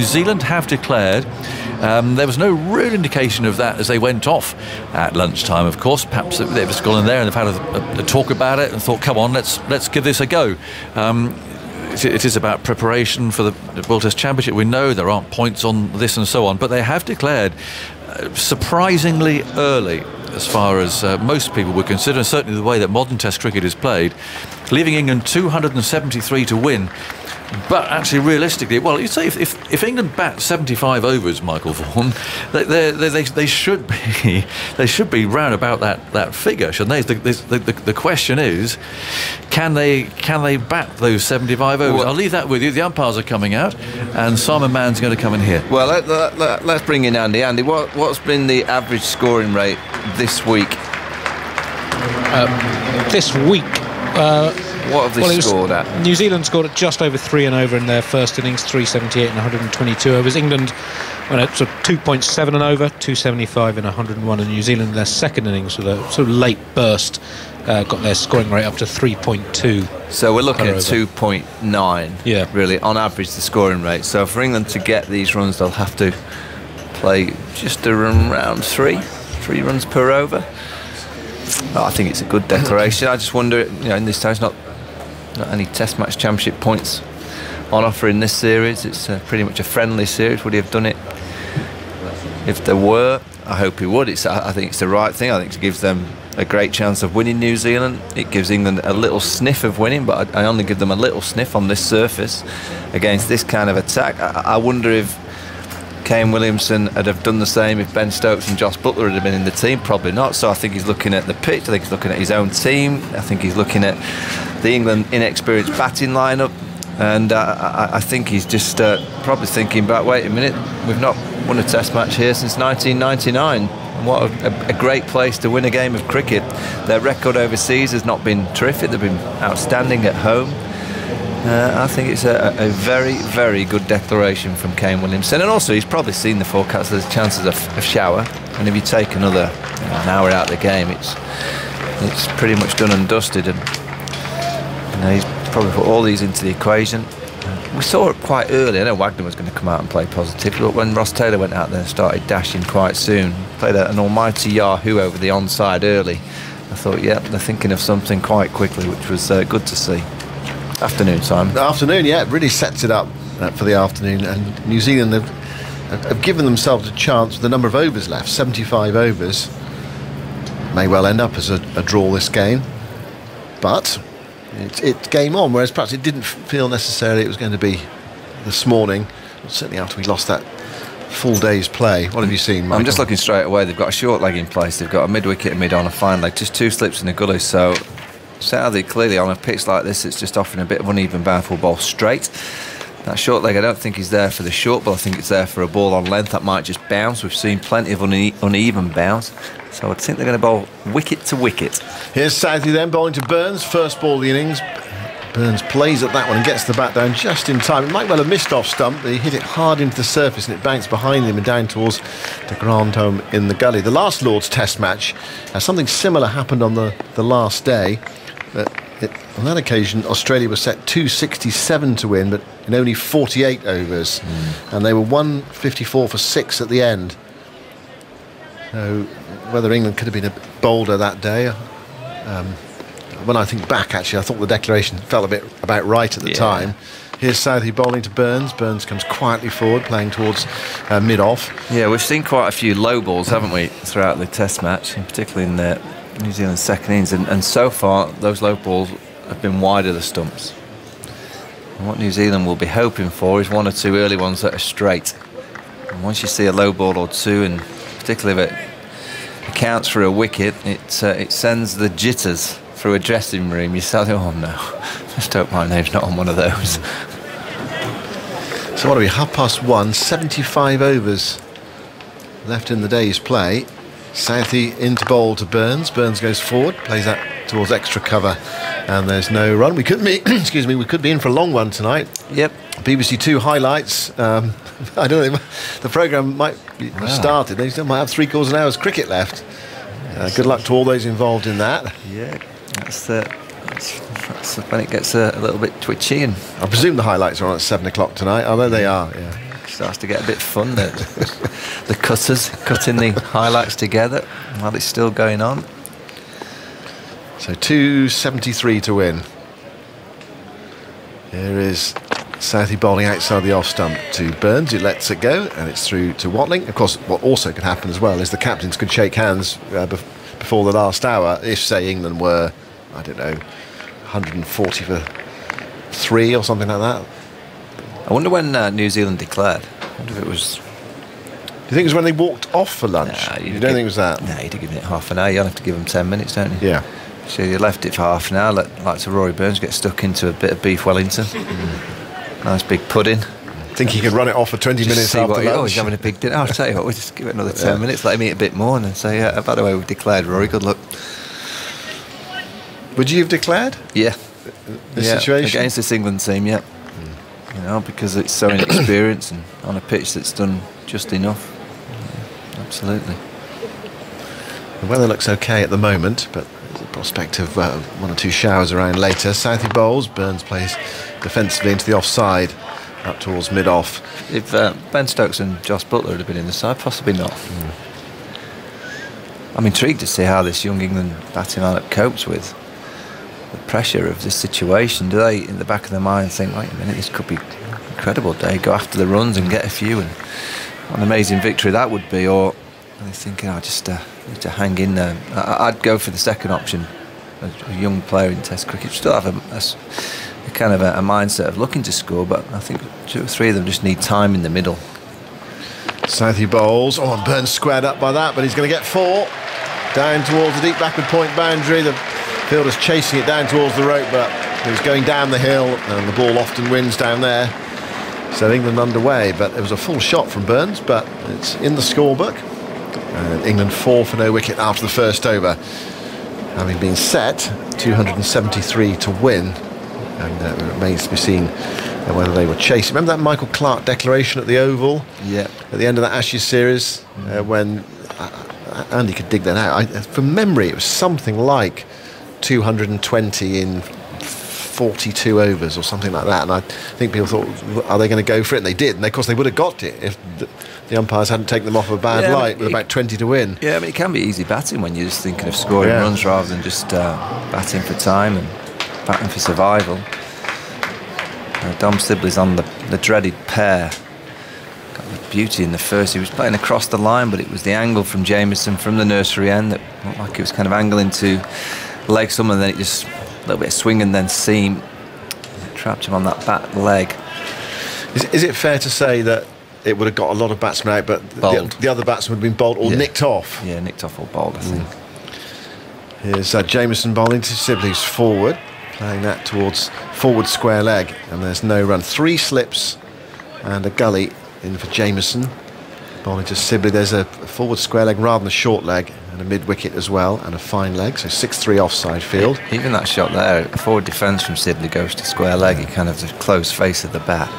Zealand have declared. There was no real indication of that as they went off at lunchtime, of course. Perhaps they've just gone in there and they've had a talk about it and thought, come on, let's give this a go. It is about preparation for the World Test Championship. We know there aren't points on this and so on, but they have declared surprisingly early, as far as most people would consider, and certainly the way that modern Test cricket is played, leaving England 273 to win. But actually, realistically, well, you say if England bat 75 overs, Michael Vaughan, they should be round about that figure, shouldn't they? The question is, can they bat those 75 overs? I'll leave that with you. The umpires are coming out, and Simon Mann's going to come in here. Well, let's bring in Andy. Andy, what's been the average scoring rate this week? This week. What have they scored at? New Zealand scored at just over 3 and over in their first innings, 378 and 122 overs. England went at sort of 2.7 and over, 275 and 101. And New Zealand in their second innings with a sort of late burst got their scoring rate up to 3.2. So we're looking at 2.9, yeah, really, on average, the scoring rate. So for England to get these runs, they'll have to play just around 3 runs per over. Oh, I think it's a good declaration. I just wonder, in this time, it's not any Test Match Championship points on offer in this series. It's pretty much a friendly series. Would he have done it if there were? I hope he would. I think it's the right thing. I think it gives them a great chance of winning New Zealand. It gives England a little sniff of winning, but I only give them a little sniff on this surface against this kind of attack. I wonder if Kane Williamson would have done the same if Ben Stokes and Josh Buttler had been in the team. Probably not. So I think he's looking at the pitch. I think he's looking at his own team. I think he's looking at the England inexperienced batting lineup, and I think he's just probably thinking back, wait a minute, we've not won a Test match here since 1999. What a great place to win a game of cricket. Their record overseas has not been terrific. They've been outstanding at home. I think it's a very, very good declaration from Kane Williamson. And also, he's probably seen the forecast. There's chances of shower. And if you take another an hour out of the game, it's pretty much done and dusted. And he's probably put all these into the equation. We saw it quite early. I know Wagner was going to come out and play positively, but when Ross Taylor went out there and started dashing quite soon, played an almighty Yahoo over the onside early, I thought, yeah, they're thinking of something quite quickly, which was good to see. Afternoon time. The afternoon, yeah, it really sets it up for the afternoon, and New Zealand have given themselves a chance with the number of overs left, 75 overs. May well end up as a draw this game, but it's game on, whereas perhaps it didn't feel necessarily it was going to be this morning, certainly after we lost that full day's play. What have you seen, Michael? I'm just looking straight away. They've got a short leg in place, they've got a mid-wicket, a mid-on, a fine leg, just 2 slips in the gully, so Southey clearly on a pitch like this, it's just offering a bit of uneven bounce ball straight. That short leg, I don't think he's there for the short ball. I think it's there for a ball on length that might just bounce. We've seen plenty of uneven bounce, so I think they're going to bowl wicket to wicket. Here's Southey then bowling to Burns, first ball of the innings. Burns plays at that one and gets the bat down just in time. It might well have missed off stump, but he hit it hard into the surface and it bounced behind him and down towards the ground home in the gully. The last Lord's Test match, something similar happened on the last day. On that occasion, Australia was set 267 to win, but in only 48 overs, and they were 154 for 6 at the end. So whether England could have been a bit bolder that day, when I think back, actually, I thought the declaration felt a bit about right at the time. Here's Southey bowling to Burns. Burns comes quietly forward, playing towards mid-off. Yeah, we've seen quite a few low balls, haven't we, throughout the Test match, particularly in the New Zealand's second innings, and so far those low balls have been wide of the stumps. And what New Zealand will be hoping for is 1 or 2 early ones that are straight. And once you see a low ball or 2, and particularly if it accounts for a wicket, it sends the jitters through a dressing room. You say, oh no, just hope my name's not on one of those. So what are we, 1:30, 75 overs left in the day's play. Southey into bowl to Burns. Burns goes forward, plays that towards extra cover, and there's no run. We could be, excuse me, we could be in for a long one tonight. Yep. BBC Two highlights. I don't know. The programme might be started. They still might have 3/4 hour's cricket left. Good luck to all those involved in that. Yeah, that's when it gets a little bit twitchy. And I presume the highlights are on at 7 o'clock tonight. Although they are. Yeah. starts to get a bit fun. The cutters cutting the highlights together while it's still going on. So 273 to win. Here is Southey bowling outside the off stump to Burns, who lets it go, and it's through to Watling. Of course, what also could happen as well is the captains could shake hands before the last hour if, say, England were, I don't know, 140 for 3 or something like that. I wonder when New Zealand declared. I wonder if it was... Do you think it was when they walked off for lunch? Nah, you don't think it was that? No, you'd have given it half an hour. You'll have to give them 10 minutes, don't you? Yeah. So you left it for half an hour, like to Rory Burns get stuck into a bit of beef Wellington. Nice big pudding. Think he could run it off for 20 minutes after lunch? Oh, he's having a big dinner. I'll tell you what, we'll just give it another 10 minutes, let him eat a bit more, and then say, yeah, by the way, we've declared, Rory, good luck. Would you have declared? Yeah. This situation? Against this England team, yeah. You know, because it's so inexperienced and on a pitch that's done just enough. Yeah, absolutely. The weather looks okay at the moment, but there's a prospect of 1 or 2 showers around later. Southey bowls, Burns plays defensively into the offside, up towards mid-off. If Ben Stokes and Josh Butler had been in the side, possibly not. I'm intrigued to see how this young England batting lineup copes with the pressure of this situation. Do they, in the back of their mind, think, wait a minute, this could be an incredible day, go after the runs and get a few, and what an amazing victory that would be? Or are they thinking, I just need to hang in there? I'd go for the second option, a young player in Test cricket. Still have a kind of a mindset of looking to score, but I think 2 or 3 of them just need time in the middle. Southey bowls. Oh, and Burns squared up by that, but he's going to get 4. Down towards the deep backward point boundary. The fielder's chasing it down towards the rope, but he was going down the hill, and the ball often wins down there. So England underway, but it was a full shot from Burns, but it's in the scorebook. And England 4 for no wicket after the first over, having been set 273 to win. And it remains to be seen whether they were chasing. Remember that Michael Clarke declaration at the Oval? Yeah. At the end of that Ashes series, when Andy could dig that out. From memory, it was something like 220 in 42 overs or something like that. And I think people thought, are they going to go for it? And they did. And of course, they would have got it if the umpires hadn't taken them off a bad light with about 20 to win. Yeah, I mean, it can be easy batting when you're just thinking of scoring runs rather than just batting for time and batting for survival. Dom Sibley's on the dreaded pair. Got the beauty in the first. He was playing across the line, but it was the angle from Jamieson from the nursery end that looked like it was kind of angling to leg someone, and then it just a little bit of swing and then seam. Trapped him on that back leg. Is it fair to say that it would have got a lot of batsmen out, but the other batsmen would have been bowled or nicked off? Yeah, nicked off or bowled, I think. Here's Jamieson bowling to Sibley's forward, playing that towards forward square leg, and there's no run. 3 slips and a gully in for Jamieson. Bowling to Sibley, there's a forward square leg rather than a short leg, and a mid-wicket as well, and a fine leg, so 6-3 offside field. Even that shot there, forward defence from Sibley goes to square leg, he kind of the close face of the bat.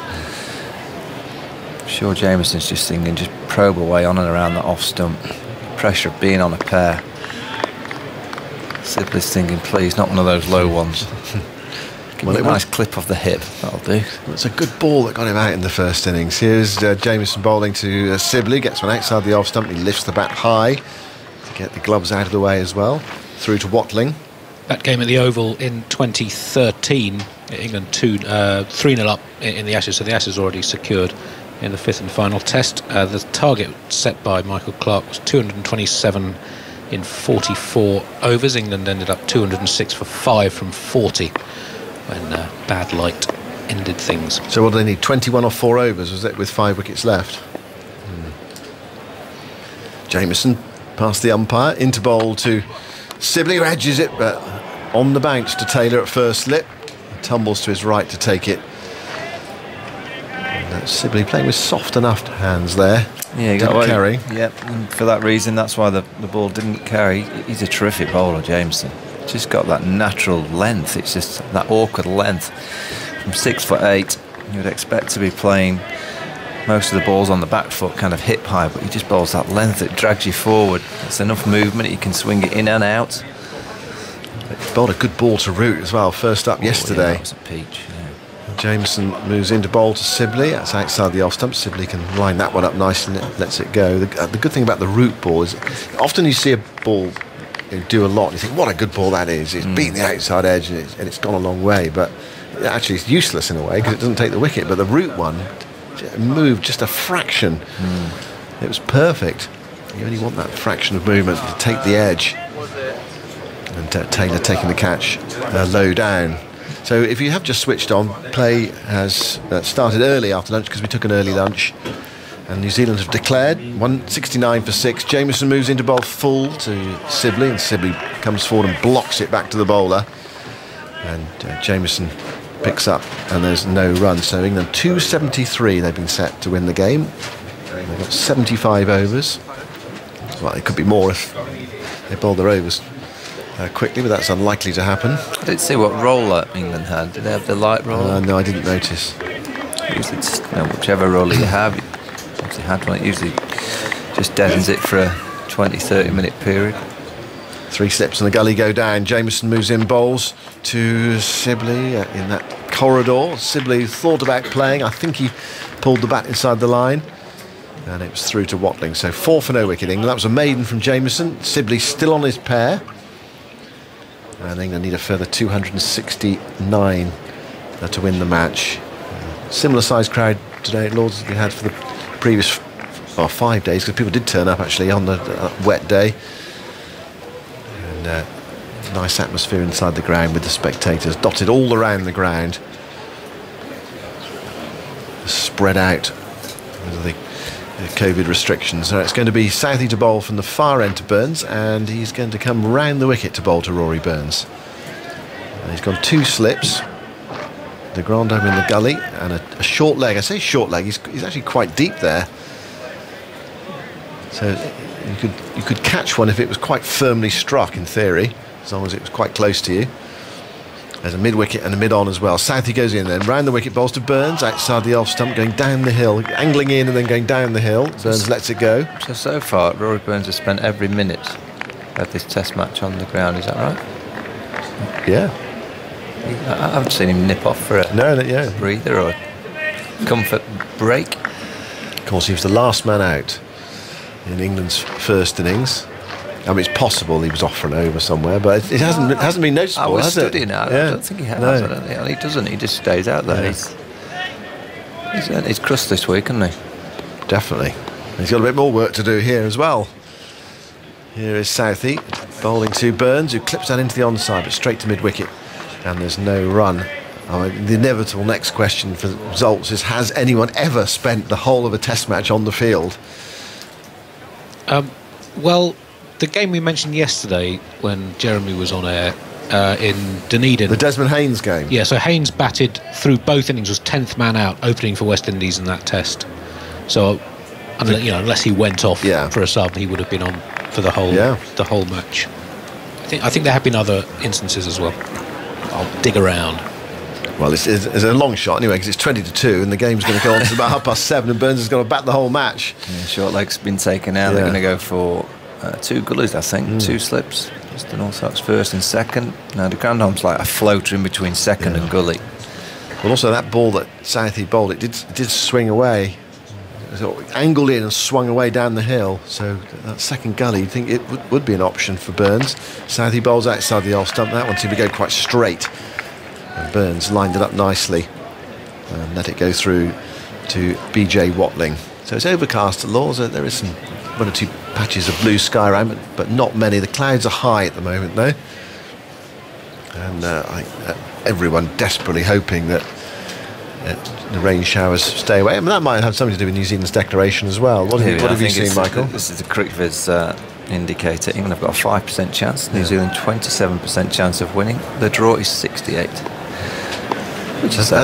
I'm sure Jamieson's just thinking, just probe away on and around that off stump. Pressure of being on a pair. Sibley's thinking, please, not one of those low ones. Give me a nice clip off the hip, that'll do. It's a good ball that got him out in the first innings. Here's Jamieson bowling to Sibley, gets one outside the off stump, he lifts the bat high to get the gloves out of the way as well. Through to Watling. That game at the Oval in 2013, England 3-0 up in the Ashes, so the Ashes already secured in the 5th and final test. The target set by Michael Clarke was 227 in 44 overs. England ended up 206 for 5 from 40 when bad light ended things. So what do they need, 21 or 4 overs, was it, with 5 wickets left? Jamieson past the umpire, into bowl to Sibley, who edges it, but on the bounce to Taylor at first slip. He tumbles to his right to take it. And Sibley playing with soft enough hands there. Yeah, he didn't got carry. Yeah, and for that reason, that's why the ball didn't carry. He's a terrific bowler, Jameson. Just got that natural length. It's just that awkward length. From 6'8", you would expect to be playing most of the balls on the back foot, kind of hip high, but he just bowls that length. It drags you forward. It's enough movement. You can swing it in and out. He bowled a good ball to root as well. First up yesterday. Yeah, that was a peach. Yeah. Jameson moves into bowl to Sibley. That's outside the off stump. Sibley can line that one up nicely and lets it go. The good thing about the root ball is often you see a ball do a lot and you think, what a good ball that is. It's beaten the outside edge and it's gone a long way, but actually it's useless in a way because it doesn't take the wicket. But the root one moved just a fraction. It was perfect. You only want that fraction of movement to take the edge. And Taylor taking the catch low down. So if you have just switched on, play has started early after lunch because we took an early lunch. And New Zealand have declared 169 for 6. Jameson moves into bowl full to Sibley, and Sibley comes forward and blocks it back to the bowler. And Jameson picks up, and there's no run. So England 273 they've been set to win the game. They've got 75 overs. Well, it could be more if they bowl their overs quickly, but that's unlikely to happen. I didn't see what roller England had. Did they have the light roller? No, I didn't notice. Usually, just, whichever roller you have, if you had one, it usually just deadens it for a 20-30 minute period. 3 slips and the gully go down. Jameson moves in bowls to Sibley in that corridor. Sibley thought about playing. I think he pulled the bat inside the line. And it was through to Watling. So 4 for no wicket England. That was a maiden from Jameson. Sibley still on his pair. And England need a further 269 to win the match. Similar sized crowd today at Lords as we had for the previous 5 days, because people did turn up actually on the wet day. And nice atmosphere inside the ground with the spectators dotted all around the ground, spread out because of the COVID restrictions. So it's going to be Southey to bowl from the far end to Burns, and he's going to come round the wicket to bowl to Rory Burns. And he's gone 2 slips, the Grand Homme in the gully, and a short leg. I say short leg, he's actually quite deep there. So you could catch one if it was quite firmly struck in theory, as long as it was quite close to you. There's a mid-wicket and a mid-on as well. Southey goes in then, round the wicket, bowls to Burns, outside the off-stump, going down the hill, angling in and then going down the hill. Burns lets it go. So far, Rory Burns has spent every minute of this test match on the ground, is that right? Yeah. I haven't seen him nip off for a breather or a comfort break. Of course, he was the last man out in England's first innings. I mean, it's possible he was off for an over somewhere, but it hasn't been noticeable, I was has it? studying out. Yeah. I don't think he has. No. I don't think. He doesn't. He just stays out there. Yeah. He's earned his crust this week, hasn't he? Definitely. He's got a bit more work to do here as well. Here is Southey bowling to Burns, who clips that into the onside, but straight to mid-wicket, and there's no run. The inevitable next question for the results is: has anyone ever spent the whole of a test match on the field? Well, the game we mentioned yesterday when Jeremy was on air in Dunedin. The Desmond Haynes game. Yeah, so Haynes batted through both innings, was 10th man out, opening for West Indies in that test. So, unless he went off for a sub, he would have been on for the whole match. I think there have been other instances as well. I'll dig around. Well, it's a long shot anyway, because it's 20-2 and the game's going to go on to about 7:30 and Burns is going to bat the whole match. Yeah, short leg's been taken out. They're going to go for 2 gullies, I think, 2 slips. Just an Allsough's first and second. Now the Grand Homme's like a floater in between second and gully. Well, also that ball that Southey bowled, it did swing away. So angled in and swung away down the hill. So that second gully, you'd think it would be an option for Burns. Southey bowls outside the off stump. That one seemed to go quite straight. And Burns lined it up nicely and let it go through to BJ Watling. So it's overcast at Lords. There is 1 or 2 patches of blue sky around, but not many. The clouds are high at the moment, though. And everyone desperately hoping that the rain showers stay away. I mean, that might have something to do with New Zealand's declaration as well. What have you seen, Michael? This is the CricViz indicator. England have got a 5% chance. New Zealand 27% chance of winning. The draw is 68. Which is right.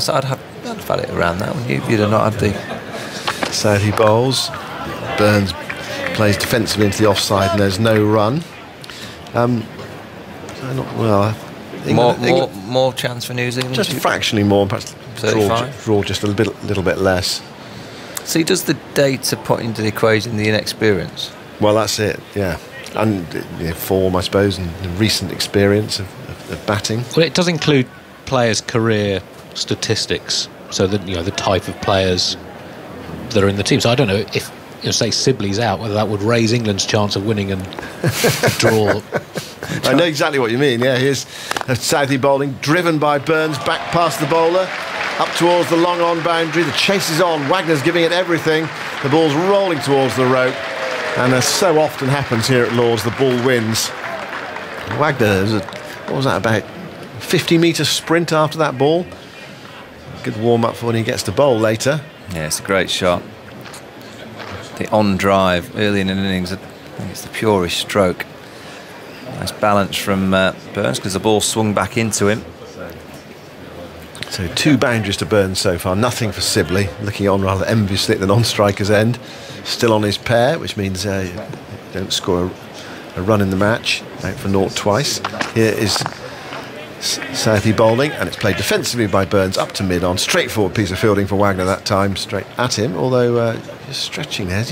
I'd have had it around that, wouldn't you? If you'd have not had the... Southey bowls. Burns plays defensively into the offside and there's no run. More chance for New Zealand? Just fractionally more, perhaps draw just a little bit less. See, does the data put into the equation the inexperience? Well, that's it, yeah. And form, I suppose, and the recent experience of batting. Well, it does include players' career statistics, so that the type of players that are in the team. So I don't know if, say Sibley's out, whether that would raise England's chance of winning and draw. I know exactly what you mean. Yeah, here's Southey bowling, driven by Burns, back past the bowler, up towards the long on boundary. The chase is on. Wagner's giving it everything. The ball's rolling towards the rope, and as so often happens here at Lord's, the ball wins. Wagner, what was that, about 50-metre sprint after that ball? Good warm-up for when he gets to bowl later. Yeah, it's a great shot. The on drive early in an innings, I think it's the purest stroke. Nice balance from Burns, because the ball swung back into him. So 2 boundaries to Burns so far, nothing for Sibley, looking on rather enviously at the non-striker's end. Still on his pair, which means don't score a run in the match, out for naught twice. Here is Southey bowling, and it's played defensively by Burns up to mid-on. Straightforward piece of fielding for Wagner that time, straight at him, although just stretching there.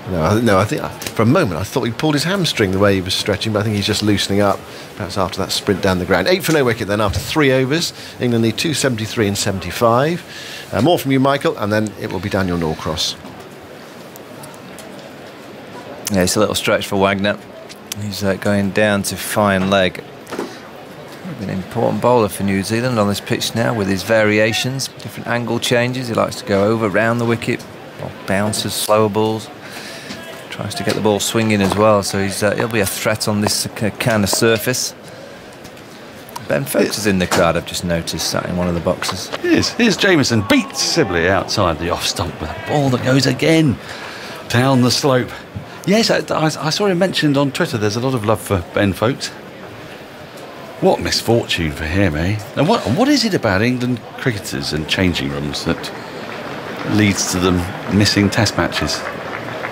No, I think for a moment I thought he pulled his hamstring the way he was stretching, but I think he's just loosening up, perhaps after that sprint down the ground. 8 for no wicket then after 3 overs. England need 273 and 75. More from you, Michael, and then it will be Daniel Norcross. Yeah, it's a little stretch for Wagner. He's going down to fine leg. An important bowler for New Zealand on this pitch now, with his variations, different angle changes. He likes to go over, round the wicket, or bounces, slower balls. Tries to get the ball swinging as well, so he'll be a threat on this kind of surface. Ben Foakes is in the crowd, I've just noticed, sat in one of the boxes. Here's Jamieson, beats Sibley outside the off stump with a ball that goes again down the slope. Yes, I saw him mentioned on Twitter. There's a lot of love for Ben Foakes. What misfortune for him, eh? And what is it about England cricketers and changing rooms that leads to them missing test matches?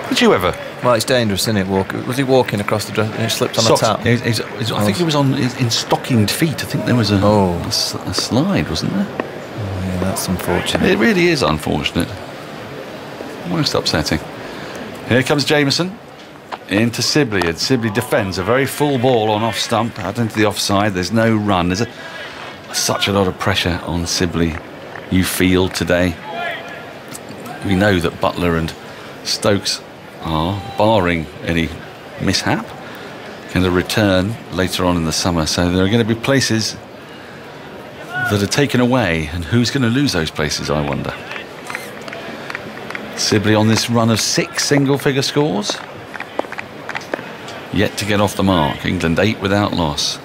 Did you ever? Well, it's dangerous, isn't it? Was he walking across the dress and he slipped on a tap? I think he was in stockinged feet. I think there was a slide, wasn't there? Oh, yeah, that's unfortunate. It really is unfortunate. Most upsetting. Here comes Jamieson into Sibley, and Sibley defends a very full ball on off stump out into the offside. There's no run. There's such a lot of pressure on Sibley, you feel, today. We know that Buttler and Stokes are, barring any mishap, going to return later on in the summer. So there are going to be places that are taken away, and who's going to lose those places, I wonder. Sibley on this run of 6 single-figure scores. Yet to get off the mark. England 8 without loss.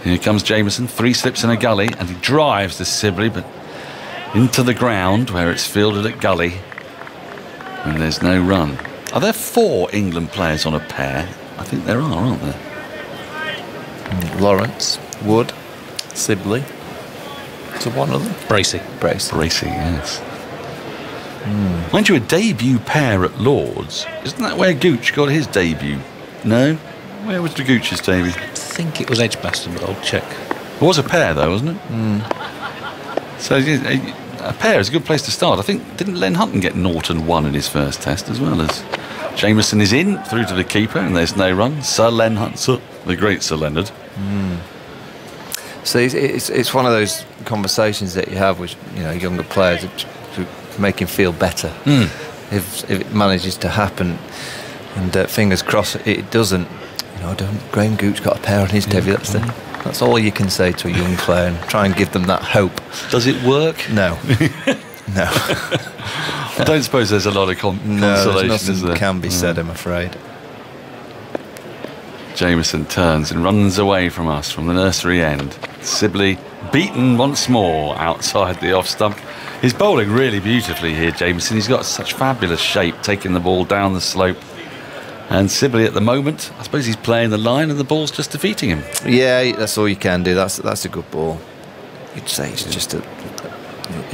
Here comes Jamieson, 3 slips in a gully, and he drives the Sibley, but into the ground where it's fielded at gully, and there's no run. Are there 4 England players on a pair? I think there are, aren't there? Lawrence, Wood, Sibley. To one of them. Bracey, yes. Mind you, a debut pair at Lord's. Isn't that where Gooch got his debut? No? Where was the Gooch's debut? I think it was Edgbaston, but I'll check. It was a pair, though, wasn't it? So a pair is a good place to start. I think, didn't Len Hutton get Norton 1 in his first test, as well as Jamieson is in, through to the keeper, and there's no run. Sir Len Hutton, the great Sir Leonard. So it's one of those conversations that you have with younger players to make him feel better. If it manages to happen, and fingers crossed it doesn't. Graham Gooch got a pair on his debut. That's all you can say to a young player, and try and give them that hope. Does it work? No. No. I don't suppose there's a lot of consolation, is there? Can be said, I'm afraid. Jamieson turns and runs away from us from the nursery end. Sibley beaten once more outside the off stump. He's bowling really beautifully here, Jamieson. He's got such fabulous shape, taking the ball down the slope. And Sibley at the moment, I suppose he's playing the line and the ball's just defeating him. Yeah, that's all you can do. That's a good ball. You'd say it's just a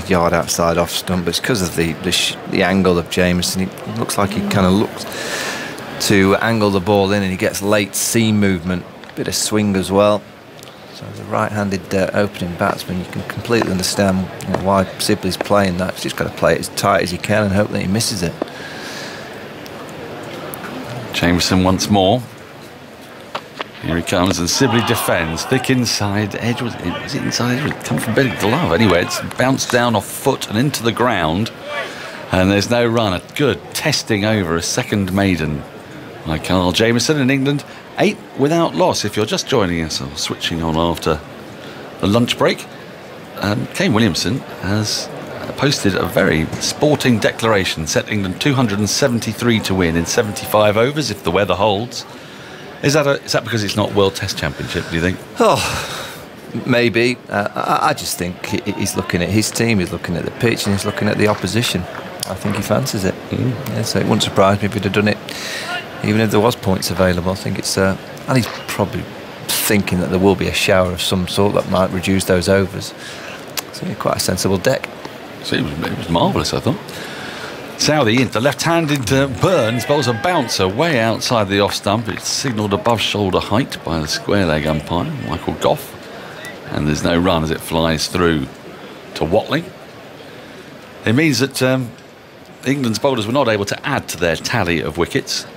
yard outside off stump, but it's because of the angle of Jamieson. It looks like he kind of looks to angle the ball in, and he gets late seam movement, bit of swing as well. So as a right-handed opening batsman, you can completely understand why Sibley's playing that. He's just got to play it as tight as he can and hope that he misses it. Jamieson once more. Here he comes, and Sibley defends. Thick inside edge. Was it inside edge? It come from Billy Glove. Anyway, it's bounced down off foot and into the ground. And there's no run. A good testing over a second maiden by Carl Jamieson in England. 8 without loss. If you're just joining us or switching on after the lunch break, Kane Williamson has posted a very sporting declaration, set England 273 to win in 75 overs if the weather holds. Is that because it's not World Test Championship, do you think? Oh, maybe. I just think he's looking at his team, he's looking at the pitch, and he's looking at the opposition. I think he fancies it. Yeah, so it wouldn't surprise me if he'd have done it, even if there was points available. I think it's... and he's probably thinking that there will be a shower of some sort that might reduce those overs. So yeah, quite a sensible deck. So it was marvellous, I thought. Southey into left-handed Burns, bowls a bouncer way outside the off stump. It's signalled above shoulder height by the square leg umpire, Michael Goff. And there's no run as it flies through to Watling. It means that England's bowlers were not able to add to their tally of wickets.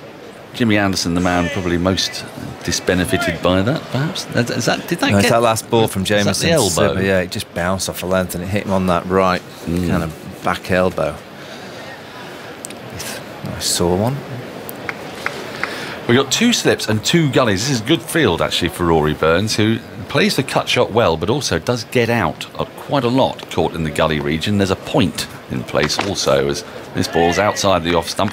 Jimmy Anderson, the man probably most disbenefited by that, perhaps. Did that get... that last ball from Jamieson. The elbow? Yeah, it just bounced off the length and it hit him on that right kind of back elbow. Nice sore one. We've got 2 slips and 2 gullies. This is good field, actually, for Rory Burns, who plays the cut shot well, but also does get out quite a lot caught in the gully region. There's a point in place also, as this ball's outside the off stump,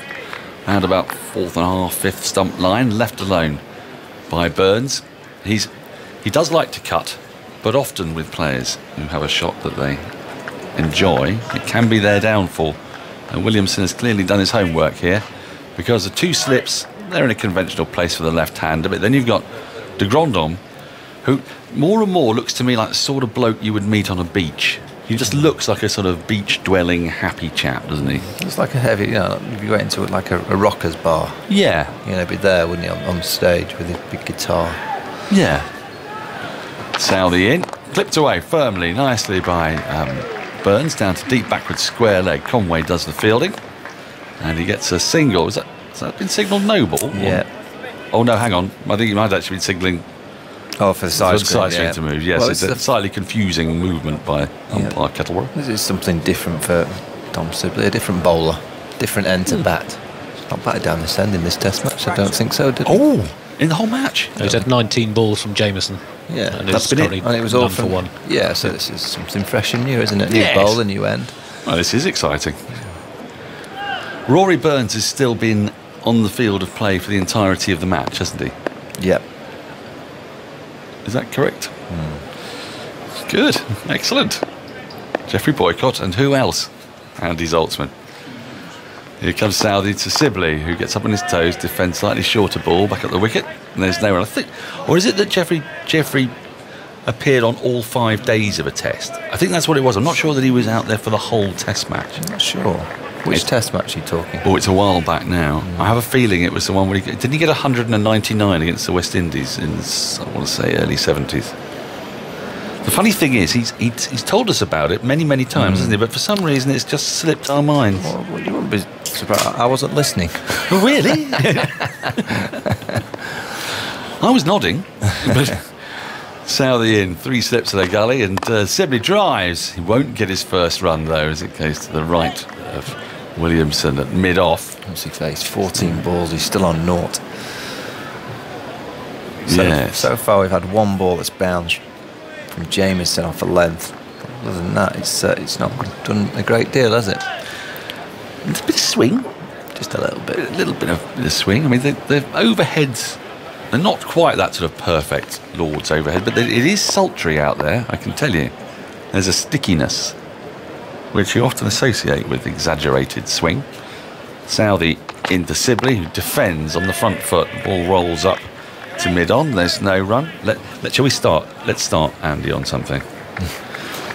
and about 4th and a half, 5th stump line, left alone by Burns. He does like to cut, but often with players who have a shot that they enjoy, it can be their downfall. And Williamson has clearly done his homework here, because the 2 slips, they're in a conventional place for the left-hander, but then you've got de Grandhomme, who more and more looks to me like the sort of bloke you would meet on a beach. He just looks like a sort of beach-dwelling, happy chap, doesn't he? It's like a heavy, if you went into it like a rockers bar. Yeah. Be there, wouldn't he, on stage with his big guitar. Yeah. Southey in, clipped away firmly, nicely by Burns, down to deep backward square leg. Conway does the fielding, and he gets a single. Has that been signalled no ball? Yeah. Oh no, hang on. I think he might actually be signalling. Oh, for the side screen to move. Yes, well, it's a slightly confusing movement by umpire Kettleborough. This is something different for Tom Sibley, a different bowler, different end to bat. It's not batted down this end in this Test match. I don't think so. Did he? Oh, in the whole match. He's had 19 balls from Jamieson. Yeah, and that's been it. And it was all for 1. Yeah, so this is something fresh and new, isn't it? New bowl, a new end. Well, this is exciting. Rory Burns has still been on the field of play for the entirety of the match, hasn't he? Yep. Is that correct? Good, excellent. Geoffrey Boycott, and who else? Andy Zaltzman. Here comes Southey to Sibley, who gets up on his toes, defends slightly shorter ball back at the wicket, and there's no one. I think, or is it that Geoffrey appeared on all 5 days of a Test? I think that's what it was. I'm not sure that he was out there for the whole Test match. I'm not sure. Which Test match are you talking? Oh, it's a while back now. I have a feeling it was the one where didn't he get 199 against the West Indies in, I want to say, early 70s. The funny thing is, he's told us about it many times, hasn't he? But for some reason, it's just slipped our minds. Well, you wouldn't be surprised. I wasn't listening. Oh, really? I was nodding. But Southey in, 3 slips of the gully, and Sibley drives. He won't get his first run, though, as it goes to the right of Williamson at mid-off. Once he faced 14 balls, he's still on 0. So far, we've had 1 ball that's bounced from Jamieson off a length. Other than that, it's not done a great deal, has it? It's a bit of swing. Just a little bit. A little bit of swing. I mean, the overheads are not quite that sort of perfect Lord's overhead, but it is sultry out there, I can tell you. There's a stickiness, which you often associate with exaggerated swing. Southey into Sibley, who defends on the front foot. The ball rolls up to mid-on. There's no run. Shall we start? Let's start, Andy, on something.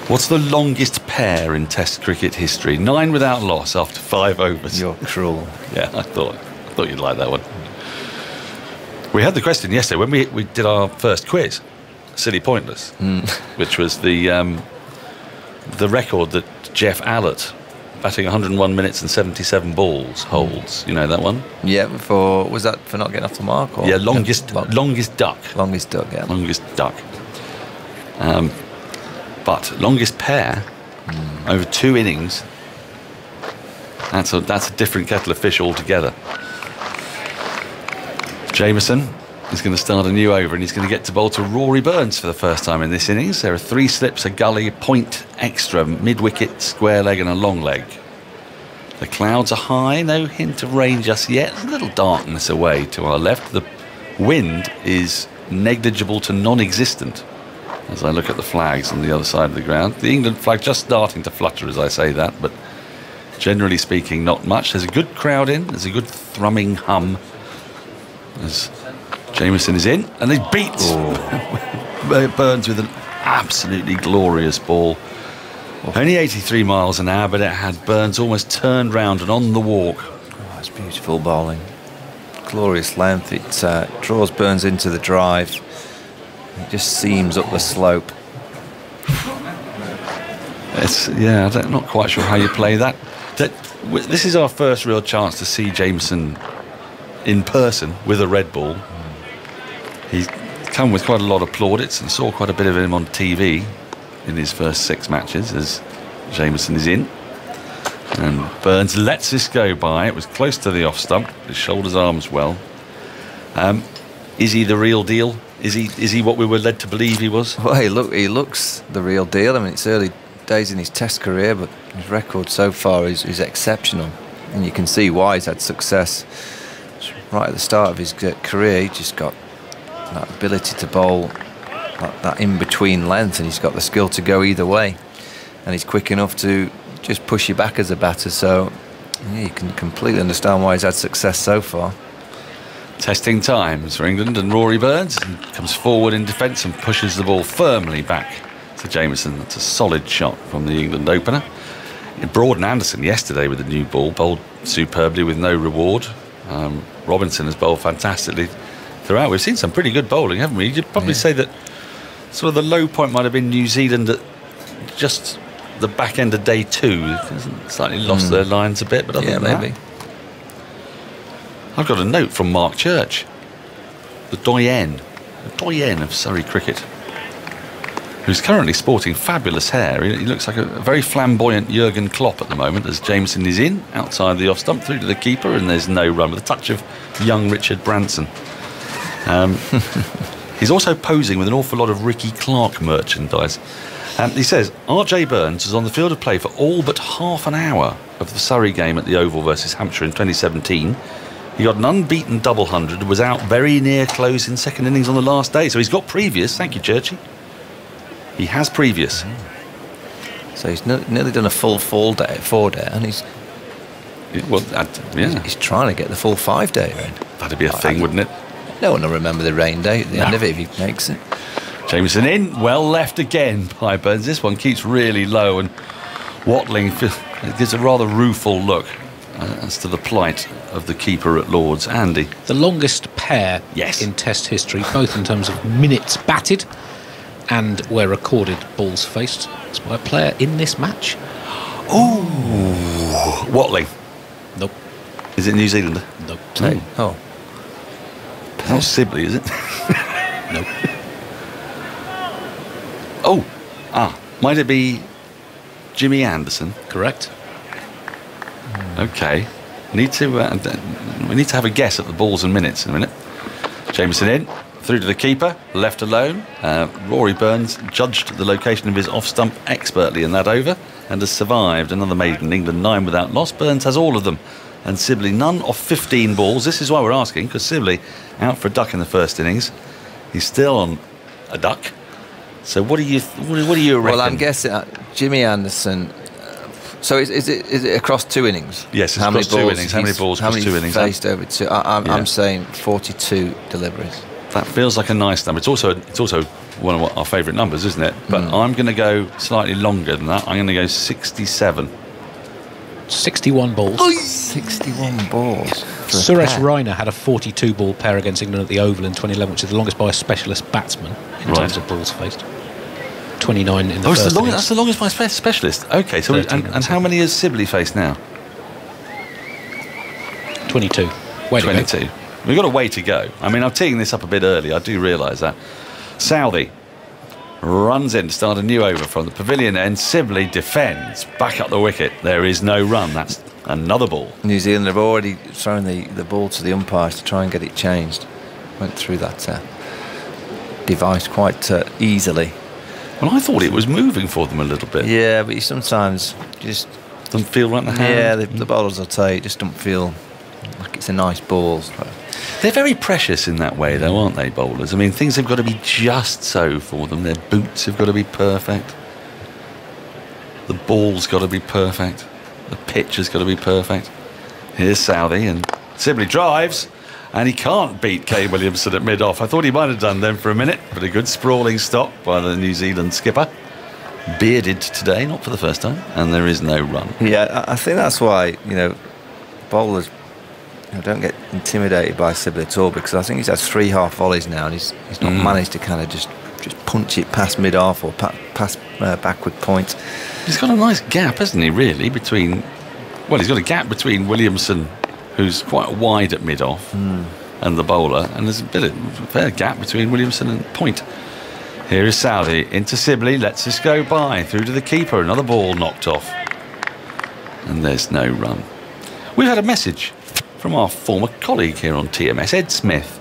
What's the longest pair in Test cricket history? 9 without loss after 5 overs. You're cruel. Yeah, I thought you'd like that one. We had the question yesterday when we did our first quiz, Silly Pointless, which was the record that Jeff Allott batting 101 minutes and 77 balls holds. You know that one? Yeah, was that for not getting off the mark? Or Yeah, longest duck. Longest duck, yeah. Longest duck. But longest pair over 2 innings. That's a different kettle of fish altogether. Jameson is going to start a new over, and he's going to get to bowl to Rory Burns for the first time in this innings. There are 3 slips, a gully, a point extra, mid-wicket, square leg and a long leg. The clouds are high, no hint of rain just yet. There's a little darkness away to our left. The wind is negligible to non-existent as I look at the flags on the other side of the ground. The England flag just starting to flutter as I say that, but generally speaking, not much. There's a good crowd in. There's a good thrumming hum as Jameson is in, and they beat Burns with an absolutely glorious ball. Only 83 miles an hour, but it had Burns almost turned round and on the walk. Oh, it's beautiful bowling. Glorious length. It draws Burns into the drive. It just seams up the slope. I'm not quite sure how you play that. This is our first real chance to see Jameson in person with a red ball. He's come with quite a lot of plaudits and saw quite a bit of him on TV in his first 6 matches as Jameson is in. And Burns lets this go by. It was close to the off stump. His shoulders, arms well. Is he the real deal? Is he what we were led to believe he was? Well, he looks the real deal. I mean, it's early days in his Test career, but his record so far is exceptional. And you can see why he's had success. Right at the start of his career, he just got that ability to bowl that in-between length, and he's got the skill to go either way, and he's quick enough to just push you back as a batter. So yeah, you can completely understand why he's had success so far. Testing times for England, and Rory Burns comes forward in defence and pushes the ball firmly back to Jameson. That's a solid shot from the England opener. Broad and Anderson yesterday with the new ball bowled superbly with no reward. Robinson has bowled fantastically throughout. We've seen some pretty good bowling, haven't we? You'd probably say that sort of the low point might have been New Zealand at just the back end of day 2. Slightly lost their lines a bit, but other than maybe. that, I've got a note from Mark Church, the doyen of Surrey cricket, who's currently sporting fabulous hair. He looks like a very flamboyant Jurgen Klopp at the moment as Jameson is in, outside the off-stump, through to the keeper, and there's no run, with a touch of young Richard Branson. He's also posing with an awful lot of Ricky Clark merchandise. He says, R.J. Burns was on the field of play for all but half an hour of the Surrey game at the Oval versus Hampshire in 2017. He got an unbeaten double 100 and was out very near close in second innings on the last day. So he's got previous. Thank you, Churchy. He has previous. So he's nearly done a full 4-day, and he's trying to get the full 5-day in. That'd be a thing, wouldn't it? No one will remember the rain day at the end of it if he makes it. Jameson in, well left again by Burns. This one keeps really low, and Watling it gives a rather rueful look as to the plight of the keeper at Lord's. Andy. The longest pair in Test history, both in terms of minutes batted and where recorded balls faced. It's by a player in this match. Oh, Watling. Nope. Is it New Zealander? Nope. Oh. It's not Sibley, is it? Nope. Might it be Jimmy Anderson? Correct. Okay. We need to have a guess at the balls and minutes in a minute. Jameson in, through to the keeper, left alone. Rory Burns judged the location of his off-stump expertly in that over and has survived another maiden England 9 without loss. Burns has all of them, and Sibley none of 15 balls. This is why we're asking, because Sibley out for a duck in the first innings. He's still on a duck. So what do you reckon? Well, I'm guessing Jimmy Anderson. So is it across 2 innings? Yes, it's across 2 innings. How many balls across 2 innings? Faced over 2. I'm saying 42 deliveries. That feels like a nice number. It's also one of our favourite numbers, isn't it? But I'm going to go slightly longer than that. I'm going to go 67. 61 balls. 61 balls. Suresh Raina had a 42-ball pair against England at the Oval in 2011, which is the longest by a specialist batsman in terms of balls faced. 29 in the Oh, first innings. that's the longest by specialist. Okay, so 13 and how many has Sibley faced now? 22. Way to go. 22. We've got a way to go. I mean, I'm teeing this up a bit early. I do realise that. Southey runs in to start a new over from the pavilion end. Sibley defends. Back up the wicket. There is no run. That's another ball. New Zealand have already thrown the ball to the umpires to try and get it changed. Went through that device quite easily. Well, I thought it was moving for them a little bit. Yeah, but you sometimes just Doesn't feel right in the hand. yeah, the bowlers will tell you, it just don't feel like it's a nice ball. They're very precious in that way, though, aren't they, bowlers? I mean, things have got to be just so for them. Their boots have got to be perfect. The ball's got to be perfect. The pitch has got to be perfect. Here's Southey, and Sibley drives, and he can't beat Kane Williamson at mid-off. I thought he might have done then for a minute, but a good sprawling stop by the New Zealand skipper. Bearded today, not for the first time, and there is no run. Yeah, I think that's why, bowlers don't get intimidated by Sibley at all, because I think he's had 3 half volleys now, and he's not managed to kind of just punch it past mid-off or past backward point. He's got a nice gap, hasn't he, really, between... Well, he's got a gap between Williamson, who's quite wide at mid-off, and the bowler, and there's a fair gap between Williamson and point. Here is Southey into Sibley, lets this go by, through to the keeper, another ball knocked off. And there's no run. We've had a message from our former colleague here on TMS, Ed Smith.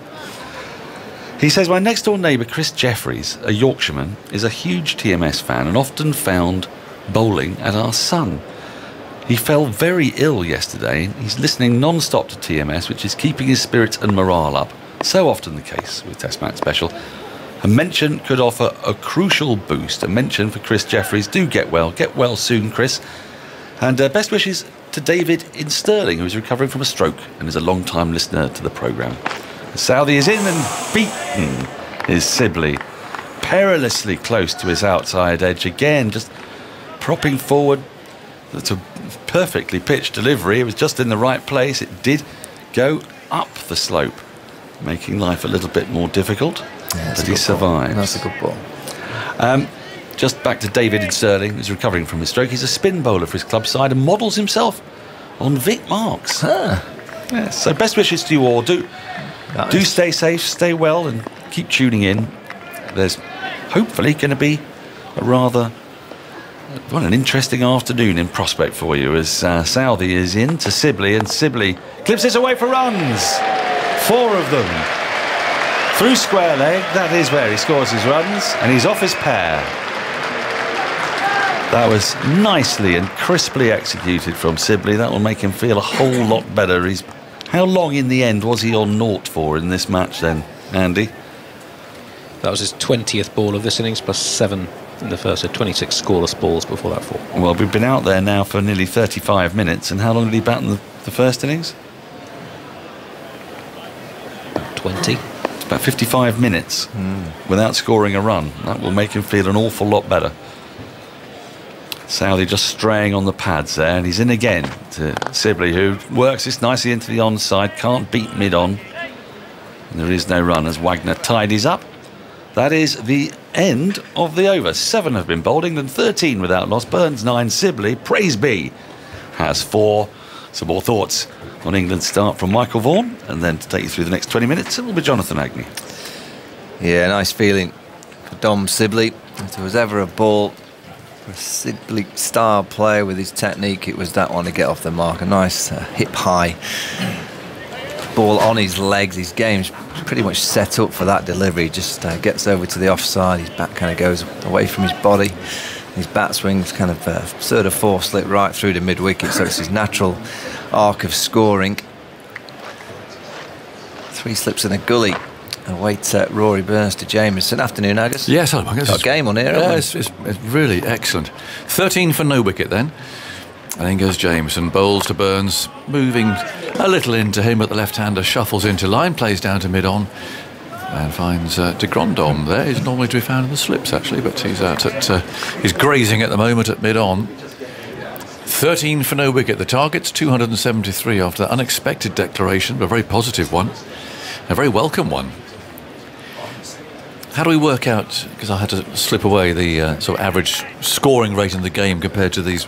He says, my next door neighbour Chris Jeffries, a Yorkshireman, is a huge TMS fan and often found bowling at our Sun. He fell very ill yesterday. He's listening non-stop to TMS, which is keeping his spirits and morale up. So often the case with Test Match Special. A mention could offer a crucial boost. A mention for Chris Jeffries. Do get well. Get well soon, Chris. And best wishes to David in Stirling, who is recovering from a stroke and is a long-time listener to the programme. Southey is in and beaten is Sibley. Perilously close to his outside edge again, just propping forward. It's a perfectly pitched delivery. It was just in the right place. It did go up the slope, making life a little bit more difficult. Yeah, but he survives. That's a good ball. Just back to David in Stirling, who's recovering from his stroke. He's a spin bowler for his club side and models himself on Vic Marks. Yeah, so best wishes to you all. Do stay safe, stay well, and keep tuning in. There's hopefully going to be an interesting afternoon in prospect for you as Southey is in to Sibley, and Sibley clips this away for runs. 4 of them through square leg. That is where he scores his runs, and he's off his pair. That was nicely and crisply executed from Sibley. That will make him feel a whole lot better. How long in the end was he on 0 for in this match then, Andy? That was his 20th ball of this innings, plus 7 in the first, so 26 scoreless balls before that 4. Well, we've been out there now for nearly 35 minutes, and how long did he bat in the first innings? 20. It's about 55 minutes without scoring a run. That will make him feel an awful lot better. Southey just straying on the pads there, and he's in again to Sibley, who works this nicely into the onside, can't beat mid-on. And there is no run as Wagner tidies up. That is the end of the over. 7 have been bowled, England 13 without loss, Burns 9, Sibley, praise be, has 4. Some more thoughts on England's start from Michael Vaughan, and then to take you through the next 20 minutes, it will be Jonathan Agnew. Yeah, nice feeling for Dom Sibley. If there was ever a ball for a Sibley style player with his technique, it was that one to get off the mark. A nice hip high ball on his legs. His game's pretty much set up for that delivery. Just gets over to the offside. His bat kind of goes away from his body. His bat swings kind of third or fourth slip right through the mid wicket, so it's his natural arc of scoring. 3 slips in a gully. Await Rory Burns to Jamieson. Afternoon, Agus. Yes, I guess got a game on here. Yeah, it's really excellent. 13 for no wicket then. And in goes Jameson, bowls to Burns, moving a little into him, but the left-hander shuffles into line, plays down to mid-on, and finds de Grandhomme there. He's normally to be found in the slips, actually, but he's out at he's grazing at the moment at mid-on. 13 for no wicket. The target's 273 after that unexpected declaration, but a very positive one, a very welcome one. How do we work out, because I had to slip away, the sort of average scoring rate in the game compared to these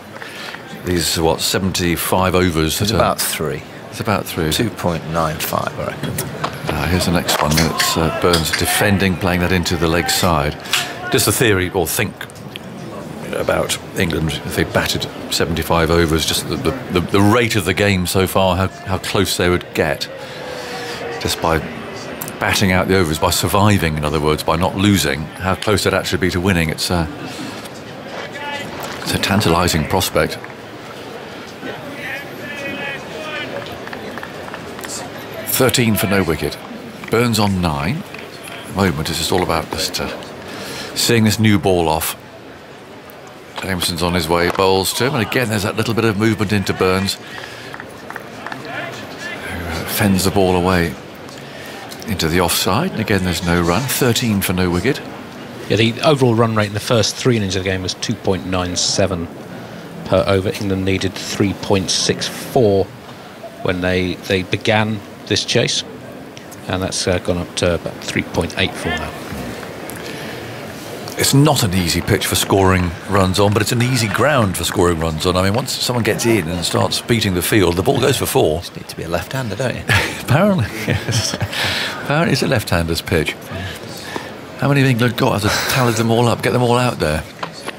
75 overs? It's about 3. It's about 3. 2.95, I reckon. Here's the next one. It's Burns defending, playing that into the leg side. Just the theory, or think about England, if they batted 75 overs, just the rate of the game so far, how close they would get just by batting out the overs, by surviving, in other words, by not losing, how close they'd actually be to winning. It's a tantalising prospect. $13 for no wicket. Burns on 9. At the moment, it's just all about just seeing this new ball off. Jameson's on his way, bowls to him, and again there's that little bit of movement into Burns, who fends the ball away into the offside, and again there's no run. 13 for no wicket. Yeah, the overall run rate in the first 3 innings of the game was 2.97 per over. England needed 3.64 when they began this chase, and that's gone up to about 3.84 now. It's not an easy pitch for scoring runs on, but it's an easy ground for scoring runs on. I mean, once someone gets in and starts beating the field, the ball goes for 4. You need to be a left-hander, don't you? Apparently, yes. Apparently it's a left-hander's pitch. How many have England got? Have to tally them all up, get them all out there.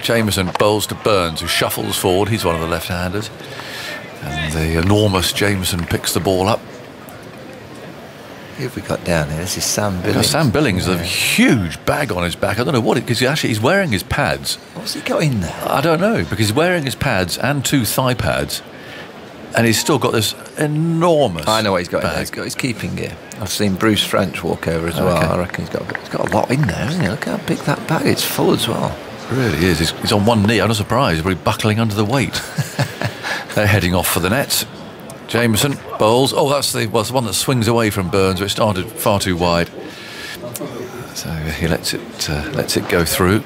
Jameson bowls to Burns, who shuffles forward. He's one of the left-handers. And the enormous Jameson picks the ball up. Who have we got down here? This is Sam Billings. Sam Billings has a huge bag on his back. I don't know what it, because he's wearing his pads. What's he got in there? I don't know, because he's wearing his pads and 2 thigh pads, and he's still got this enormous I know what he's got in bag. there. He's got his keeping gear. I've seen Bruce French walk over as well. Okay. I reckon he's got a lot in there, hasn't he? Look how big that bag is. It's full as well. It really is. He's on one knee. I'm not surprised. He's probably buckling under the weight. They're heading off for the nets. Jameson bowls. Oh, that's the one that swings away from Burns, but it started far too wide. So he lets it go through.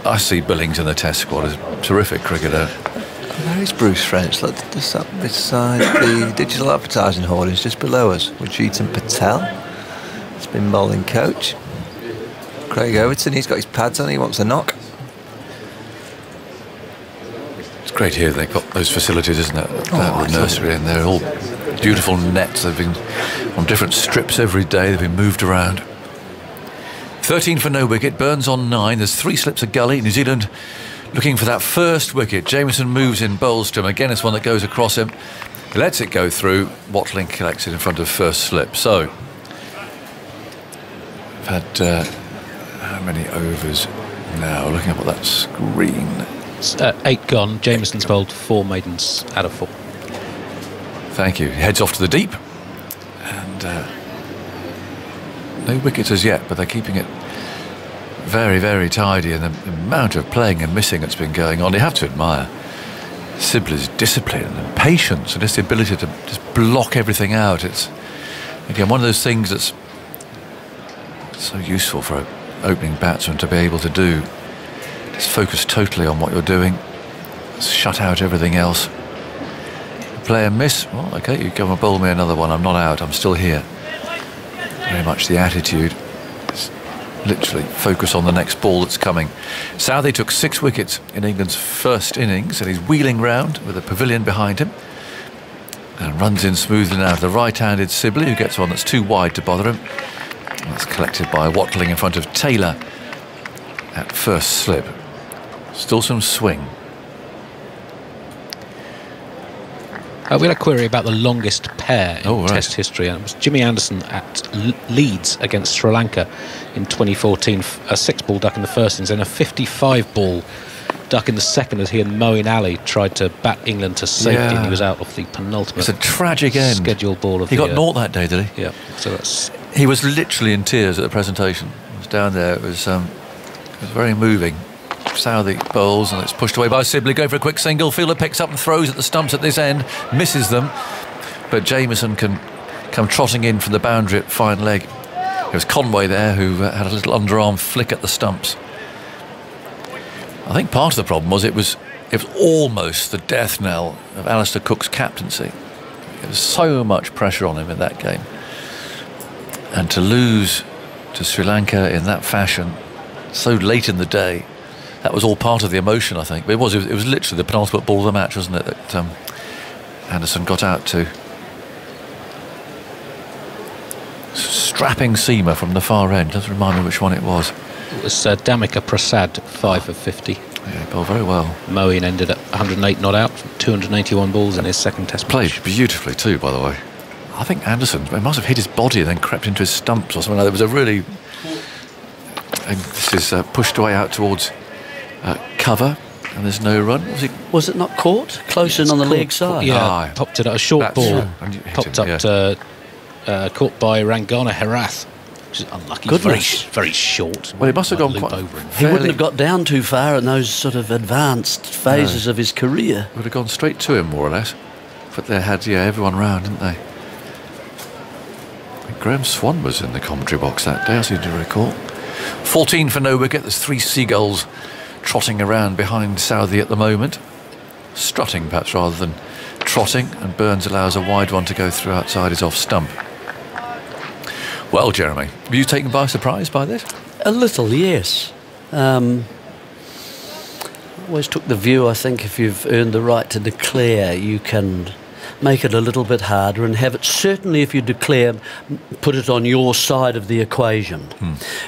I see Billings in the Test squad as a terrific cricketer. Where is Bruce French? Look, just up beside the digital advertising hoardings, just below us. Wajeetan Patel, spin bowling coach. Craig Overton, he's got his pads on. He wants a knock. It's great here. They've got those facilities, isn't it? The nursery, and they're all beautiful nets. They've been on different strips every day. They've been moved around. 13 for no wicket. Burns on 9. There's 3 slips of gully. New Zealand looking for that first wicket. Jameson moves in, bowls to him. Again, it's one that goes across him. He lets it go through. Watling collects it in front of first slip. So, we've had how many overs now? Looking up at that screen. 8 gone. Jameson's bowled 4 maidens out of 4. Thank you. He heads off to the deep. And no wickets as yet, but they're keeping it very, very tidy. And the amount of playing and missing that's been going on, you have to admire Sibley's discipline and patience and his ability to just block everything out. It's, again, one of those things that's so useful for an opening batsman to be able to do. Just focus totally on what you're doing. Shut out everything else. Play and miss. Well, okay, you come and bowl me another one. I'm not out. I'm still here. Very much the attitude. Just literally focus on the next ball that's coming. Southey took 6 wickets in England's first innings, and he's wheeling round with a pavilion behind him and runs in smoothly now to the right-handed Sibley, who gets one that's too wide to bother him. And that's collected by Watling in front of Taylor at first slip. Still some swing. We had a query about the longest pair in right. Test history, and it was Jimmy Anderson at Leeds against Sri Lanka in 2014. A 6-ball duck in the first innings and a 55-ball duck in the second, as he and Moeen Ali tried to bat England to safety, Yeah. and he was out off the penultimate. It's a tragic end. Scheduled ball of He the got naught that day, did he? Yeah, so that's He was literally in tears at the presentation. He was down there. It was very moving. Southey bowls, and it's pushed away by Sibley. Go for a quick single. Fielder picks up and throws at the stumps at this end. Misses them. But Jameson can come trotting in from the boundary at fine leg. It was Conway there who had a little underarm flick at the stumps. I think part of the problem was it was almost the death knell of Alistair Cook's captaincy. There was so much pressure on him in that game. And to lose to Sri Lanka in that fashion, so late in the day. That was all part of the emotion, I think. But it was literally the penultimate ball of the match, wasn't it, that Anderson got out to. Strapping seamer from the far end. Doesn't remind me which one it was. It was Damika Prasad, 5 of 50. Yeah, bowled very well. Moeen ended at 108 not out, 281 balls in his second test match. Played beautifully too, by the way. I think Anderson must have hit his body and then crept into his stumps or something. There was a really... And this is pushed away out towards cover, and there's no run. Was it not caught? Close in on the leg side? Yeah, popped it at a short ball. Popped up to... caught by Rangana Herath, which is unlucky. Goodness. Very short. Well, he must have gone quite... He wouldn't have got down too far in those sort of advanced phases of his career. Would have gone straight to him, more or less. But they had, everyone round, didn't they? I think Graham Swan was in the commentary box that day, I seem to recall. 14 for no wicket. There's 3 seagulls trotting around behind Southey at the moment. Strutting, perhaps, rather than trotting. And Burns allows a wide one to go through outside his off stump. Well, Jeremy, were you taken by surprise by this? A little, yes. Always took the view, I think, if you've earned the right to declare, you can make it a little bit harder and have it, certainly if you declare, put it on your side of the equation.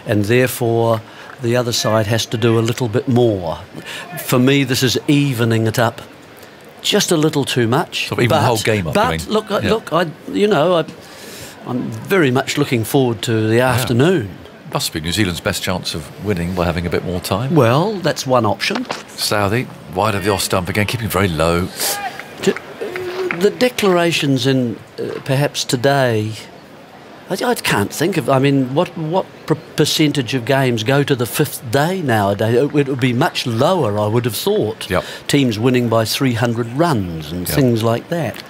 And therefore, the other side has to do a little bit more. For me, this is evening it up just a little too much. So even the whole game up, But look, I'm very much looking forward to the afternoon. Must be New Zealand's best chance of winning by having a bit more time. Well, that's one option. Southey, wide of the off stump again, keeping very low. The declarations in perhaps today, I can't think of. I mean, what percentage of games go to the 5th day nowadays? It would be much lower, I would have thought. Yep. Teams winning by 300 runs and things like that.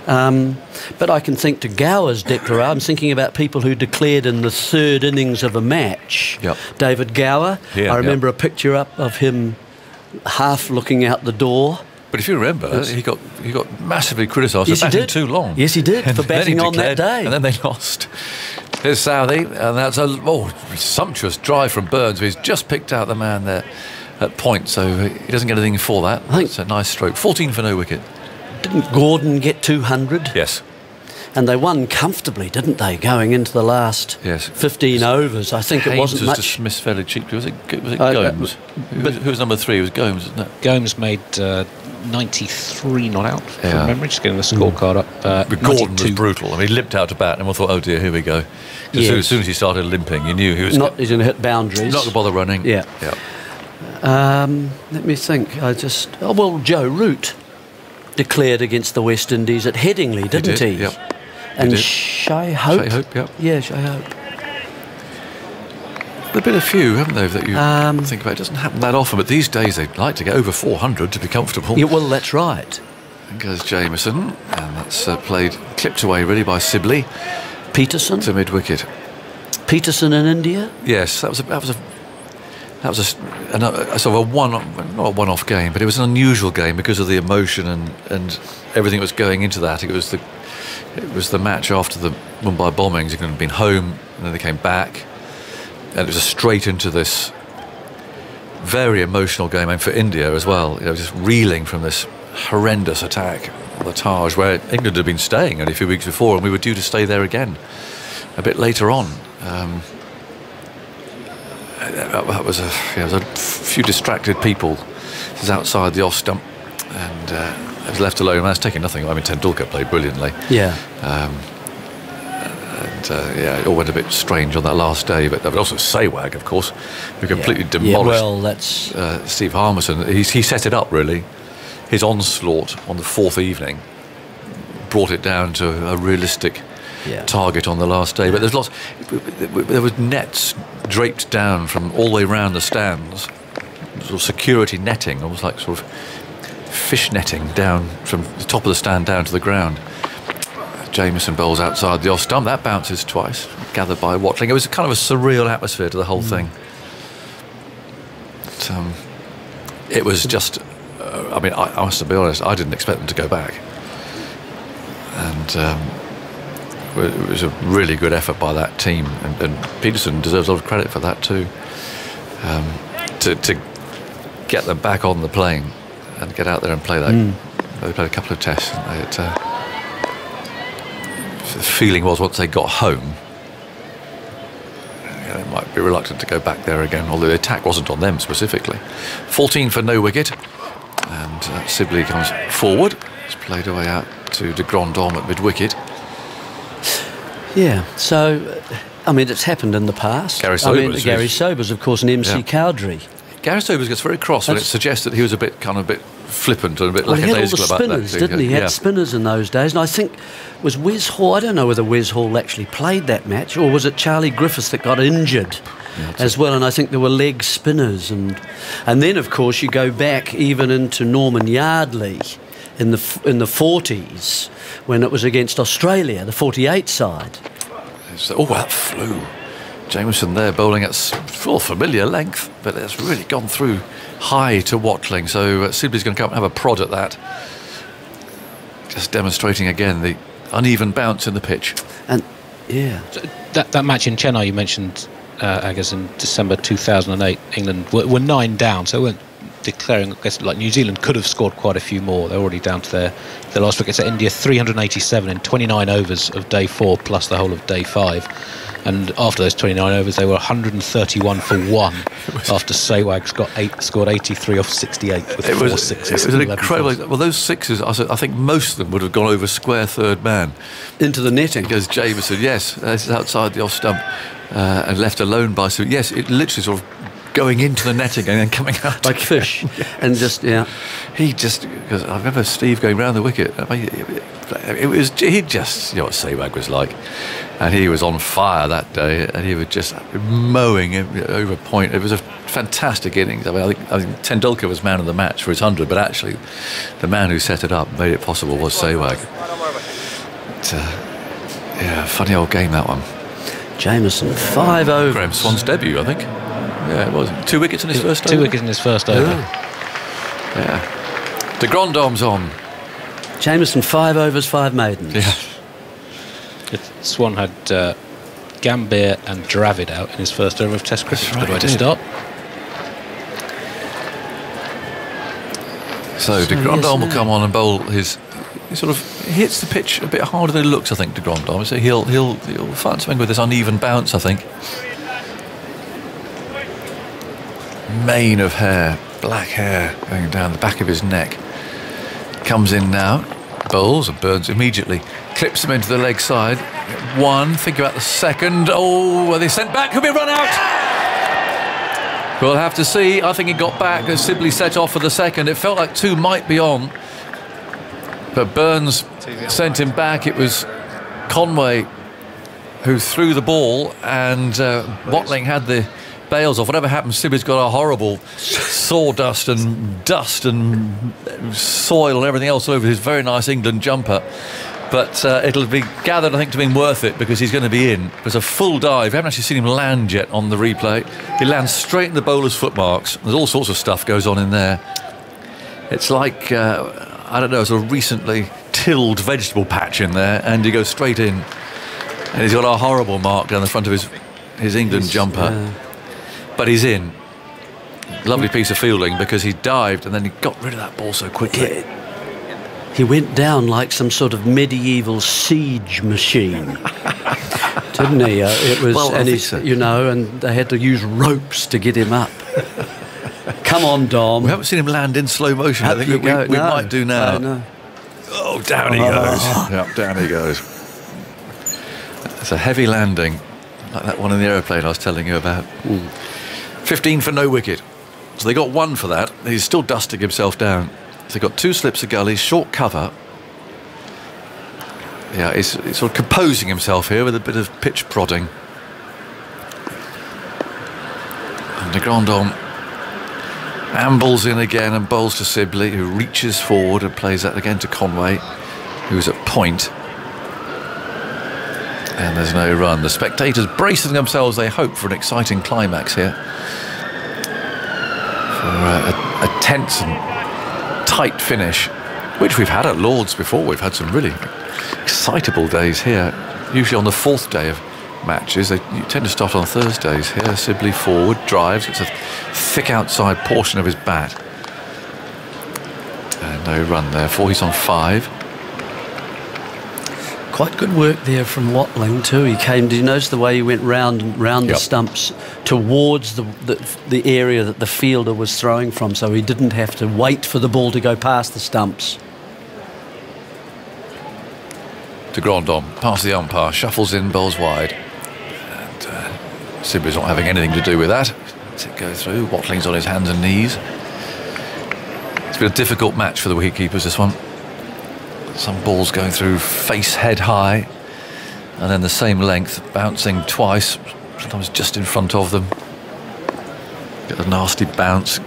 But I can think to Gower's declaration. I'm thinking about people who declared in the 3rd innings of a match. Yep. David Gower. Yeah, I remember a picture up of him half looking out the door. But if you remember, he got massively criticised for batting too long. Yes, he did, for batting on that day. And then they lost. Here's Southey, and that's a sumptuous drive from Burns. He's just picked out the man there at point, so he doesn't get anything for that. It's a nice stroke. 14 for no wicket. Didn't Gordon get 200? Yes. And they won comfortably, didn't they, going into the last 15 overs? I think Haynes it wasn't much. Was dismissed fairly cheaply. Was it Gomes? Who was number 3? It was Gomes, wasn't it? Gomes made 93 not out from memory. Just getting the scorecard up. But Gordon was brutal. I mean, he limped out to bat, and we thought, oh dear, here we go. Because as soon as he started limping, you knew he was he's going to hit boundaries. Not going to bother running. Yeah. Let me think. Joe Root declared against the West Indies at Headingley, didn't he? Yep. And Shai Hope. Shai Hope, yep. Yeah, Shai Hope. There've been a few, haven't there, that you think about. It doesn't happen that often, but these days they'd like to get over 400 to be comfortable. Yeah, well, that's right. And goes Jameson, and that's clipped away really by Sibley. Peterson to mid wicket. Peterson in India. Yes, that was a sort of not a one-off game, but it was an unusual game because of the emotion and everything that was going into that. It was the match after the Mumbai bombings. It could have been home, and then they came back. And it was straight into this very emotional game, and for India as well, just reeling from this horrendous attack on the Taj, where England had been staying only a few weeks before, and we were due to stay there again a bit later on. That was a few distracted people. This is outside the off stump, and it was left alone. That's taking nothing. I mean, Tendulkar played brilliantly. Yeah. It all went a bit strange on that last day, but also Sehwag, of course, who completely demolished Steve Harmison. He set it up, really. His onslaught on the 4th evening brought it down to a realistic target on the last day. But there was nets draped down from all the way around the stands, sort of security netting, almost like sort of fish netting down from the top of the stand down to the ground. Jameson bowls outside the off stump. That bounces twice, gathered by Watling. It was kind of a surreal atmosphere to the whole thing. But, it was just... I mean, I must be honest, I didn't expect them to go back. And was a really good effort by that team, and Peterson deserves a lot of credit for that too. To get them back on the plane and get out there and play that. They played a couple of tests. The feeling was once they got home, they might be reluctant to go back there again, although the attack wasn't on them specifically. 14 for no wicket, and Sibley comes forward. It's played away out to de Grandhomme at mid-wicket. Yeah, so, I mean, it's happened in the past. Gary Sobers. Gary Sobers, of course, and MC Cowdrey. Gareth Sobers gets very cross when it suggests that he was a bit flippant and a bit lackadaisical about that. He had all the spinners, didn't he? He had spinners in those days, and I think was Wes Hall. I don't know whether Wes Hall actually played that match, or was it Charlie Griffiths that got injured as well? And I think there were leg spinners, and then of course you go back even into Norman Yardley in the 40s when it was against Australia, the 48 side. Oh, that flew. Jameson there bowling at full familiar length, but it's really gone through high to Watling, so Sibley's going to come and have a prod at that, just demonstrating again the uneven bounce in the pitch. And yeah, so that match in Chennai you mentioned, I guess in December 2008, England were 9 down, so weren't declaring. I guess like New Zealand could have scored quite a few more. They're already down to their last wickets. At India 387 in 29 overs of day 4 plus the whole of day 5. And after those 29 overs, they were 131 for 1 after Sehwag scored 83 off 68 with 4 sixes. It was an incredible. Well, those sixes, I think most of them would have gone over square third man. Into the netting. Because Jameson, yes, this is outside the off stump and left alone by... So, yes, it literally sort of going into the netting and then coming out. Like fish. And just, Because I remember Steve going round the wicket. I mean, he just, you know what Sehwag was like. And he was on fire that day, and he was just mowing over point. It was a fantastic innings. I think Tendulkar was man of the match for his 100, but actually the man who set it up, made it possible, was Sehwag. Funny old game, that one. Jameson, 5 overs. Graham Swan's debut, I think. Yeah, it was. 2 wickets in his first over. 2 wickets in his first over. Yeah. De Grandhomme's on. Jameson, 5 overs, 5 maidens. Yeah. Swan had Gambhir and Dravid out in his first over of Test cricket. Good way to start. So de Grandhomme will come on and bowl his. He sort of hits the pitch a bit harder than it looks, I think, de Grandhomme. So he'll find something with this uneven bounce, I think. Mane of hair, black hair going down the back of his neck. Comes in now, bowls and Burns immediately. Clips them into the leg side. 1, think about the second. Oh, are they sent back? Could be run out. We'll have to see. I think he got back as Sibley set off for the second. It felt like 2 might be on, but Burns sent him back. It was Conway who threw the ball, and Watling had the bails off. Whatever happened, Sibley's got a horrible sawdust and dust and soil and everything else all over his very nice England jumper. But it'll be gathered, I think, to being worth it, because he's going to be in. There's a full dive. We haven't actually seen him land yet on the replay. He lands straight in the bowler's footmarks. There's all sorts of stuff goes on in there. It's like, I don't know, sort of recently tilled vegetable patch in there, and he goes straight in. And he's got a horrible mark down the front of his England jumper. But he's in. Lovely piece of fielding, because he dived and then he got rid of that ball so quickly. He went down like some sort of medieval siege machine, didn't he? It was, well, and he's, and they had to use ropes to get him up. Come on, Dom. We haven't seen him land in slow motion. I think we might do now. No. Oh, down he goes. Yep, down he goes. It's a heavy landing, like that one in the aeroplane I was telling you about. 15 for no wicket. So they got 1 for that. He's still dusting himself down. So they've got 2 slips of gully, short cover. Yeah, he's sort of composing himself here with a bit of pitch prodding. And de Grandhomme ambles in again and bowls to Sibley, who reaches forward and plays that again to Conway, who's at point. And there's no run. The spectators bracing themselves, they hope, for an exciting climax here. For a tense and tight finish, which we've had at Lord's before. We've had some really excitable days here. usually on the fourth day of matches. You tend to start on Thursdays. Here, Sibley forward, drives. It's a thick outside portion of his bat. And no run therefore. He's on 5. Quite good work there from Watling too. He came. Did you notice the way he went round and round the stumps towards the area that the fielder was throwing from, so he didn't have to wait for the ball to go past the stumps. De Grandhomme, past the umpire, shuffles in, bowls wide. And Sibley's not having anything to do with that. Lets it go through. Watling's on his hands and knees. It's been a difficult match for the wicketkeepers, this one. Some balls going through face, head high, and then the same length, bouncing twice, sometimes just in front of them. Get a nasty bounce.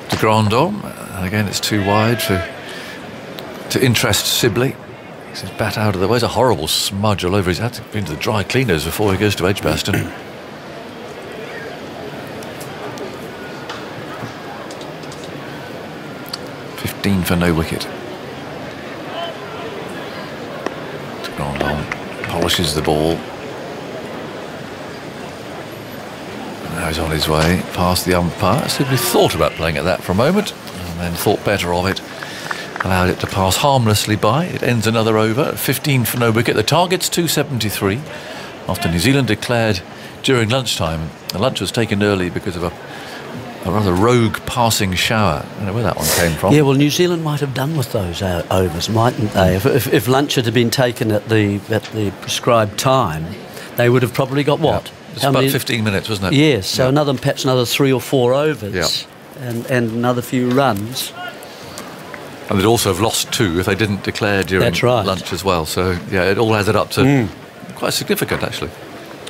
De Grandhomme, and again it's too wide to interest Sibley. Gets his bat out of the way. There's a horrible smudge all over his head. Been to the dry cleaners before he goes to Edgbaston. 15 for no wicket. Grandhomme polishes the ball. And now he's on his way past the umpire. Sibley thought about playing at that for a moment and then thought better of it. Allowed it to pass harmlessly by. It ends another over. 15 for no wicket. The target's 273 after New Zealand declared during lunchtime. The lunch was taken early because of a rather rogue passing shower. I don't know where that one came from. Yeah, well, New Zealand might have done with those overs, mightn't they? If lunch had been taken at the prescribed time, they would have probably got what? Yeah. It's about 15 minutes, wasn't it? Yes, so perhaps another 3 or 4 overs and another few runs. And they'd also have lost 2 if they didn't declare during lunch as well. So, yeah, it all added up to quite significant, actually.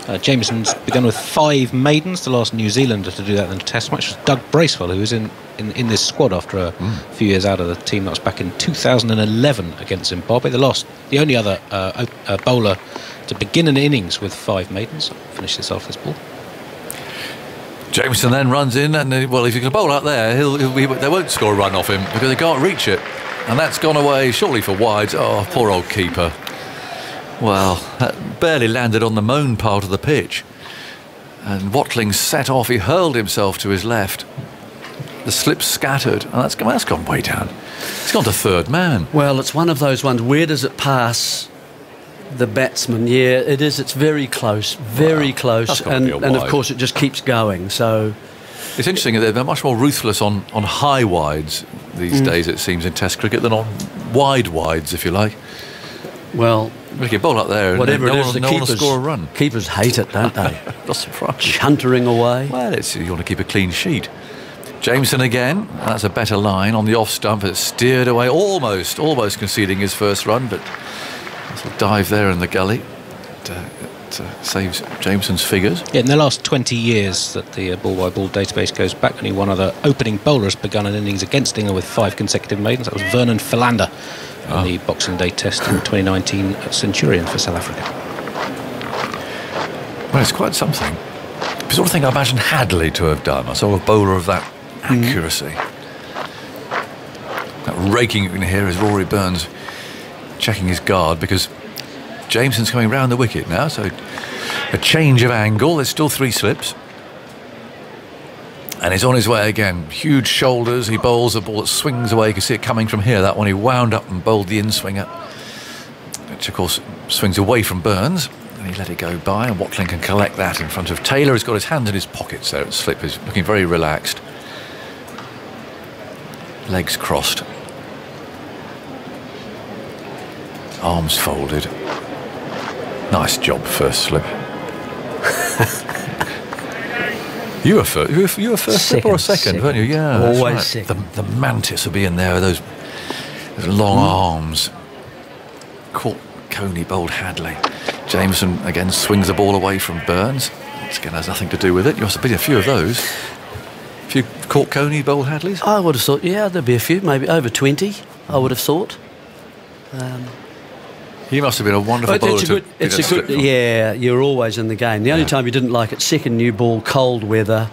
Jamieson's begun with 5 maidens. The last New Zealander to do that in a Test match was Doug Bracewell, who was in this squad after a few years out of the team. That was back in 2011 against Zimbabwe. The only other bowler to begin an innings with 5 maidens. I'll finish this off, this ball. Jamieson then runs in, and well, if you can bowl out there, they won't score a run off him because they can't reach it. And that's gone away shortly for wides. Oh, poor old keeper. Well, that barely landed on the mown part of the pitch. And Watling set off. He hurled himself to his left. The slip scattered, and that's gone way down. It's gone to third man. Well, it's one of those ones. Where does it pass the batsman? Yeah, it is. It's very close, very close. And of course, it just keeps going. So it's interesting that they're much more ruthless on high wides these days, it seems, in Test cricket than on wide wides, if you like. Well, we can bowl up there, whatever and it is, no one will score a run. Keepers hate it, don't they? Not surprised. Chuntering away. Well, you want to keep a clean sheet. Jamieson again. That's a better line on the off stump. It's steered away, almost conceding his first run, but there's a dive there in the gully. It saves Jamieson's figures. Yeah, in the last 20 years that the ball-by-ball database goes back, only one other opening bowler has begun an innings against England with 5 consecutive maidens. That was Vernon Philander in the Boxing Day Test in 2019 at Centurion for South Africa. Well, it's quite something. The sort of thing I imagine Hadley to have done. I saw a bowler of that accuracy. That raking you can hear is Rory Burns checking his guard because Jamieson's coming round the wicket now, so a change of angle. There's still 3 slips. And he's on his way again. Huge shoulders. He bowls a ball that swings away. You can see it coming from here. That one, he wound up and bowled the in-swinger, which, of course, swings away from Burns. And he let it go by, and Watling can collect that in front of Taylor. He's got his hand in his pockets there. Slip is looking very relaxed. Legs crossed. Arms folded. Nice job, first slip. You were first slip or a second, weren't you? Yeah, always right. second. The mantis will be in there with those long arms. Caught Coney, bowled Hadley. Jamieson again swings the ball away from Burns. This again has nothing to do with it. You must have been a few of those. A few caught Coney, bowled Hadleys? I would have thought, yeah, there'd be a few, maybe over 20, I would have thought. He must have been a wonderful bowler. Yeah, you're always in the game. The only time you didn't like it, second new ball, cold weather,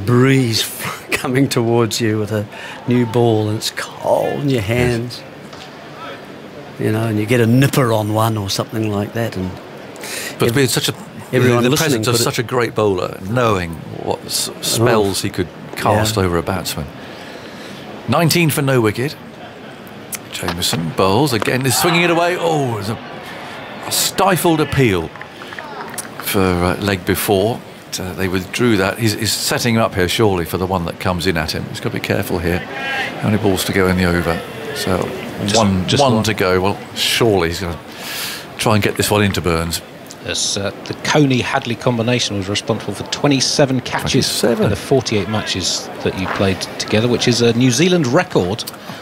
breeze coming towards you with a new ball and it's cold in your hands. Yes. you know, and you get a nipper on one or something like that. And But being such a everyone the listening presence of could- such a great bowler, knowing what spells he could cast Yeah. over a batsman. 19 for no wicket. Jameson bowls again, is swinging it away. Oh, there's a stifled appeal for leg before. They withdrew that. He's setting him up here surely for the one that comes in at him. He's got to be careful here. How many balls to go in the over? So just one to go. Well, surely he's going to try and get this one into Burns. As, the Coney-Hadley combination was responsible for 27 catches 27. in the 48 matches that you played together, which is a New Zealand record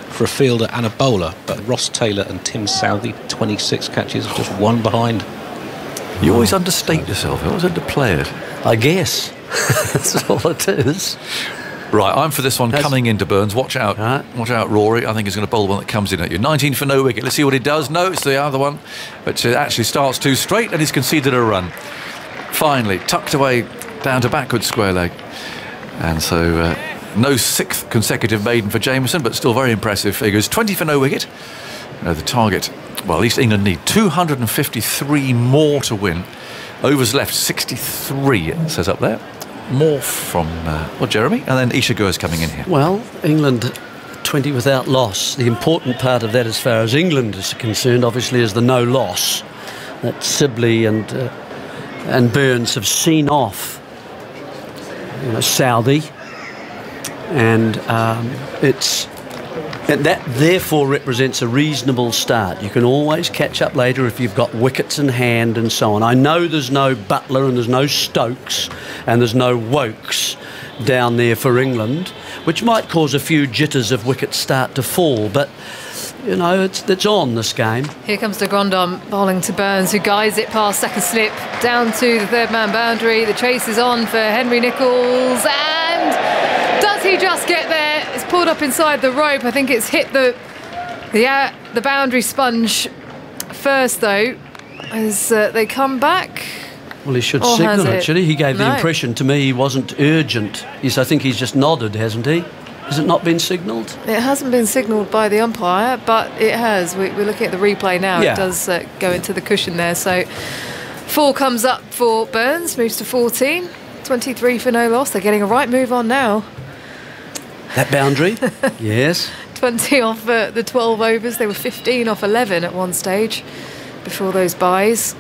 for a fielder and a bowler. But Ross Taylor and Tim Southey, 26 catches, just one behind. You always understate yourself. You always underplay it. I guess that's all it is. Right, I'm for this one coming into Burns. Watch out. Right. Watch out, Rory. I think he's going to bowl one that comes in at you. 19 for no wicket. Let's see what he does. No, it's the other one. But it actually starts too straight and he's conceded a run. Finally, tucked away down to backward square leg. And so no 6th consecutive maiden for Jameson, but still very impressive figures. 20 for no wicket. The target, well, at least England need 253 more to win. Overs left 63, it says up there. More from, Jeremy, and then Isha Guer's coming in here. Well, England 20 without loss. The important part of that, as far as England is concerned, obviously, is the no loss that Sibley and Burns have seen off. You know, Southey, and that therefore represents a reasonable start. You can always catch up later if you've got wickets in hand and so on. I know there's no Butler and there's no Stokes and there's no Wokes down there for England, which might cause a few jitters if wickets start to fall, but you know, it's on this game. Here comes de Grandhomme bowling to Burns, who guides it past second slip down to the third man boundary. The chase is on for Henry Nicholls, and does he just get there? It's pulled up inside the rope. I think it's hit the boundary sponge first, though, as they come back. Well, he should Or has signal it? it, should he? He gave the No. impression to me he wasn't urgent. I think he's just nodded, hasn't he? Has it not been signalled? It hasn't been signalled by the umpire, but it has. We're looking at the replay now. Yeah. It does go into the cushion there. So 4 comes up for Burns, moves to 14. 23 for no loss. They're getting a right move on now. That boundary? Yes. 20 off the 12 overs. They were 15 off 11 at one stage before those byes.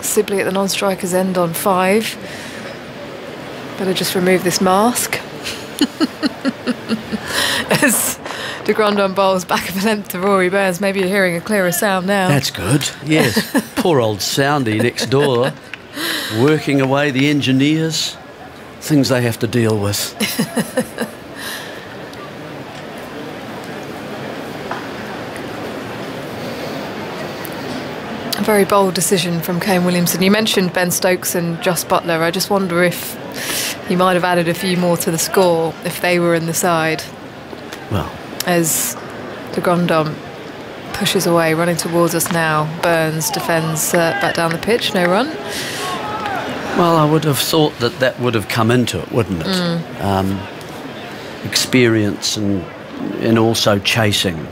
Sibley at the non-striker's end on 5. Better just remove this mask. As de Grandhomme bowls back of a length to Rory Burns. Maybe you're hearing a clearer sound now. That's good. Yes. Poor old Soundy next door, working away the engineers. Things they have to deal with. A very bold decision from Kane Williamson. You mentioned Ben Stokes and Jos Buttler. I just wonder if he might have added a few more to the score if they were in the side. Well, As de Grandhomme pushes away, running towards us now. Burns defends back down the pitch, no run. well, I would have thought that would have come into it, wouldn't it? Experience and also chasing.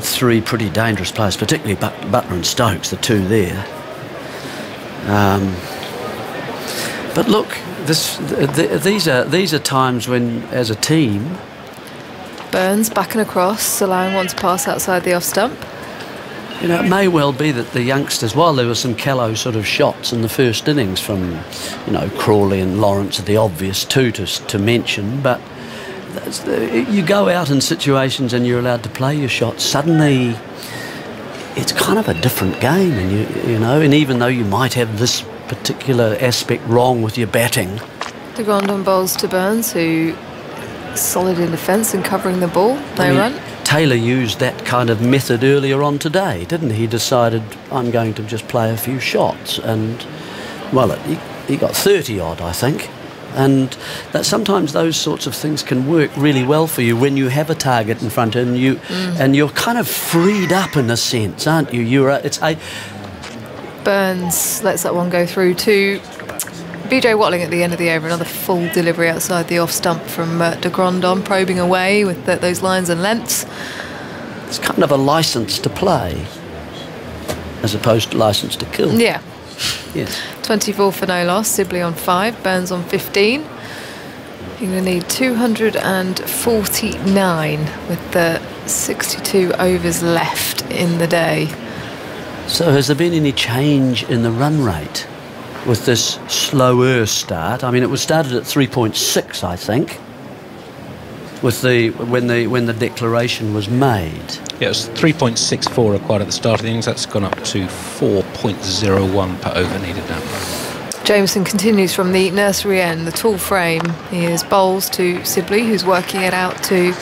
3 pretty dangerous players, particularly Butler and Stokes, the 2 there. But look, these are times when, as a team, Burns back and across, allowing one to pass outside the off stump. you know, it may well be that the youngsters, while there were some callow sort of shots in the first innings from, you know, Crawley and Lawrence are the obvious 2 to mention, but you go out in situations and you're allowed to play your shots, suddenly it's kind of a different game, and you know, and even though you might have this particular aspect wrong with your batting, De Grandhomme bowls to Burns, who is solid in defence and covering the ball. No run. Taylor used that kind of method earlier on today, didn't he? He decided, I'm going to just play a few shots, and well, he got 30 odd, I think. And that sometimes those sorts of things can work really well for you when you have a target in front and you're kind of freed up in a sense, aren't you? Burns lets that one go through to BJ Watling at the end of the over. Another full delivery outside the off stump from de Grandhomme, probing away with those lines and lengths. it's kind of a licence to play as opposed to licence to kill. Yeah. Yes. 24 for no loss. Sibley on 5, Burns on 15. You're going to need 249 with the 62 overs left in the day. So has there been any change in the run rate with this slower start? I mean, it was started at 3.6, I think, with when the declaration was made. Yeah, it was 3.64 required at the start of the innings. That's gone up to 4.01 per over needed now. Jameson continues from the nursery end, the tall frame. He is bowls to Sibley, who's working it out to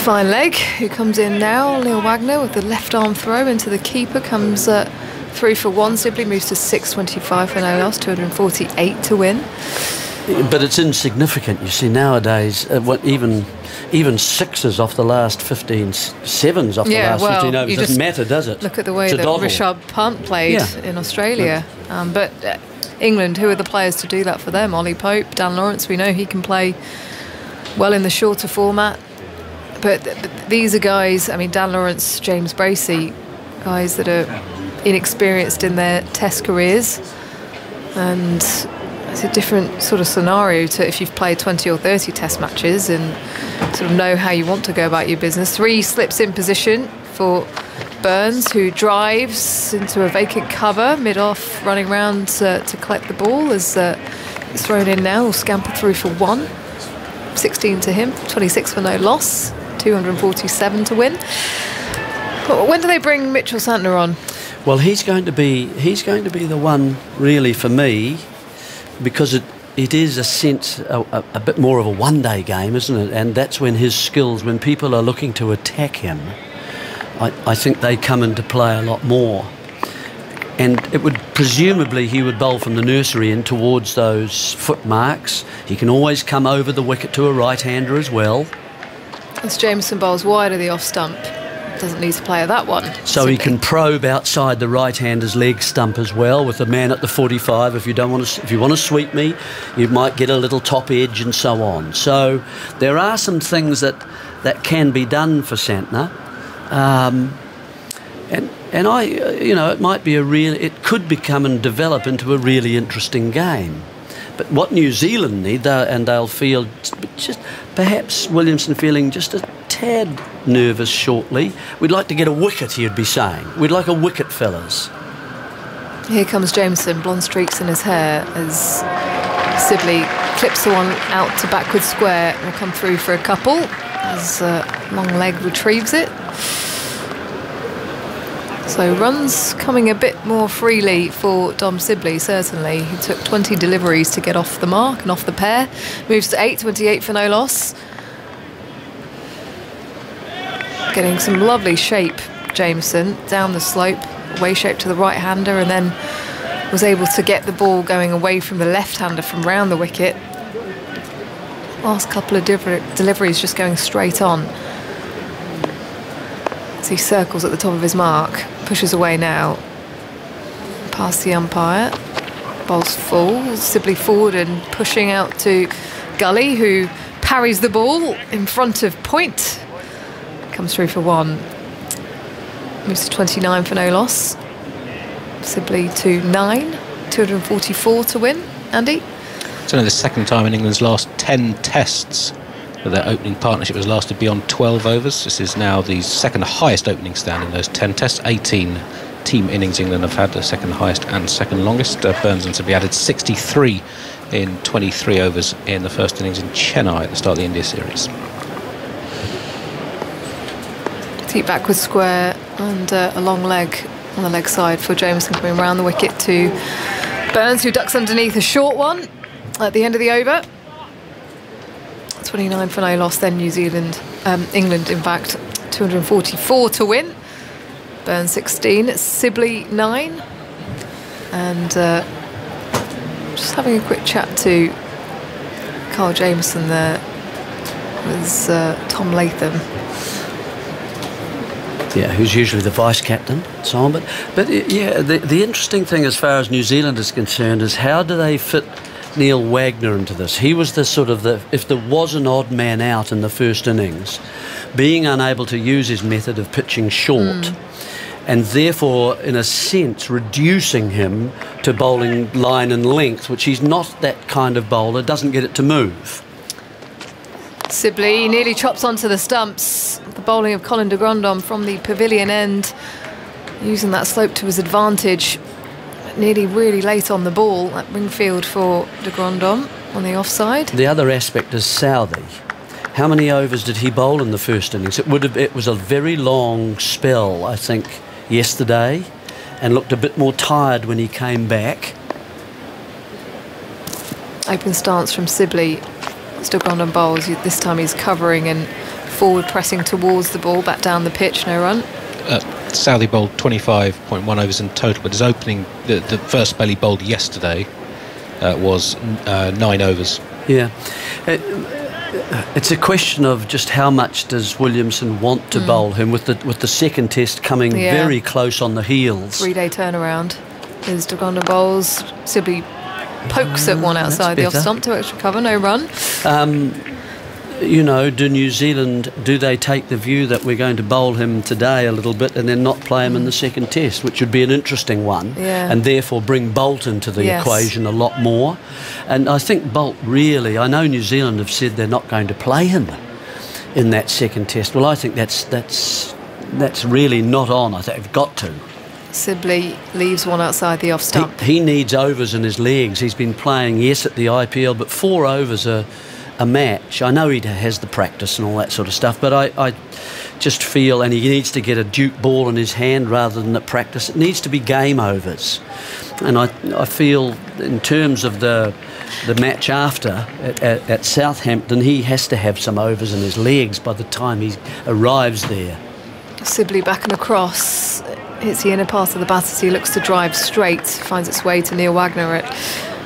fine leg, who comes in now. Neil Wagner with the left arm throw into the keeper, comes 3 for 1. Sibley moves to 625 for no loss, 248 to win. But it's insignificant, you see, nowadays. Even sixes off the last 15, sevens off the last 15 overs doesn't matter, does it? Look at the way that Rishabh Pant played in Australia. But England, who are the players to do that for them? Ollie Pope, Dan Lawrence, we know he can play well in the shorter format. But these are guys, I mean, Dan Lawrence, James Bracey, guys that are inexperienced in their test careers. And it's a different sort of scenario to if you've played 20 or 30 test matches and sort of know how you want to go about your business. 3 slips in position for Burns, who drives into a vacant cover mid-off, running round to collect the ball as it's thrown in now. Will scamper through for 1. 16 to him, 26 for no loss, 247 to win. When do they bring Mitchell Santner on? Well, he's going to be the one really for me, because it is a bit more of a one-day game, isn't it? And that's when his skills, when people are looking to attack him, I think they come into play a lot more. And it would presumably he would bowl from the nursery in towards those foot marks. He can always come over the wicket to a right-hander as well. As Jameson bowls wide of the off stump, doesn't need to play at that one. So he can probe outside the right-hander's leg stump as well with the man at the 45. If you want to sweep me, you might get a little top edge and so on. So there are some things that can be done for Santner, and it might be it could become and develop into a really interesting game. But what New Zealand need, and they'll feel just perhaps Williamson feeling just a tad nervous shortly. We'd like to get a wicket, he'd be saying. We'd like a wicket, fellas. Here comes Jameson, blonde streaks in his hair as Sibley clips the one out to backward square and will come through for a couple as long leg retrieves it. So runs coming a bit more freely for Dom Sibley, certainly. He took 20 deliveries to get off the mark and off the pair. Moves to 828 for no loss. Getting some lovely shape, Jameson, down the slope, away shape to the right-hander, and then was able to get the ball going away from the left-hander from round the wicket. Last couple of deliveries just going straight on. As he circles at the top of his mark, pushes away now, past the umpire, bowls full, Sibley forward and pushing out to Gully, who parries the ball in front of point. Comes through for 1. Moves to 29 for no loss. Sibley to 9. 244 to win. Andy? It's only the second time in England's last 10 tests that their opening partnership has lasted beyond 12 overs. This is now the second highest opening stand in those 10 tests. 18 team innings England have had, the second highest and second longest. Burns and Sibley added 63 in 23 overs in the first innings in Chennai at the start of the India series. Deep backward square and a long leg on the leg side for Jameson, coming round the wicket to Burns, who ducks underneath a short one at the end of the over. 29 for no loss then England in fact, 244 to win. Burns 16, Sibley 9. And just having a quick chat to Carl Jameson there was Tom Latham. Yeah, who's usually the vice-captain and so on. But yeah, the interesting thing as far as New Zealand is concerned is how do they fit Neil Wagner into this. He was the sort of if there was an odd man out in the first innings, being unable to use his method of pitching short, and therefore, in a sense, reducing him to bowling line and length, which he's not that kind of bowler, doesn't get it to move. Sibley nearly chops onto the stumps. The bowling of Colin de Grandhomme from the pavilion end, using that slope to his advantage. Nearly really late on the ball at Ringfield for de Grandhomme on the offside. The other aspect is Southey. How many overs did he bowl in the first innings? It was a very long spell, I think, yesterday, and looked a bit more tired when he came back. Open stance from Sibley. De Grandhomme bowls. This time he's covering and forward pressing towards the ball, back down the pitch, no run. Southey bowled 25.1 overs in total, but his opening, the first spell he bowled yesterday was 9 overs. Yeah. It's a question of just how much does Williamson want to bowl him, with the second test coming very close on the heels. 3-day turnaround. As de Grandhomme bowls, Sibley pokes at one outside the off stump to extra cover, no run. You know, do New Zealand, do they take the view that we're going to bowl him today a little bit and then not play him in the second test, which would be an interesting one, and therefore bring Bolt into the equation a lot more? And I think Bolt really, I know New Zealand have said they're not going to play him in that second test. Well, I think that's really not on. I think they've got to. Sibley leaves one outside the off stump. He needs overs in his legs. He's been playing, yes, at the IPL, but 4 overs a match. I know he has the practice and all that sort of stuff, but I just feel, and he needs to get a Duke ball in his hand rather than at practice. It needs to be game overs. And I feel in terms of the match after at Southampton, he has to have some overs in his legs by the time he arrives there. Sibley back and across. Hits the inner part of the bat as he looks to drive straight. Finds its way to Neil Wagner at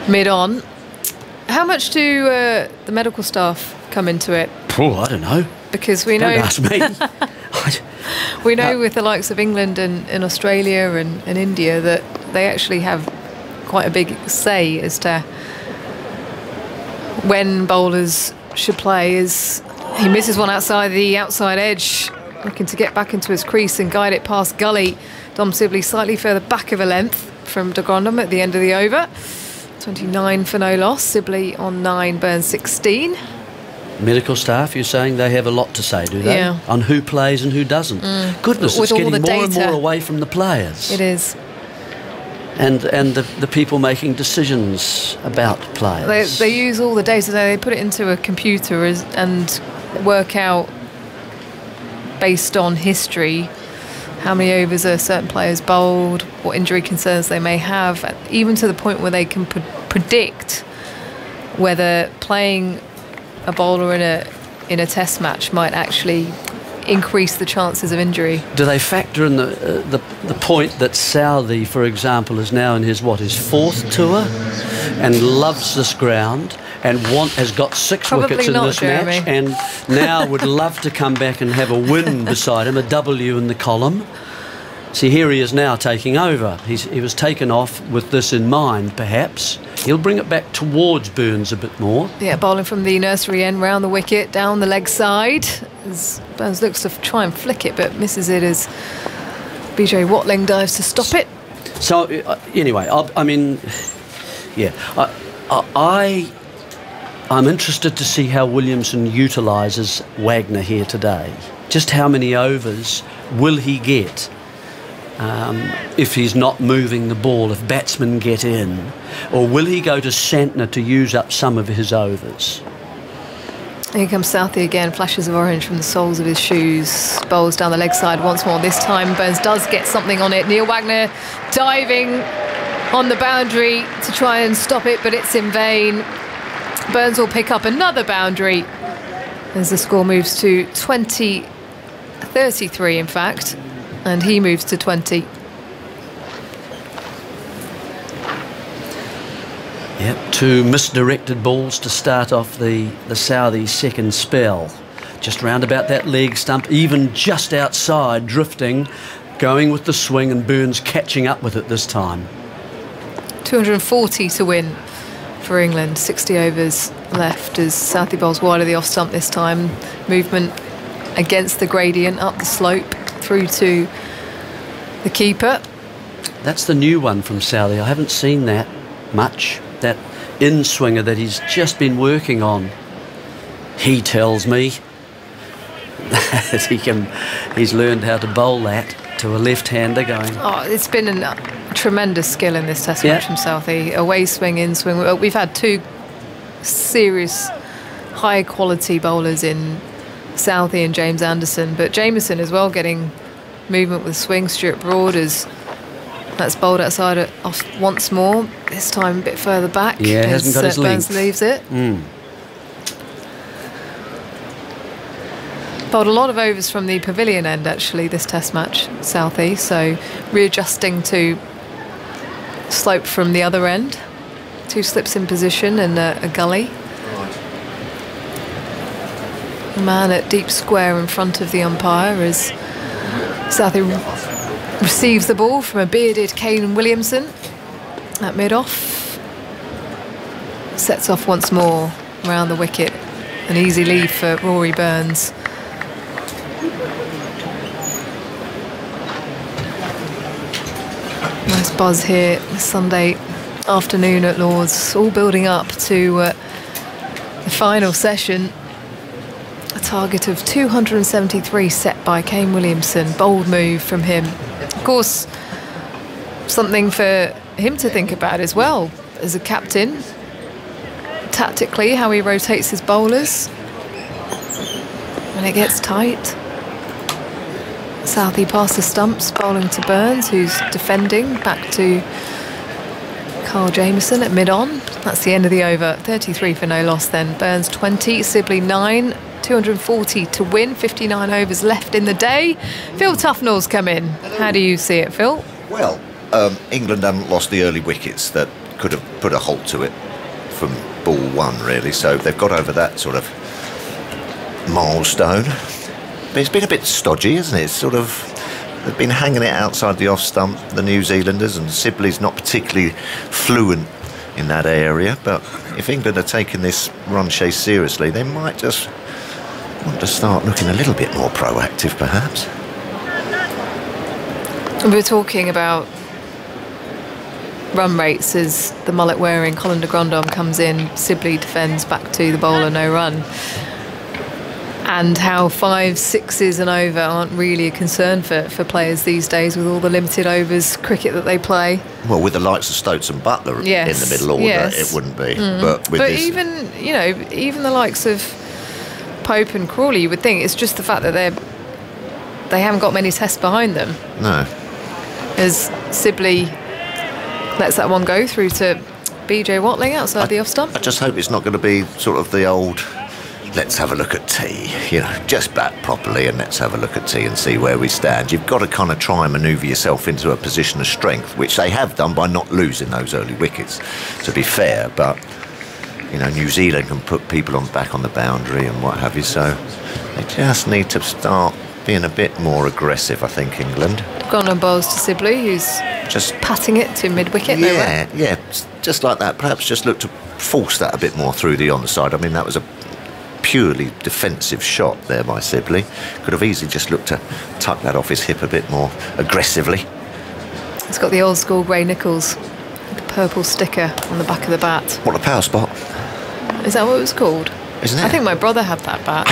mid-on. How much do the medical staff come into it? Oh, I don't know. Because we know... Don't ask me. We know with the likes of England and Australia and India that they actually have quite a big say as to when bowlers should play. As he misses one outside the outside edge, looking to get back into his crease and guide it past gully. Dom Sibley slightly further back of a length from de Grandhomme at the end of the over. 29 for no loss. Sibley on 9, Burns 16. Medical staff, you're saying they have a lot to say, do they? Yeah. On who plays and who doesn't. Goodness, With it's all getting the more and data. more away from the players. It is. And the people making decisions about players. They use all the data. They put it into a computer and work out, based on history, how many overs are certain players bowled, what injury concerns they may have, even to the point where they can predict whether playing a bowler in a test match might actually increase the chances of injury. Do they factor in the point that Southey, for example, is now in his 4th tour and loves this ground and has got 6 Probably wickets in not, this Jeremy. match, and now would love to come back and have a win beside him, a W in the column? See, here he is now taking over. He was taken off with this in mind, perhaps. He'll bring it back towards Burns a bit more. Yeah, bowling from the nursery end, round the wicket, down the leg side. As Burns looks to try and flick it, but misses it as BJ Watling dives to stop it. So, anyway, I'm interested to see how Williamson utilises Wagner here today. Just how many overs will he get if he's not moving the ball, if batsmen get in? Or will he go to Santner to use up some of his overs? Here comes Southey again, flashes of orange from the soles of his shoes. Bowls down the leg side once more. This time Burns does get something on it. Neil Wagner diving on the boundary to try and stop it, but it's in vain. Burns will pick up another boundary as the score moves to 20-33 in fact, and he moves to 20. Yep, 2 misdirected balls to start off the Southey second spell. Just round about that leg stump, even just outside, drifting, going with the swing, and Burns catching up with it this time. 240 to win for England. 60 overs left as Southey bowls wide of the off stump this time. Movement against the gradient, up the slope, through to the keeper. That's the new one from Southey. I haven't seen that much. That in-swinger that he's just been working on. He tells me that he's learned how to bowl that to a left-hander going. Oh, it's been a tremendous skill in this test match from Southey. Away swing, in swing. We've had two serious high-quality bowlers in Southey and James Anderson, but Jamieson as well getting movement with swing. Stuart Broad that's bowled outside it off once more, this time a bit further back. Yeah, hasn't got his Burns length. leaves it. Bowled a lot of overs from the pavilion end actually this test match, Southey, so readjusting to slope from the other end. 2 slips in position and a gully. A man at deep square in front of the umpire as Southey receives the ball from a bearded Kane Williamson at mid-off. Sets off once more around the wicket. An easy lead for Rory Burns. Nice buzz here this Sunday afternoon at Lord's, all building up to the final session. A target of 273 set by Kane Williamson. Bold move from him. Of course, something for him to think about as well as a captain. Tactically, how he rotates his bowlers when it gets tight. Southey past the stumps, bowling to Burns, who's defending. Back to Carl Jamieson at mid-on. That's the end of the over. 33 for no loss then. Burns 20, Sibley 9. 240 to win, 59 overs left in the day. Phil Tufnell's come in. How do you see it, Phil? Well, England haven't lost the early wickets that could have put a halt to it from ball 1, really. So they've got over that sort of milestone. But it's been a bit stodgy, isn't it? It's sort of, they've been hanging it outside the off stump, the New Zealanders, and Sibley's not particularly fluent in that area. But if England are taking this run chase seriously, they might just want to start looking a little bit more proactive, perhaps. We're talking about run rates as the mullet-wearing Colin de Grandhomme comes in. Sibley defends back to the bowler, no run. And how 5 6s and over aren't really a concern for players these days with all the limited overs cricket that they play. Well, with the likes of Stokes and Butler in the middle order, it wouldn't be. But even, even the likes of Pope and Crawley, you would think it's just the fact that they haven't got many tests behind them. No. As Sibley lets that one go through to BJ Watling outside the off stump. I just hope it's not going to be sort of the old, let's have a look at tea, just bat properly and let's have a look at tea and see where we stand. You've got to kind of try and manoeuvre yourself into a position of strength, which they have done by not losing those early wickets, to be fair. But New Zealand can put people back on the boundary and what have you, so they just need to start being a bit more aggressive, I think, England. Gone on bowls to Sibley, who's just patting it to mid-wicket. Yeah, just like that. Perhaps just look to force that a bit more through the onside. I mean, that was a purely defensive shot there by Sibley. Could have easily just looked to tuck that off his hip a bit more aggressively. It's got the old school Gray Nichols, the purple sticker on the back of the bat. What a power spot. Is that what it was called? Isn't it? I think my brother had that bat.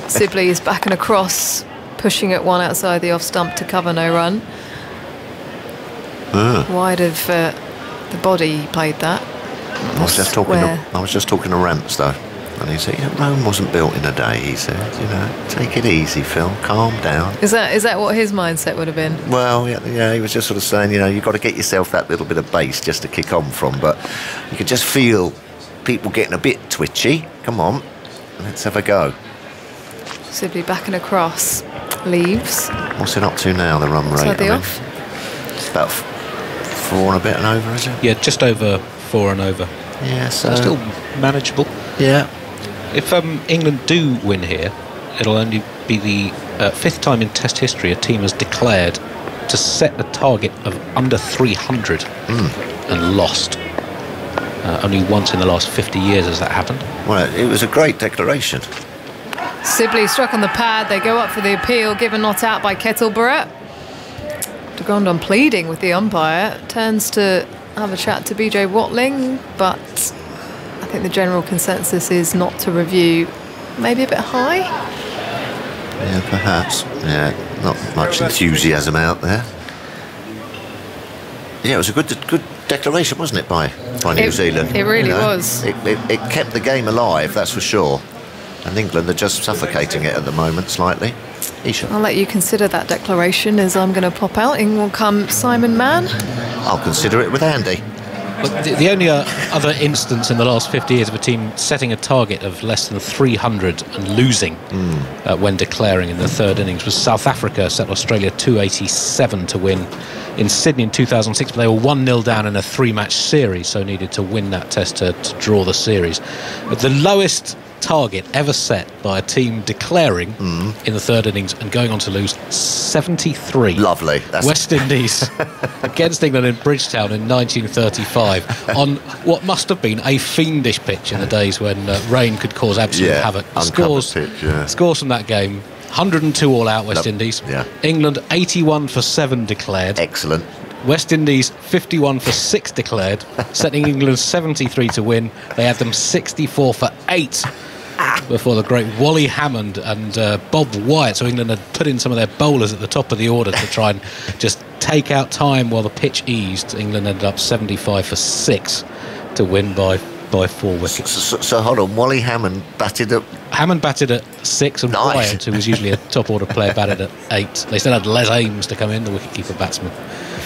Sibley is back and across, pushing at one outside the off stump to cover no run. Wide of the body, he played that. I was just talking to Ramps though, and he said, Rome wasn't built in a day. He said, take it easy, Phil, calm down. Is that what his mindset would have been? Well, yeah, he was just sort of saying, you've got to get yourself that little bit of base just to kick on from, but you could just feel people getting a bit twitchy. Come on, let's have a go. Sibley back and across, leaves. What's it up to now, the run rate? Outside the off? It's about 4 and a bit and over, is it? Yeah, just over 4 and over. Yeah, so still manageable. Yeah. If England do win here, it'll only be the 5th time in Test history a team has declared to set a target of under 300 and lost. Only once in the last 50 years has that happened. Well, it was a great declaration. Sibley struck on the pad. They go up for the appeal, given not out by Kettleborough. De Grandon pleading with the umpire. Turns to have a chat to BJ Watling, but I think the general consensus is not to review. Maybe a bit high? Yeah, perhaps. Yeah, not much enthusiasm out there. Yeah, it was a good declaration, wasn't it, by New Zealand? It really was. It kept the game alive, that's for sure. And England are just suffocating it at the moment, slightly. Isha. I'll let you consider that declaration as I'm going to pop out. In will come Simon Mann. I'll consider it with Andy. But the only other instance in the last 50 years of a team setting a target of less than 300 and losing when declaring in the third innings was South Africa. Set Australia 287 to win in Sydney in 2006, but they were 1-0 down in a 3-match series, so needed to win that test to draw the series. But the lowest target ever set by a team declaring in the third innings and going on to lose 73. Lovely. West Indies against England in Bridgetown in 1935 on what must have been a fiendish pitch in the days when rain could cause absolute havoc. Scores from that game: 102 all out West Indies. Yeah. England 81 for 7 declared. Excellent. West Indies 51 for 6 declared, setting England 73 to win. They had them 64 for 8 before the great Wally Hammond and Bob Wyatt. So England had put in some of their bowlers at the top of the order to try and just take out time while the pitch eased. England ended up 75 for 6 to win by 4 wickets. So hold on, Wally Hammond batted at... Hammond batted at 6 and Wyatt, who was usually a top order player, batted at 8. They still had Les Ames to come in, the wicketkeeper batsman.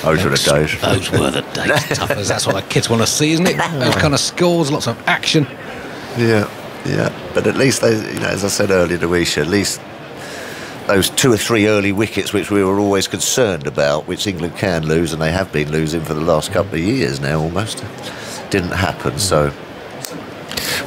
Those were the days. Those were the days. Tough as that's what our kids want to see, isn't it? Those kind of scores, lots of action. Yeah. But at least, as I said earlier to Isha, at least those 2 or 3 early wickets which we were always concerned about, which England can lose, and they have been losing for the last couple of years now almost, didn't happen, so...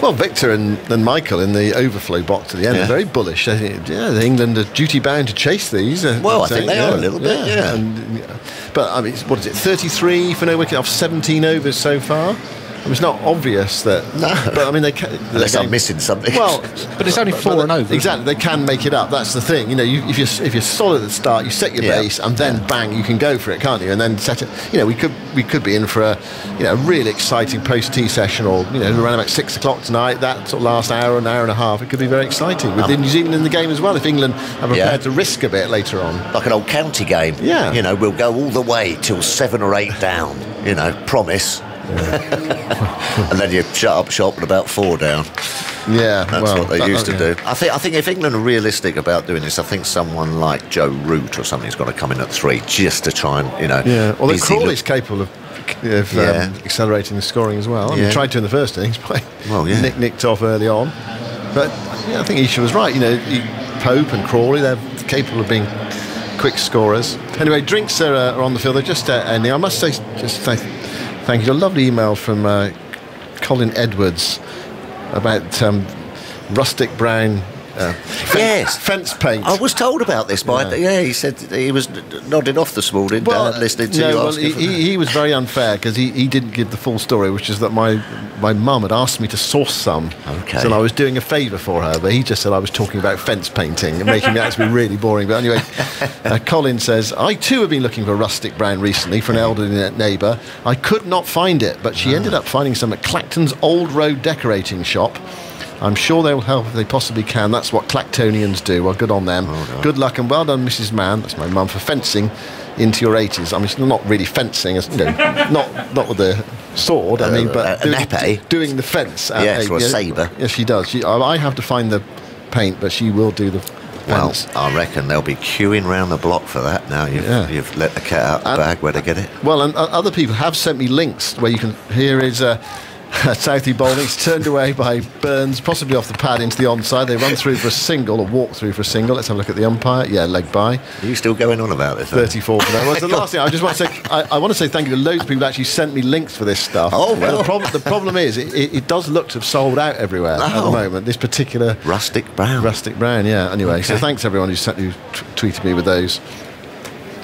Well, Victor and Michael in the overflow box at the end are very bullish. I think, England are duty-bound to chase these. Well, I think they are a little bit, But, I mean, what is it, 33 for no wicket off 17 overs so far? I mean, it's not obvious that... No. But, I mean, they can... Unless I'm missing something. Well... But it's only 4 and over. Exactly, they can make it up. That's the thing. If you're solid at the start, you set your base, and then bang, you can go for it, can't you? And then set it... we could be in for a really exciting post-tea session, or around about 6 o'clock tonight. That sort of last hour and a half, it could be very exciting. With New Zealand in the game as well, if England are prepared to risk a bit later on. Like an old county game. Yeah. We'll go all the way till 7 or 8 down. Promise. And then you shut up shop at about 4 down. Yeah, that's what they used to do. I think if England are realistic about doing this, I think someone like Joe Root or something's got to come in at 3 just to try and Well, Crawley's capable of accelerating the scoring as well. I mean, he tried to in the first innings, but nicked off early on. But I think Isha was right. Pope and Crawley, they're capable of being quick scorers. Anyway, drinks are on the field. They're just ending. I must say, thank you. A lovely email from Colin Edwards about rustic brown fence paint. I was told about this he said he was nodding off this morning listening to you asking he was very unfair because he didn't give the full story, which is that my mum had asked me to source some, so I was doing a favour for her, but he just said I was talking about fence painting and making it out to be really boring. But anyway, Colin says, I too have been looking for rustic brown recently for an elderly neighbour. I could not find it, but she ended up finding some at Clacton's Old Road decorating shop. I'm sure they will help if they possibly can. That's what Clactonians do. Well, good on them. Good luck and well done, Mrs. Mann, that's my mum, for fencing into your 80s. I mean, it's not really fencing, not with the sword, but doing the fence. Yes, or a sabre. Yes, she does. I have to find the paint, but she will do the fence. Well, I reckon they'll be queuing round the block for that now. You've let the cat out the bag where to get it. Well, and other people have sent me links where you can... Here is... Southie bowling. It's turned away by Burns, possibly off the pad into the onside. They run through for a single, or walk through for a single. Let's have a look at the umpire. Yeah, leg by. Are you still going on about this? 34 for that. Well, the last thing I just want to say, I want to say thank you to loads of people who actually sent me links for this stuff. Oh, well. The problem is it does look to have sold out everywhere at the moment. This particular rustic brown. Yeah. Anyway, so thanks everyone who tweeted me with those.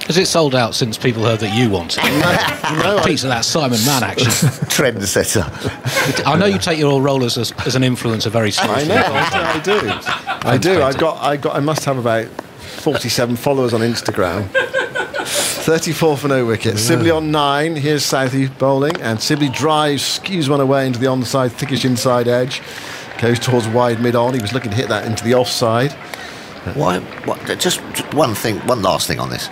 Has it sold out since people heard that you want it? A piece of that Simon Mann action. Trendsetter. I know you take your role as an influencer very seriously. I do. I must have about 47 followers on Instagram. 34 for no wicket. Sibley on 9. Here's Southey bowling, and Sibley drives, skews one away into the onside, thickish inside edge. Goes towards wide mid-on. He was looking to hit that into the offside. Just one last thing on this.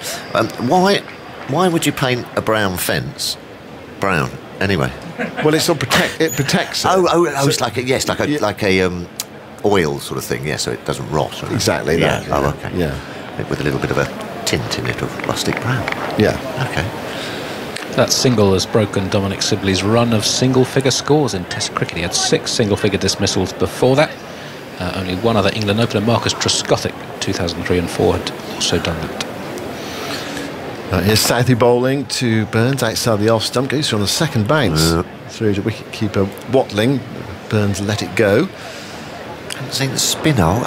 Why would you paint a brown fence brown anyway? Well, it protects it. It's like a oil sort of thing. Yeah, so it doesn't rot. Right? Exactly that. Yeah. Oh, okay. Yeah. With a little bit of a tint in it of rustic brown. Yeah. Okay. That single has broken Dominic Sibley's run of single-figure scores in Test cricket. He had 6 single-figure dismissals before that. Only one other England opener, Marcus Trescothick, 2003 and 4, had also done that. Here's Southey bowling to Burns outside the off stump. Goes on the second bounce through to wicket-keeper Watling. Burns let it go. I haven't seen the spinner.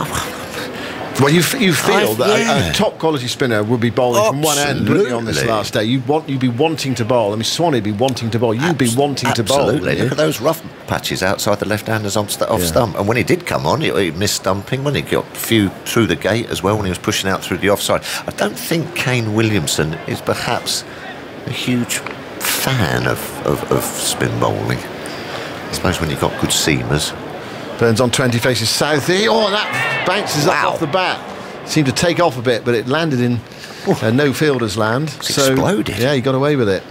Well, you feel that a top-quality spinner would be bowling from one end, wouldn't you, on this last day? You'd be wanting to bowl. I mean, Swanee would be wanting to bowl. You'd be wanting to bowl. Absolutely. Look at those rough patches outside the left-handers off stump. And when he did come on, he missed stumping. When he got a few through the gate as well, when he was pushing out through the offside. I don't think Kane Williamson is perhaps a huge fan of spin bowling. I suppose when you've got good seamers. Burns on 20, faces Southey. Oh, that bounces up off the bat. Seemed to take off a bit, but it landed in no fielder's land. Exploded. Yeah, he got away with it.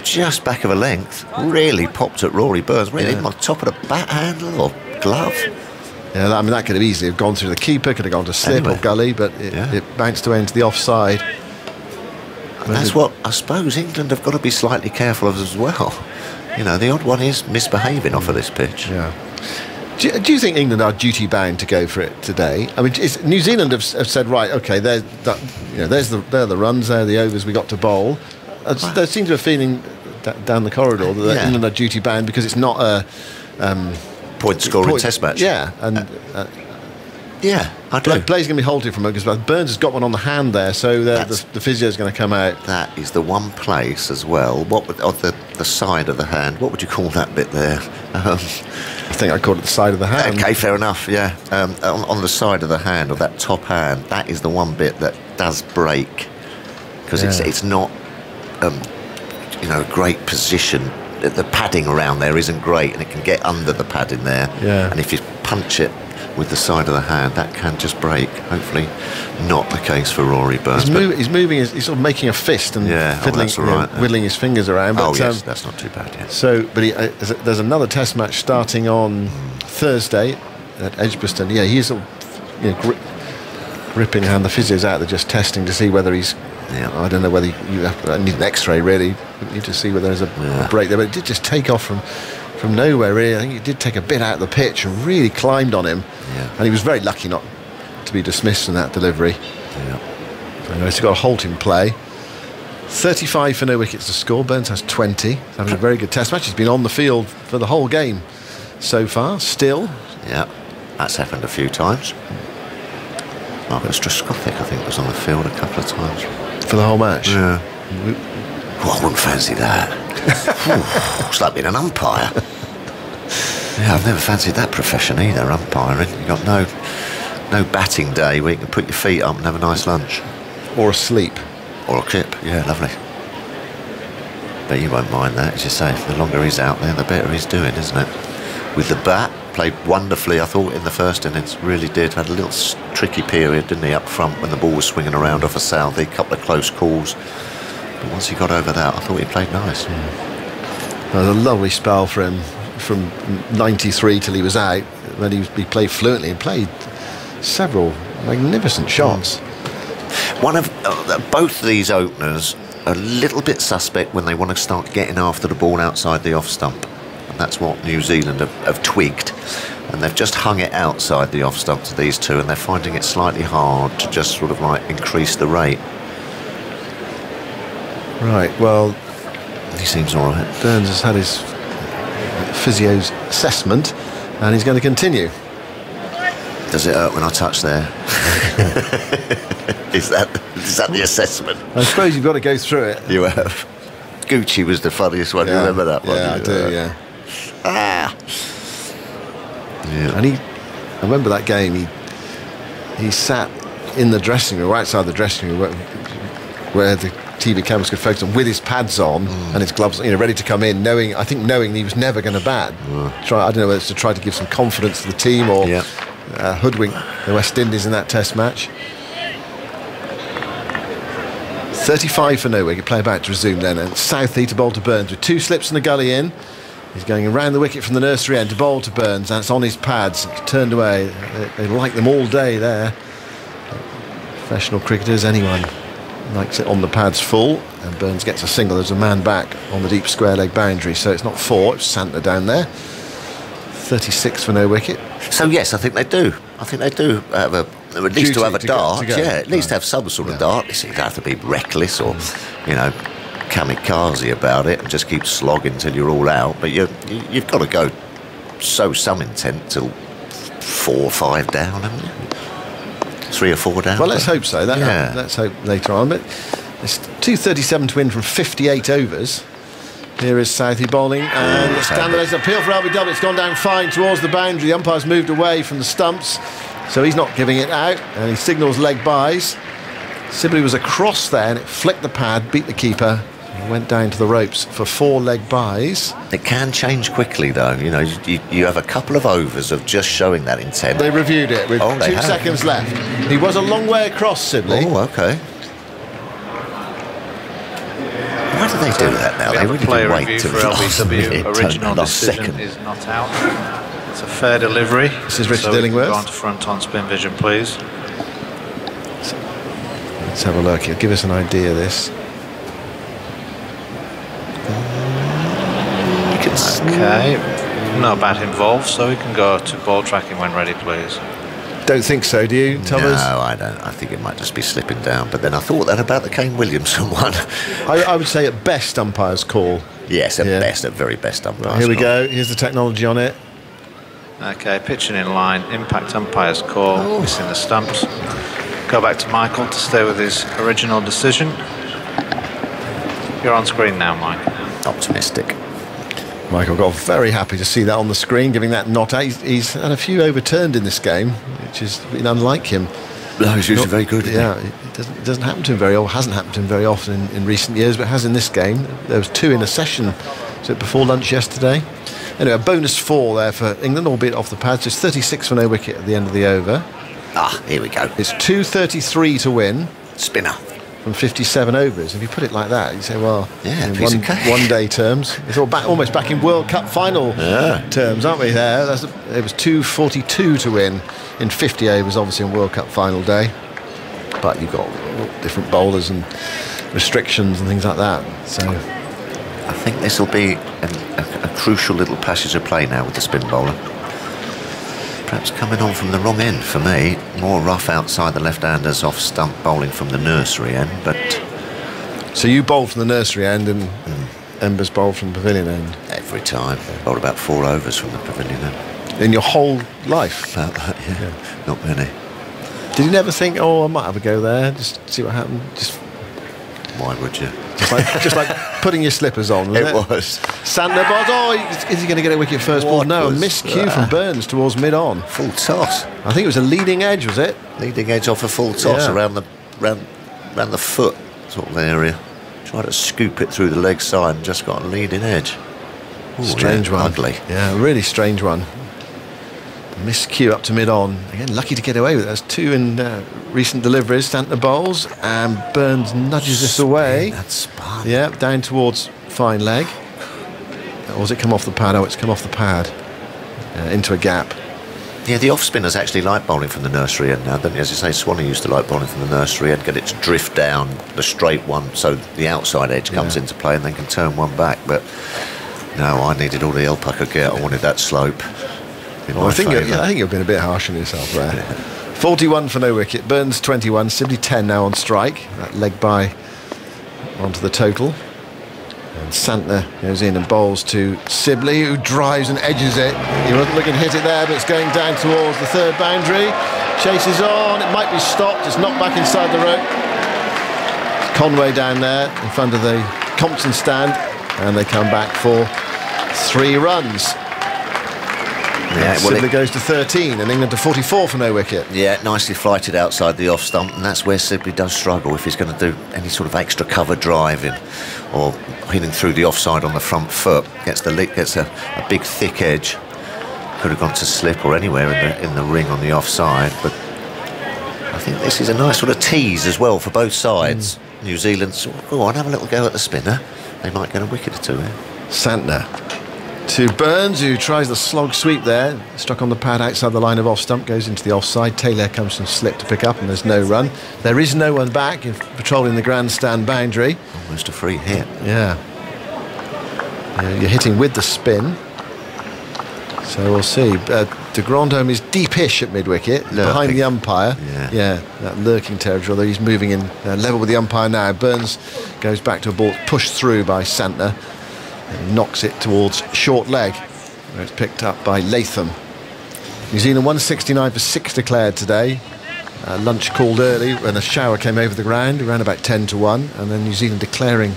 Just back of a length. Really popped at Rory Burns. Really on top of the bat handle or glove. Yeah, that could have easily have gone through the keeper, could have gone to slip or gully, but it bounced away into the offside. And that's what I suppose England have got to be slightly careful of as well. You know, the odd one is misbehaving off of this pitch. Yeah. Do you think England are duty bound to go for it today? I mean, New Zealand have said, right, okay, they're the runs, they're the overs we got to bowl. There seems to be a feeling down the corridor that England are duty bound because it's not a point scoring test match. Yeah, and I do. Play's going to be halted from it because Burns has got one on the hand there, so the physio is going to come out. That is the one place as well. What would, on the side of the hand? What would you call that bit there? I think I called it the side of the hand. Okay, fair enough. Yeah, on the side of the hand, or that top hand, that is the one bit that does break because it's not a great position. The padding around there isn't great, and it can get under the padding there. Yeah. And if you punch it with the side of the hand, that can just break. Hopefully not the case for Rory Burns. He's sort of making a fist and fiddling, whittling his fingers around. But, yes, that's not too bad, yeah. So, but there's another test match starting on Thursday at Edgbaston. Yeah, he's sort of gripping hand. The physio's out there just testing to see whether he's... I don't know whether you need an X-ray, really. You need to see whether there's a break there. But it did just take off from nowhere, really. I think he did take a bit out of the pitch and really climbed on him. Yeah. And he was very lucky not to be dismissed in that delivery. Yeah. Anyway, he's got a halt in play. 35 for no wickets to score. Burns has 20. He's having a very good test match. He's been on the field for the whole game so far, still. Yeah, that's happened a few times. Marcus Trescothick, I think, was on the field a couple of times. For the whole match? Yeah. Well, I wouldn't fancy that. It's like being an umpire. Yeah, I've never fancied that profession either, umpiring. You've got no batting day where you can put your feet up and have a nice lunch. Or a sleep. Or a kip, yeah, lovely. But you won't mind that, as you say. The longer he's out there, the better he's doing, isn't it? With the bat, played wonderfully, I thought, in the first innings. Really did. Had a little tricky period, didn't he, up front when the ball was swinging around off a Southey. A couple of close calls. But once he got over that, I thought he played nice. It was a lovely spell for him from 93 till he was out. When he played fluently and played several magnificent shots. One of both these openers are a little bit suspect when they want to start getting after the ball outside the off stump. And that's what New Zealand have twigged. And they've just hung it outside the off stump to these two, and they're finding it slightly hard to just sort of like increase the rate. Right, well, he seems all right. Burns has had his physio's assessment, and he's going to continue. Does it hurt when I touch there? Is that the assessment? I suppose you've got to go through it. You have. Gucci was the funniest one. You remember that one? Yeah, I do, yeah. Ah. Yeah. And I remember that game, he sat in the dressing room, right outside the dressing room, where the TV cameras could focus on, with his pads on and his gloves, ready to come in, knowing he was never going to bat. I don't know whether it's to try to give some confidence to the team or hoodwink the West Indies in that Test match. 35 for no wicket. Play back to resume then, and Southey to bowl to Burns with 2 slips and a gully in. He's going around the wicket from the nursery end to bowl to Burns, and it's on his pads. It's turned away. They like them all day there. Professional cricketers, anyone likes it on the pads full, and Burns gets a single. There's a man back on the deep square leg boundary, so it's not 4, it's Santner down there. 36 for no wicket. So yes, I think they do. I think they do have at least to have a dart. At least have some sort of dart. You don't have to be reckless or, kamikaze about it and just keep slogging till you're all out. But you've got to go show some intent till 4 or 5 down, haven't you? 3 or 4 down. Well, let's hope so. Let's hope later on. But it's 237 to win from 58 overs. Here is Southey bowling, and Stanley's appeal for LBW. It's gone down fine towards the boundary. The umpire's moved away from the stumps, so he's not giving it out, and he signals leg bys. Sibley was across there, and it flicked the pad, beat the keeper, and went down to the ropes for 4 leg bys. It can change quickly, though. You have a couple of overs of just showing that intent. They reviewed it with 2 seconds left. He was a long way across, Sibley. Oh, OK. Why do they do that now? They really do wait till the last minute. Original decision is not out. It's a fair delivery. This is Richard Illingworth. Go on to front on spin vision, please. Let's have a look. He'll give us an idea of this. OK. No bat involved, so we can go to ball tracking when ready, please. Don't think so, do you, Thomas? No, I don't. I think it might just be slipping down. But then I thought that about the Kane Williamson one. I would say at best umpire's call. Yes, at best, at very best umpire's call. Here we go. Here's the technology on it. OK, pitching in line, impact umpire's call, missing the stumps. Go back to Michael to stay with his original decision. You're on screen now, Mike. Optimistic. Michael got very happy to see that on the screen, giving that not out. He's had a few overturned in this game, which has been unlike him. No, he's usually very good. It doesn't happen to him very often. Hasn't happened to him very often in recent years, but has in this game. There was 2 in a session, so before lunch yesterday. Anyway, a bonus 4 there for England, albeit off the pads. Just 36 for no wicket at the end of the over. Here we go. It's 233 to win. Spinner. From 57 overs. If you put it like that, you say, well, one day terms. It's almost back in World Cup final terms, aren't we? There, it was 242 to win in 50 overs, obviously on World Cup final day. But you've got different bowlers and restrictions and things like that. So I think this will be a crucial little passage of play now with the spin bowler. Perhaps coming on from the wrong end for me. More rough outside the left-handers, off stump bowling from the nursery end, but... So you bowl from the nursery end and Embers bowl from the pavilion end? Every time. Bowled about 4 overs from the pavilion end. In your whole life? About that, yeah. Not many. Did you never think, I might have a go there, just see what happened? Why would you? Just like putting your slippers on, wasn't it? It was. Santner bowls. Is he going to get a wicket first ball? No, a miscue from Burns towards mid-on. Full toss. I think it was a leading edge, was it? Leading edge off a full toss around the foot sort of area. Tried to scoop it through the leg side and just got a leading edge. Ooh, strange one. Ugly. Yeah, really strange one. Miscue up to mid-on. Again, lucky to get away with it. There's 2 in recent deliveries. Santner bowls, and Burns nudges this away. That's spun. Yeah, down towards fine leg. Or has it come off the pad? Oh, it's come off the pad. Into a gap. Yeah, the off-spinners actually like bowling from the nursery end now, don't you? As you say, Swanee used to like bowling from the nursery end, get it to drift down the straight one so the outside edge comes into play and they can turn one back. But no, I needed all the help I could get. I wanted that slope. I think you've been a bit harsh on yourself there. 41 for no wicket. Burns 21. Sibley 10 now on strike. That leg by onto the total. And Santner goes in and bowls to Sibley, who drives and edges it. He wasn't looking to hit it there, but it's going down towards the 3rd boundary. Chase is on, it might be stopped, it's knocked back inside the rope. Conway down there in front of the Compton stand, and they come back for 3 runs. Yeah, well, Sibley goes to 13 and England to 44 for no wicket. Yeah, nicely flighted outside the off stump, and that's where Sibley does struggle if he's going to do any sort of extra cover driving or hitting through the offside on the front foot. Gets a big thick edge. Could have gone to slip or anywhere in the ring on the offside, but I think this is a nice sort of tease as well for both sides. New Zealand's, go on, have a little go at the spinner. They might get a wicket or two here. Santner to Burns, who tries the slog sweep there. Struck on the pad outside the line of off stump, goes into the offside. Taylor comes from slip to pick up, and there's no run. There is no one back patrolling the grandstand boundary. Almost a free hit. Yeah. You're hitting with the spin. So we'll see. De Grandhomme is deepish at mid-wicket, behind the umpire. Yeah, that lurking territory, although he's moving in level with the umpire now. Burns goes back to a ball pushed through by Santner and knocks it towards short leg, where it's picked up by Latham. New Zealand 169 for 6 declared today. Lunch called early when a shower came over the ground, around about 10 to 1, and then New Zealand declaring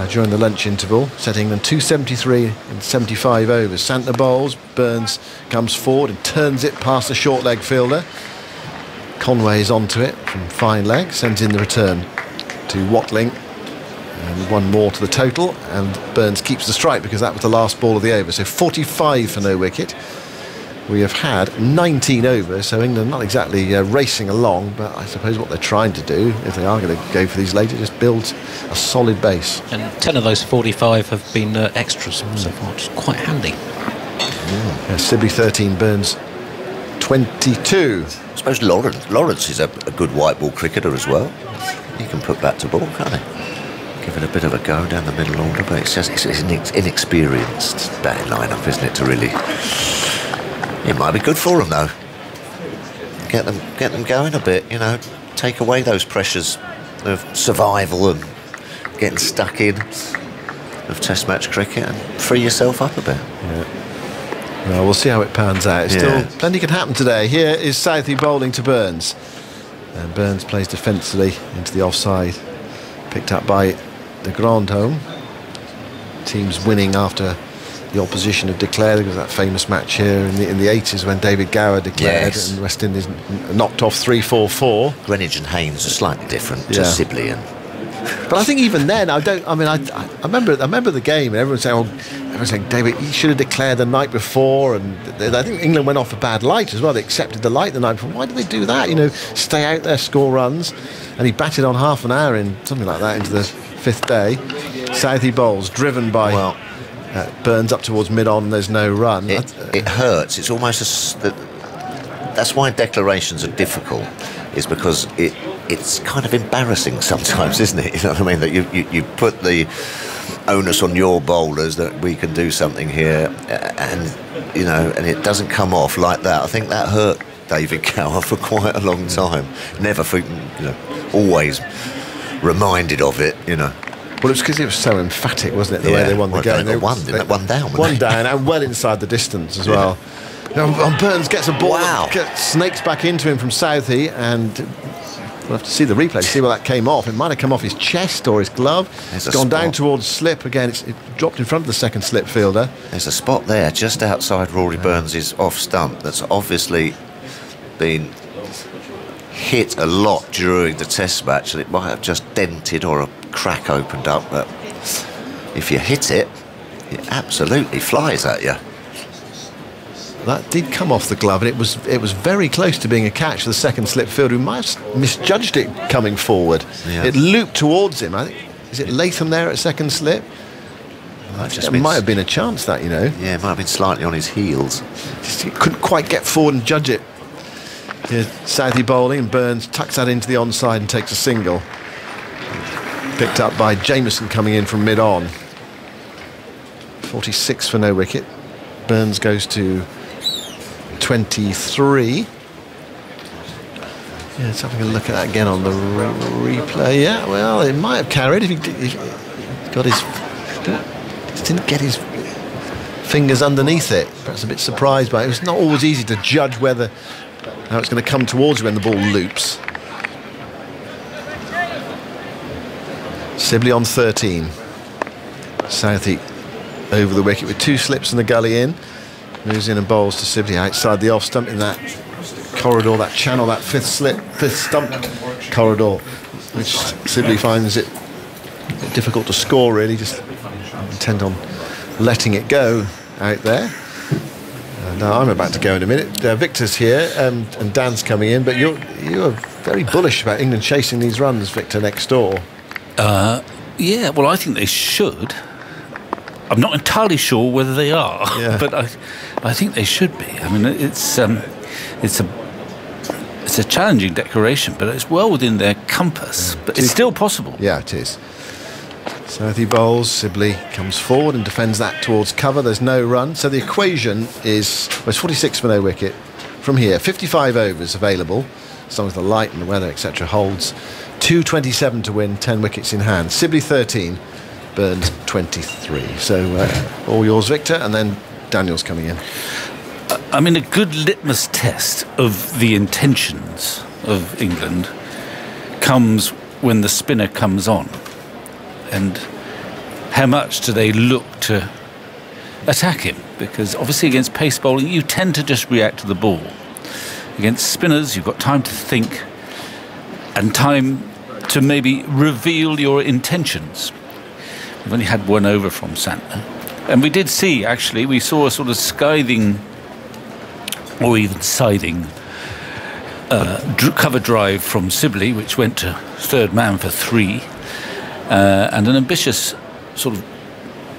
during the lunch interval, setting them 273 and 75 overs. Santner bowls, Burns comes forward and turns it past the short leg fielder. Conway is onto it from fine leg, sends in the return to Watling, and 1 more to the total, and Burns keeps the strike because that was the last ball of the over. So 45 for no wicket. We have had 19 overs, so England not exactly racing along, but I suppose what they're trying to do, if they are going to go for these later, just build a solid base. And 10 of those 45 have been extras so far, which is quite handy. Yeah, Sibley 13, Burns 22. I suppose Lawrence is a good white ball cricketer as well. He can put bat to ball, can't he? Give it a bit of a go down the middle order, but it's inexperienced batting lineup, isn't it, to really... It might be good for them though. Get them going a bit, you know. Take away those pressures of survival and getting stuck in of Test match cricket and free yourself up a bit. Yeah. Well, we'll see how it pans out. Still, plenty can happen today. Here is Southey bowling to Burns, and Burns plays defensively into the offside, picked up by De Grandhomme. Team's winning after the opposition have declared. There was that famous match here in the 80s when David Gower declared and West Indies knocked off 3-4-4. Greenwich and Haynes are slightly different to Sibley. But I think even then, I remember the game and everyone saying, David, he should have declared the night before, and I think England went off a bad light as well. They accepted the light the night before. Why did they do that? You know, stay out there, score runs, and he batted on half an hour in something like that into the 5th day. Southey bowls driven by Burns up towards mid-on, and there's no run. It hurts. It's almost that's why declarations are difficult, is because it's kind of embarrassing sometimes, isn't it? You know what I mean? That you put the onus on your bowlers that we can do something here, and you know, and it doesn't come off like that. I think that hurt David Gower for quite a long time. Never, always reminded of it, you know. Well, it was because it was so emphatic, wasn't it, the way they won the game? They won down. One down, and well inside the distance as well. And Burns gets a ball, snakes back into him from Southey, and we'll have to see the replay to see where that came off. It might have come off his chest or his glove. It's gone down towards slip again. It dropped in front of the second slip fielder. There's a spot there just outside Rory Burns' off stump that's obviously been hit a lot during the Test match, and it might have just dented or a crack opened up, but if you hit it, it absolutely flies at you. That did come off the glove, and it was very close to being a catch for the second slip fielder, who might have misjudged it coming forward. It looped towards him. I think, is it Latham there at second slip? There might have been a chance that, you know. Yeah, it might have been slightly on his heels. Just, he couldn't quite get forward and judge it. Here's Southey bowling, and Burns tucks that into the onside and takes a single. Picked up by Jameson coming in from mid-on. 46 for no wicket. Burns goes to 23. Yeah, let's have a look at that again on the replay. Yeah, well, it might have carried if he got his... didn't get his fingers underneath it. Perhaps a bit surprised by it. It's not always easy to judge whether Now it's going to come towards you when the ball loops. Sibley on 13. Southey over the wicket with 2 slips and the gully in. Moves in and bowls to Sibley outside the off stump in that corridor, that channel, that fifth stump corridor, which Sibley finds it difficult to score, really, just intent on letting it go out there. Now I'm about to go in a minute. Victor's here and Dan's coming in, but you are very bullish about England chasing these runs, Victor, next door. Yeah, well, I think they should. I'm not entirely sure whether they are, but I think they should be. I mean, it's a challenging declaration, but it's well within their compass. But it's still possible. Yeah, it is. Southey bowls, Sibley comes forward and defends that towards cover. There's no run, so the equation is, well, it's 46 for no wicket from here. 55 overs available, as long as the light and the weather, etc., holds. 227 to win, 10 wickets in hand. Sibley 13, Burns 23. So all yours, Victor, and then Daniel's coming in. I mean, a good litmus test of the intentions of England comes when the spinner comes on. And how much do they look to attack him? Because obviously against pace bowling, you tend to just react to the ball. Against spinners, you've got time to think and time to maybe reveal your intentions. We've only had 1 over from Santner. And we did see, actually, we saw a sort of scything or even scything cover drive from Sibley, which went to third man for 3. And an ambitious sort of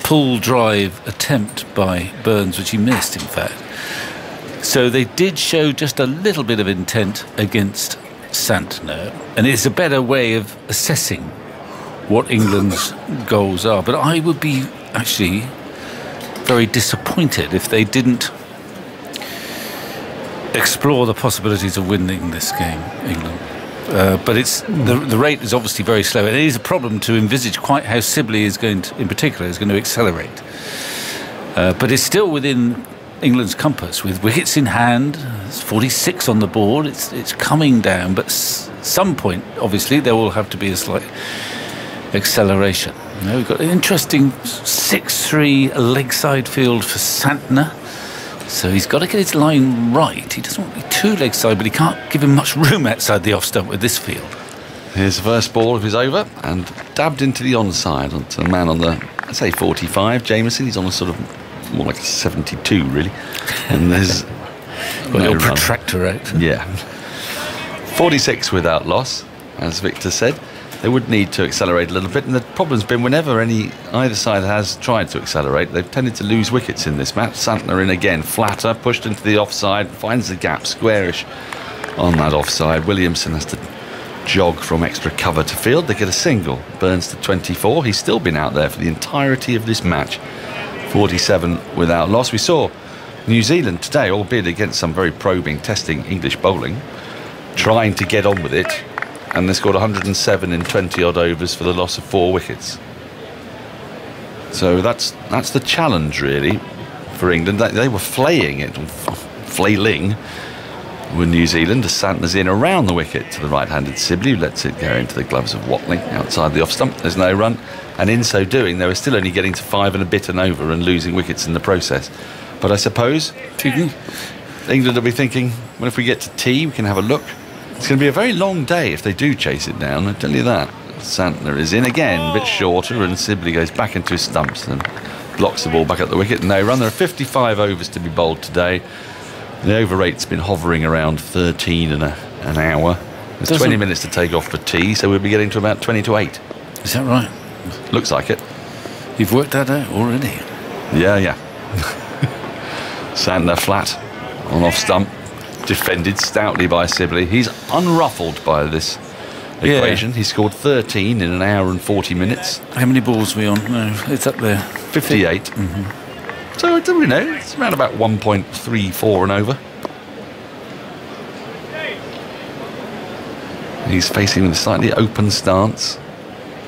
pull drive attempt by Burns, which he missed, in fact. So they did show just a little bit of intent against Santner, and it's a better way of assessing what England's goals are. But I would be actually very disappointed if they didn't explore the possibilities of winning this game, England. But it's the rate is obviously very slow. It is a problem to envisage quite how Sibley is going to, in particular, is going to accelerate. But it's still within England's compass with wickets in hand. It's 46 on the board. It's coming down, but some point, obviously, there will have to be a slight acceleration. Now we've got an interesting 6-3 leg side field for Santner. So he's got to get his line right. He doesn't want to be too leg side, but he can't give him much room outside the off stump with this field. Here's the first ball of his over and dabbed into the onside onto the man on the, I'd say 45, Jameson. He's on a sort of more like a 72, really. And there's got your protractor out. Yeah. 46 without loss, as Victor said. They would need to accelerate a little bit, and the problem's been whenever either side has tried to accelerate, they've tended to lose wickets in this match. Santner in again, flatter, pushed into the offside, finds the gap, squarish on that offside. Williamson has to jog from extra cover to field. They get a single. Burns to 24. He's still been out there for the entirety of this match. 47 without loss. We saw New Zealand today, albeit against some very probing, testing English bowling, trying to get on with it. And they scored 107 in 20-odd overs for the loss of 4 wickets. So that's the challenge, really, for England. They were flailing with New Zealand as Santner's in around the wicket to the right-handed Sibley, who lets it go into the gloves of Watling outside the off-stump. There's no run. And in so doing, they were still only getting to 5 and a bit and over and losing wickets in the process. But I suppose England will be thinking, well, if we get to tea, we can have a look. It's going to be a very long day if they do chase it down, I tell you that. Santner is in again, a bit shorter, and Sibley goes back into his stumps and blocks the ball back at the wicket. No run. There are 55 overs to be bowled today. The over rate's been hovering around 13 in an hour. There's 20 minutes to take off for tea, so we'll be getting to about 20 to 8. Is that right? Looks like it. You've worked that out already? Yeah. Santner flat on off stump. Defended stoutly by Sibley. He's unruffled by this equation. Yeah. He scored 13 in an hour and 40 minutes. How many balls are we on? No, it's up there. 58. Mm-hmm. So, you know, it's around about 1.34 and over. He's facing with a slightly open stance.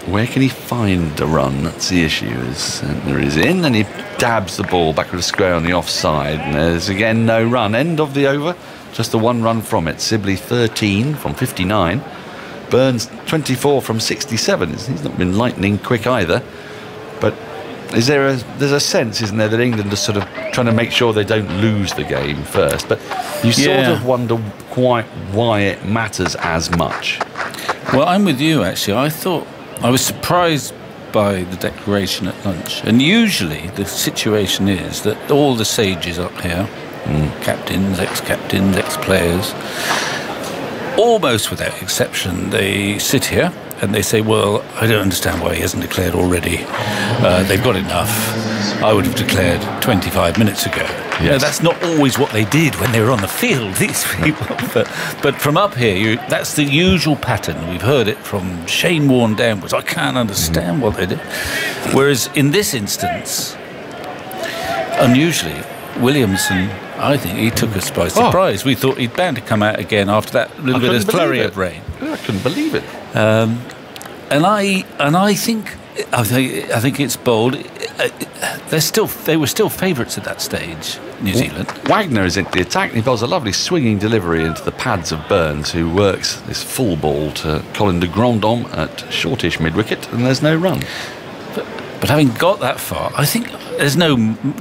Where can he find a run? That's the issue. There is in, and he dabs the ball back with a square on the offside. And there's again no run. End of the over. just the 1 run from it. Sibley 13 from 59. Burns 24 from 67. He's not been lightning quick either. But there's a sense, isn't there, that England are sort of trying to make sure they don't lose the game first. But you sort of wonder quite why it matters as much. Well, I'm with you, actually. I was surprised by the declaration at lunch. And usually the situation is that all the sages up here, captains, ex-captains, ex-players, almost without exception, they sit here and they say, well, I don't understand why he hasn't declared already. They've got enough. I would have declared 25 minutes ago. Yes. You know, that's not always what they did when they were on the field, these people. But from up here, that's the usual pattern. We've heard it from Shane Warne downwards. I can't understand what they did. Whereas in this instance, unusually, Williamson, I think he took us by surprise. We thought he'd bound to come out again after that little bit of flurry of rain. I couldn't believe it. And I think it's bold. They were still favourites at that stage, New Zealand. Wagner is into the attack, and he bowls a lovely swinging delivery into the pads of Burns, who works this full ball to Colin de Grandhomme at shortish mid-wicket, and there's no run. But having got that far, I think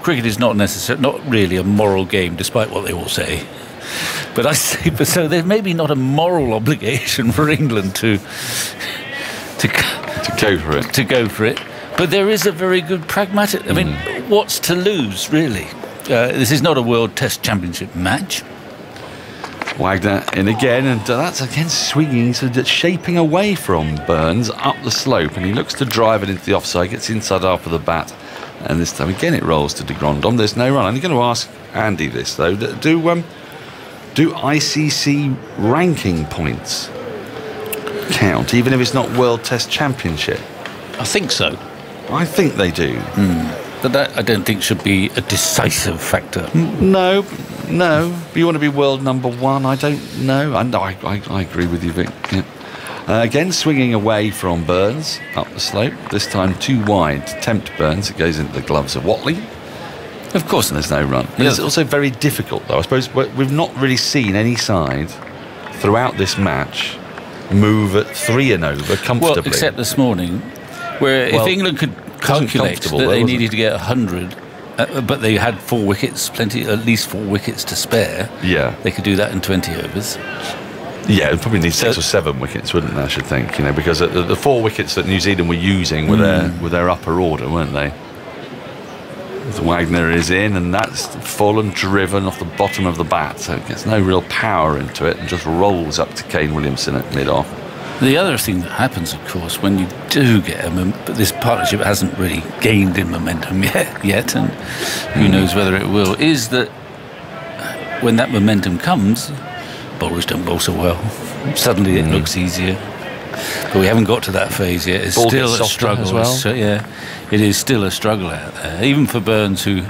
cricket is not really a moral game, despite what they all say. But I say, so there's maybe not a moral obligation for England to go for it. But there is a very good pragmatic. I mean, what's to lose, really? This is not a World Test Championship match. Wagner in again, and that's again swinging, so that's shaping away from Burns up the slope, and he looks to drive it into the offside, gets inside after the bat, and this time again it rolls to de Grandhomme. There's no run. I'm going to ask Andy this though: do ICC ranking points count, even if it's not World Test Championship? I think so. I think they do. But that I don't think should be a decisive factor. No. But you want to be world number 1? I don't know. I agree with you, Vic. Yeah. Again, swinging away from Burns up the slope. This time too wide to tempt Burns. It goes into the gloves of Watley. Of course, and there's no run. But it's also very difficult, though. I suppose we've not really seen any side throughout this match move at 3 and over comfortably. Well, except this morning, where if England could calculate that they needed to get 100, but they had 4 wickets, at least 4 wickets to spare. Yeah, they could do that in 20 overs. Yeah, it'd probably need 6 or 7 wickets, wouldn't they? I should think, because the 4 wickets that New Zealand were using were their upper order, weren't they? Wagner is in, and that's full and driven off the bottom of the bat, so it gets no real power into it and just rolls up to Kane Williamson at mid-off. The other thing that happens, of course, when you do get but this partnership hasn't really gained in momentum yet, and who knows whether it will, is that when that momentum comes, bowlers don't bowl so well. Suddenly it looks easier. But we haven't got to that phase yet. It's still a struggle as well. It is still a struggle out there, even for Burns, who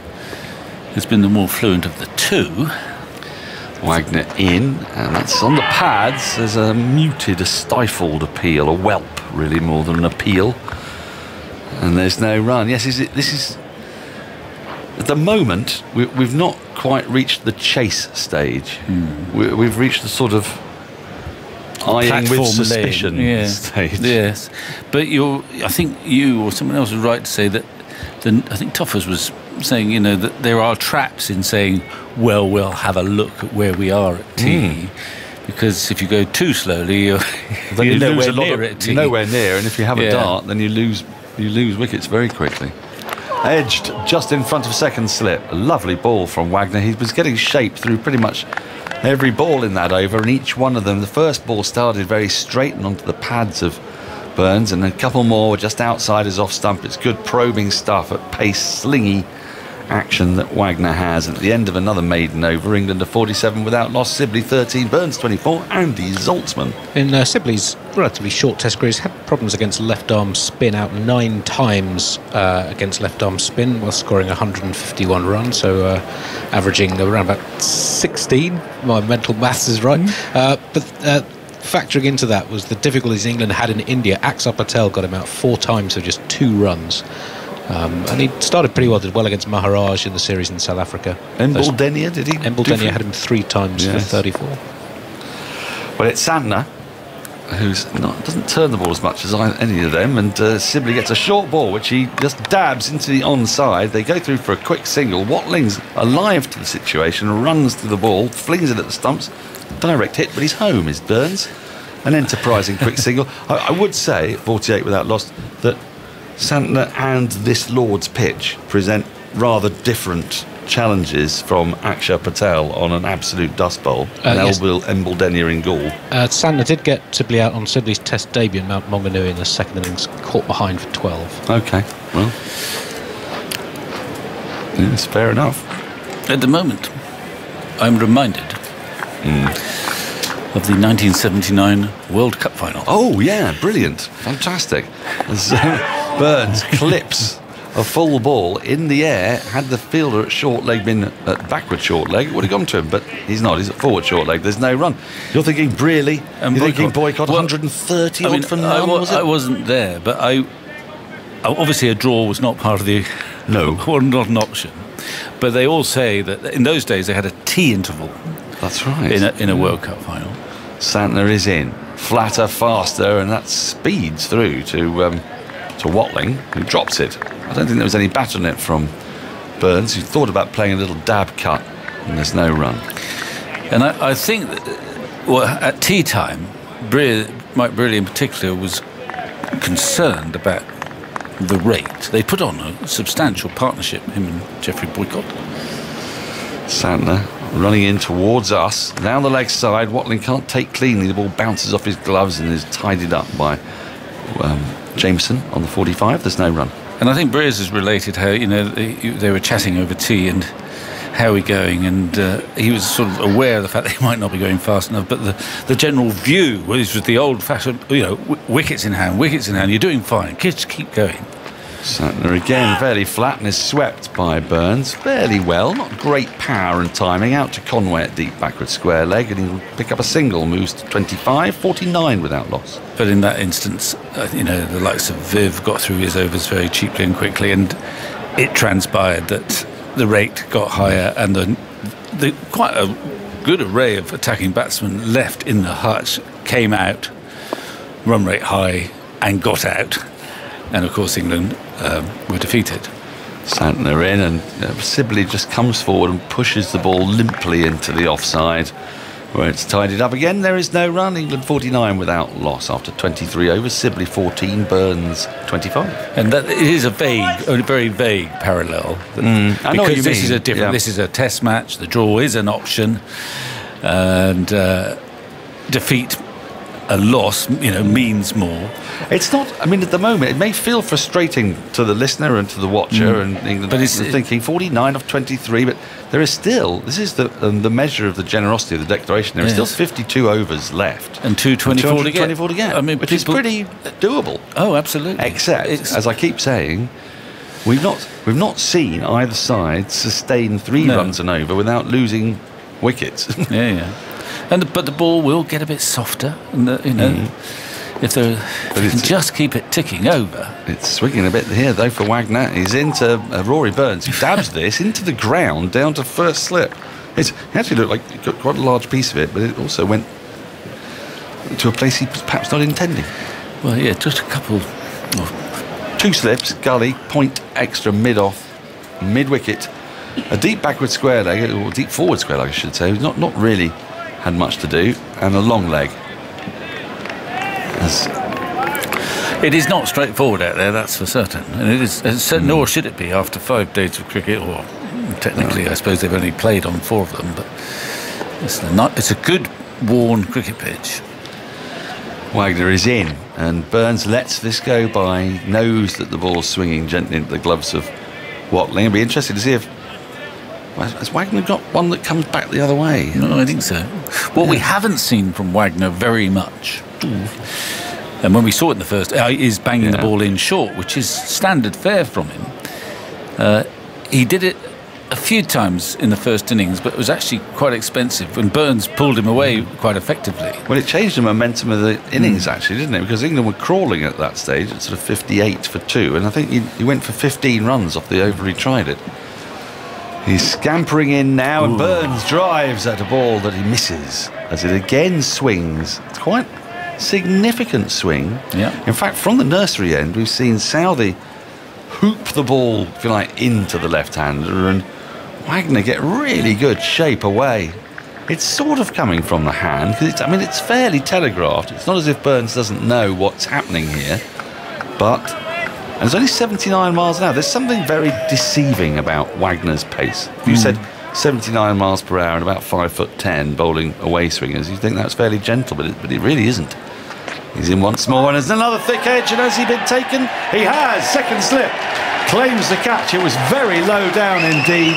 has been the more fluent of the two. Wagner in, and that's on the pads. There's a muted, a stifled appeal, a whelp really more than an appeal, and there's no run. Yes, this is at the moment we've not quite reached the chase stage. We've reached the sort of eyeing with suspicion stage. Yes, but I think you or someone else was right to say that. I think Toffers was saying, that there are traps in saying, well, we'll have a look at where we are at tea, because if you go too slowly, you're nowhere near at tea. Nowhere near, and if you have a dart, then you lose wickets very quickly. Edged just in front of second slip. A lovely ball from Wagner. He was getting shaped through pretty much every ball in that over, and each one of them, the first ball started very straight and onto the pads of Burns, and a couple more were just outside his off stump. It's good probing stuff at pace, slingy action that Wagner has. At the end of another maiden over, England are 47 without loss. Sibley 13, Burns 24, Andy Zaltzman. In Sibley's relatively short test career, he's had problems against left-arm spin, out 9 times against left-arm spin while scoring 151 runs, so averaging around about 16. My mental maths is right. But factoring into that was the difficulties England had in India. Axar Patel got him out 4 times for just 2 runs. And he started pretty well, did well against Maharaj in the series in South Africa. Embaldenia, did he? Embaldenia had him 3 times for 34. Well, it's Santner, doesn't turn the ball as much as any of them, and Sibley gets a short ball which he just dabs into the onside. They go through for a quick single. Watling's alive to the situation, runs to the ball, flings it at the stumps. Direct hit, but he's home, is Burns. An enterprising quick single. I would say, 48 without loss, that Santner and this Lord's pitch present rather different challenges from Akshay Patel on an absolute dust bowl, and Embaldenia in Gaul. Santner did get Sibley out on Sibley's test debut in Mount Maunganui in the second innings, caught behind for 12. OK, well, it's fair enough. At the moment, I'm reminded of the 1979 World Cup final. Oh, yeah, brilliant. Fantastic. As Burns clips a full ball in the air. Had the fielder at short leg been at backward short leg, it would have gone to him, but he's not. He's at forward short leg. There's no run. You're thinking Brearley, and you're thinking Boycott, 130 odd for none, was it? I wasn't there, but obviously a draw was not part of the... No. Not an option. But they all say that in those days they had a tea interval. That's right. In a World Cup final. Santner is in. Flatter, faster, and that speeds through to Watling, who drops it. I don't think there was any bat on it from Burns, who thought about playing a little dab cut, and there's no run. And I think that, at tea time, Mike Brearley in particular was concerned about the rate. They put on a substantial partnership, him and Geoffrey Boycott. Santner running in towards us. Down the leg side, Watling can't take cleanly. The ball bounces off his gloves and is tidied up by Jameson on the 45. There's no run. And I think Breers has related how, they were chatting over tea and how are we going, and he was sort of aware of the fact that he might not be going fast enough, but the general view was the old-fashioned, wickets in hand, you're doing fine, kids keep going. Santner again fairly flat and is swept by Burns fairly well. Not great power and timing. Out to Conway at deep backward square leg, and he'll pick up a single. Moves to 25, 49 without loss. But in that instance, the likes of Viv got through his overs very cheaply and quickly, and it transpired that the rate got higher, and the quite a good array of attacking batsmen left in the hutch came out, run rate high, and got out. And of course England were defeated. Santner in, and Sibley just comes forward and pushes the ball limply into the offside, where it's tidied up again. There is no run. England 49 without loss after 23 overs. Sibley 14, Burns 25. And that it is a very vague parallel. I know what you this mean. Is This is a test match. The draw is an option, and defeat. A loss, means more. It's not. I mean, at the moment, it may feel frustrating to the listener and to the watcher, and England. But it's thinking 49 of 23. But there is still. This is the measure of the generosity of the declaration. There is still 52 overs left, and 224 to get. I mean, which is pretty doable. Oh, absolutely. Except, as I keep saying, we've not seen either side sustain 3 runs and over without losing wickets. Yeah. But the ball will get a bit softer, and if you can just keep it ticking over. It's swinging a bit here though for Wagner. He's into Rory Burns, who dabs this into the ground down to first slip. It actually looked like he got quite a large piece of it, but it also went to a place he was perhaps not intending. Well, yeah, just a couple. 2 slips, gully, point extra mid-off, mid-wicket, a deep backward square leg, or deep forward square leg I should say, not really had much to do, and a long leg. It is not straightforward out there, that's for certain, and it is nor should it be after 5 days of cricket, or technically I suppose they've only played on 4 of them, but it's a good worn cricket pitch. Wagner is in, and Burns lets this go by, knows that the ball's swinging gently into the gloves of Watling. It'll be interesting to see if has Wagner got one that comes back the other way? No, I think so. What we haven't seen from Wagner very much, and when we saw it in the first, is banging the ball in short, which is standard fare from him. He did it few times in the first innings, but it was actually quite expensive, and Burns pulled him away quite effectively. Well, it changed the momentum of the innings, actually, didn't it? Because England were crawling at that stage at sort of 58 for 2, and I think he went for 15 runs off the over he tried it. He's scampering in now, and Burns drives at a ball that he misses as it again swings. It's quite a significant swing. Yeah. In fact, from the nursery end, we've seen Southey hoop the ball, if you like, into the left-hander, and Wagner get really good shape away. It's sort of coming from the hand, because it's fairly telegraphed. It's not as if Burns doesn't know what's happening here, but... And it's only 79 miles an hour. There's something very deceiving about Wagner's pace. If you said 79 miles per hour and about 5'10", bowling away swingers, you think that's fairly gentle, but it really isn't. He's in once more, and there's another thick edge, and has he been taken? He has. Second slip. Claims the catch. It was very low down indeed.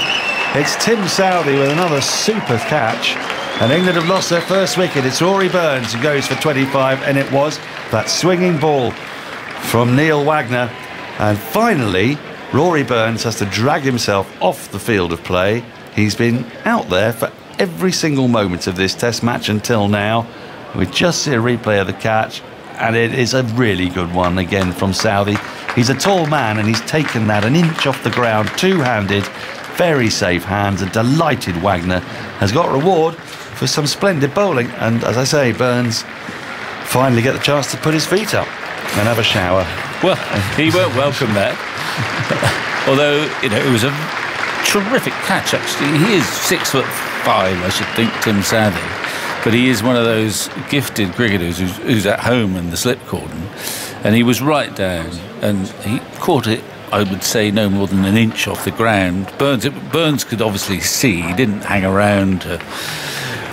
It's Tim Southey with another super catch. And England have lost their first wicket. It's Rory Burns who goes for 25, and it was that swinging ball from Neil Wagner. And finally, Rory Burns has to drag himself off the field of play. He's been out there for every single moment of this Test match until now. We just see a replay of the catch, and it is a really good one again from Southey. He's a tall man, and he's taken that an inch off the ground, two-handed, very safe hands. A delighted Wagner has got reward for some splendid bowling. And as I say, Burns finally get the chance to put his feet up and have a shower. Well, he won't welcome that. Although, it was a terrific catch, actually. He is 6'5", I should think, Tim Southey. But he is one of those gifted cricketers who's at home in the slip cordon. And he was right down, and he caught it, I would say, no more than an inch off the ground. Burns could obviously see. He didn't hang around to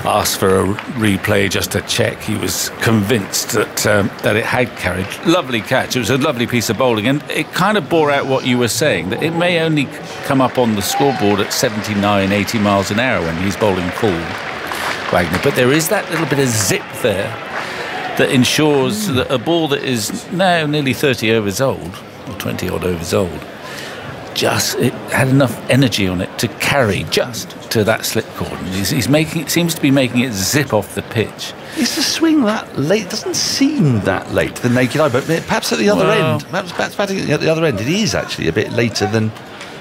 ask for a replay just to check. He was convinced that it had carried. Lovely catch. It was a lovely piece of bowling, and it kind of bore out what you were saying, that it may only come up on the scoreboard at 79, 80 miles an hour when he's bowling full, Wagner. But there is that little bit of zip there that ensures that a ball that is now nearly 30 overs old, or 20 odd overs old, it had enough energy on it to carry just to that slip cordon. Seems to be making it zip off the pitch. Is the swing that late? It doesn't seem that late to the naked eye, but perhaps at the other end. Perhaps batting at the other end, it is actually a bit later than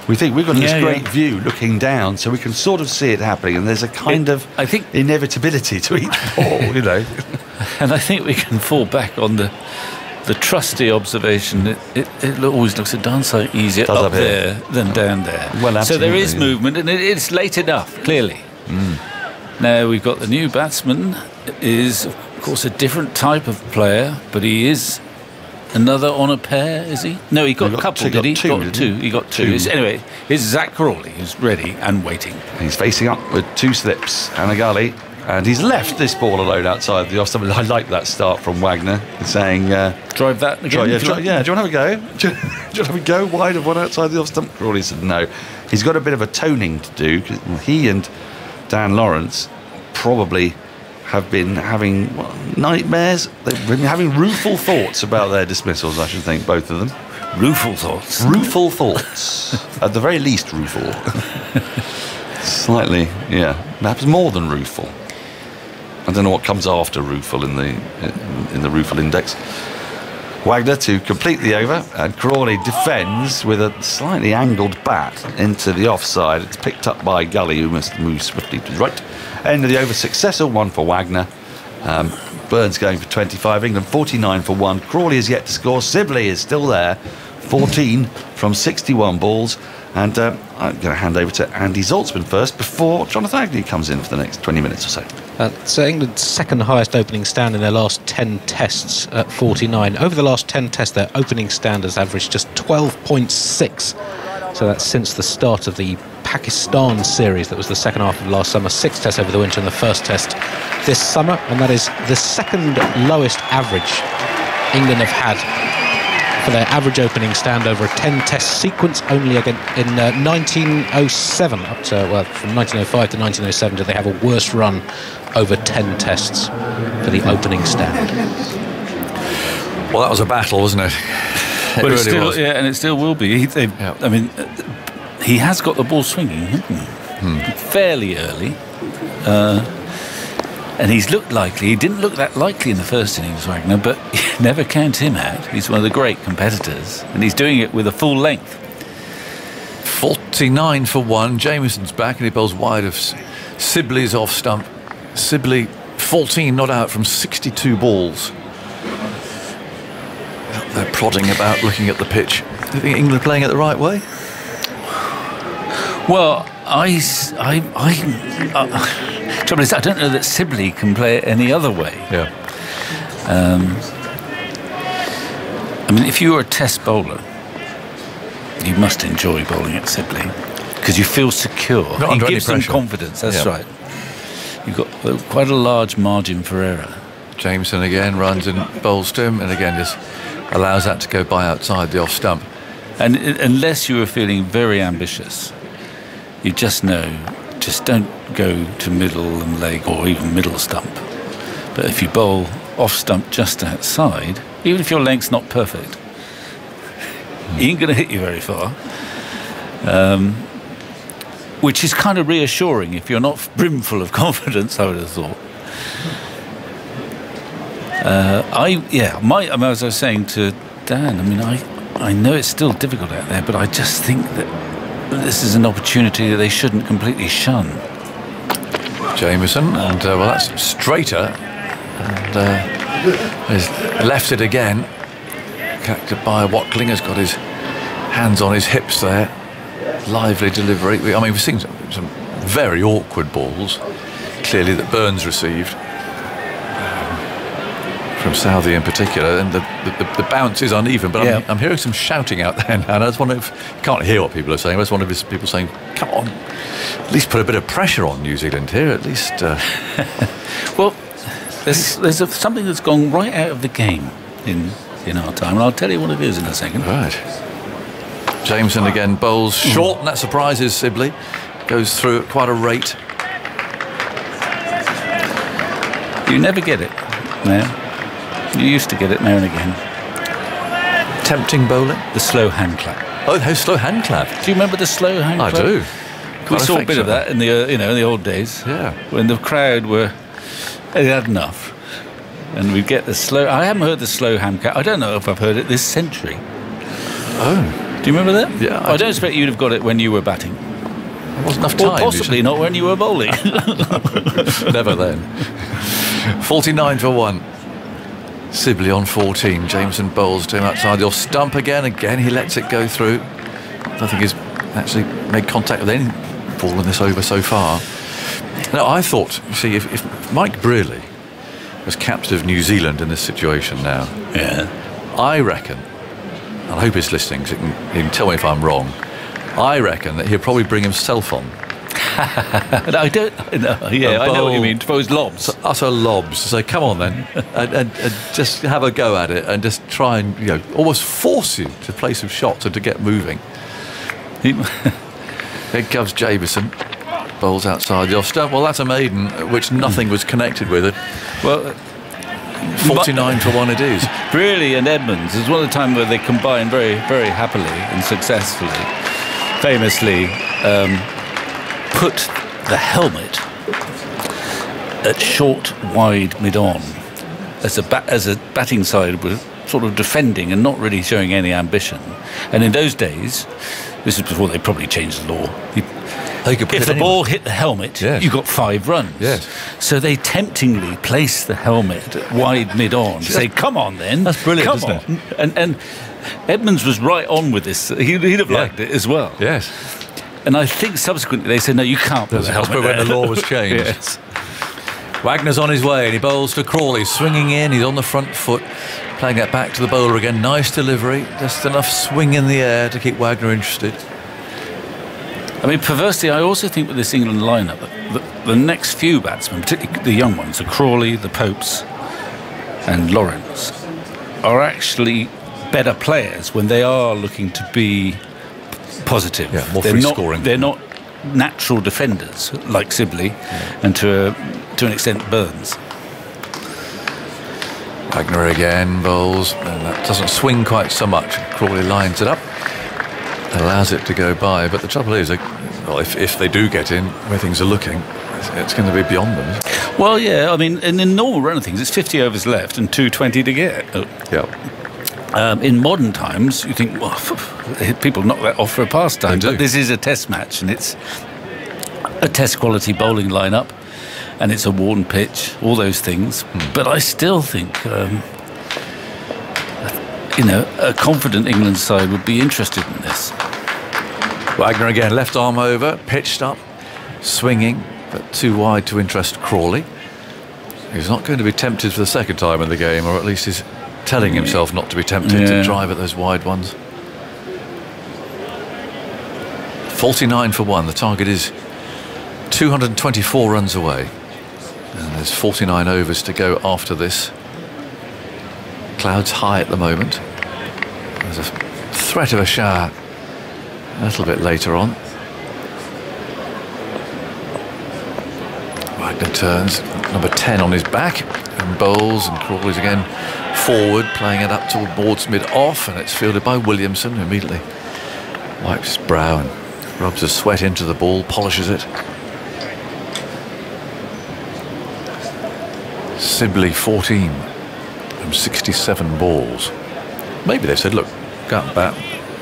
we think. We've got this great view looking down, so we can sort of see it happening, and there's a kind of inevitability to each ball, And I think we can fall back on the trusty observation. It always looks a darn sight easier up there than down there. Well, so there is movement, and it's late enough, clearly. Now we've got the new batsman. Is of course a different type of player, but he is another on a pair, is he? No, he got a couple, did he? Got two. He got two. Anyway, here's Zach Crawley, who's ready and waiting. He's facing up with two slips and a gully, and he's left this ball alone outside the off stump. I like that start from Wagner, saying, drive that again. Do you want to have a go? Do you want to have a go wide of one outside the off stump? Crawley said no. He's got a bit of a toning to do, because he and Dan Lawrence probably have been having nightmares. They've been having rueful thoughts about their dismissals, I should think, both of them. Rueful thoughts? Rueful thoughts. At the very least, rueful. Slightly, perhaps more than rueful. I don't know what comes after rueful in the rueful index. Wagner to complete the over, and Crawley defends with a slightly angled bat into the offside. It's picked up by Gully, who must move swiftly to the right. End of the over, successful one for Wagner. Burns going for 25, England 49 for 1. Crawley is yet to score. Sibley is still there, 14 from 61 balls. And I'm going to hand over to Andy Zaltzman first before Jonathan Agnew comes in for the next 20 minutes or so. So England's second highest opening stand in their last 10 tests at 49. Over the last 10 tests, their opening stand has averaged just 12.6. So that's since the start of the Pakistan series. That was the second half of last summer. 6 tests over the winter and the first test this summer. And that is the second lowest average England have had for their average opening stand over a 10-test sequence. Only again in 1907 up to, from 1905 to 1907 did they have a worse run over 10 tests for the opening stand. Well, that was a battle, wasn't it? But it still, and it still will be. I mean, he has got the ball swinging fairly early. And he's looked likely. He didn't look that likely in the first innings, Wagner, but never count him out. He's one of the great competitors, and he's doing it with a full length. 49 for 1. Jamieson's back, and he bowls wide of Sibley's off stump. Sibley 14 not out from 62 balls. They're prodding about, looking at the pitch. Do you think England are playing it the right way? Well, trouble is, I don't know that Sibley can play it any other way. Yeah. I mean, if you were a test bowler, you must enjoy bowling at Sibley because you feel secure. Not under any gives them pressure. confidence. That's right. You've got quite a large margin for error. Jamieson again runs and bowls to him, and again just allows that to go by outside the off stump. And unless you were feeling very ambitious, you just know, just don't go to middle and leg or even middle stump. But if you bowl off stump just outside, even if your length's not perfect, he ain't going to hit you very far. Which is kind of reassuring if you're not brimful of confidence, I would have thought. As I was saying to Dan, I mean, I know it's still difficult out there, but I just think that this is an opportunity that they shouldn't completely shun. Jamieson, and well, that's straighter, and he's left it again. Captured by Watling, has got his hands on his hips there. Lively delivery. I mean, we've seen some very awkward balls, clearly, that Burns received. From Southey in particular, and the bounce is uneven, but I'm hearing some shouting out there now, and I just wonder if you can't hear what people are saying. I just wonder if it's people saying, come on, at least put a bit of pressure on New Zealand here, at least. Well, there's something that's gone right out of the game in our time, and I'll tell you what it is in a second. Right. Jamieson again bowls short, and that surprises Sibley. Goes through at quite a rate. You never get it now. You used to get it now and again. Tempting bowling? The slow hand clap. Oh, how slow hand clap. Do you remember the slow hand clap? I do. We saw a bit of that in the in the old days. Yeah. When the crowd they had enough, and we'd get the slow. I haven't heard the slow hand clap. I don't know if I've heard it this century. Oh. Do you remember that? Yeah. I don't expect you'd have got it when you were batting. There wasn't enough time. Or possibly not when you were bowling. Never then. 49 for 1. Sibley on 14. Jamieson bowls to him outside the off stump again. Again, he lets it go through. I don't think he's actually made contact with any ball in this over so far. Now, I thought, you see, if Mike Brearley was captain of New Zealand in this situation now, I reckon, and I hope he's listening, so he can tell me if I'm wrong, I reckon that he'll probably bring himself on. I don't know. Yeah, I know what you mean. Suppose lobs. Utter lobs. So come on then, and just have a go at it, and just try and almost force you to play some shots and to get moving. Here comes Jamieson. Bowls outside the off stump. Well, that's a maiden, which nothing was connected with it. Well, 49 for 1 it is. Brearley and Edmonds is one of the times where they combine very, very happily and successfully. Famously. Put the helmet at short, wide, mid-on as a batting side was sort of defending and not really showing any ambition. And in those days, this is before they probably changed the law. If the ball hit the helmet, you got 5 runs. Yes. So they temptingly placed the helmet wide, mid-on to say, come on then. That's brilliant, come isn't on. And Edmonds was right on with this. He'd have liked it as well. Yes. And I think subsequently they said, no, you can't put the helmet when the law was changed. Yes. Wagner's on his way and he bowls to Crawley, swinging in, he's on the front foot, playing that back to the bowler again. Nice delivery, just enough swing in the air to keep Wagner interested. I mean, perversely, I also think with this England lineup, the next few batsmen, particularly the young ones, the Crawley, the Popes and Lawrence, are actually better players when they are looking to be positive. Yeah, more free scoring. They're not natural defenders like Sibley and to an extent Burns. Wagner again bowls, and that doesn't swing quite so much. Crawley lines it up. allows it to go by. But the trouble is, well, if they do get in where things are looking, it's going to be beyond them. Isn't it? Well, yeah, I mean, in the normal run of things, it's 50 overs left and 220 to get. Yeah. In modern times, you think, well, people knock that off for a pastime. They do. But this is a test match, and it's a test quality bowling lineup, and it's a worn pitch, all those things. But I still think, a confident England side would be interested in this. Wagner again, left arm over, pitched up, swinging, but too wide to interest Crawley. He's not going to be tempted for the second time in the game, or at least he's telling himself not to be tempted to drive at those wide ones. 49 for 1. The target is 224 runs away. And there's 49 overs to go after this. Clouds high at the moment. There's a threat of a shower a little bit later on. Wagner turns, number 10 on his back, and bowls, and Crawley's again forward, playing it up towards mid-off, and it's fielded by Williamson, who immediately wipes his brow and rubs the sweat into the ball, polishes it. Sibley 14 from 67 balls. Maybe they've said, look, go out and bat,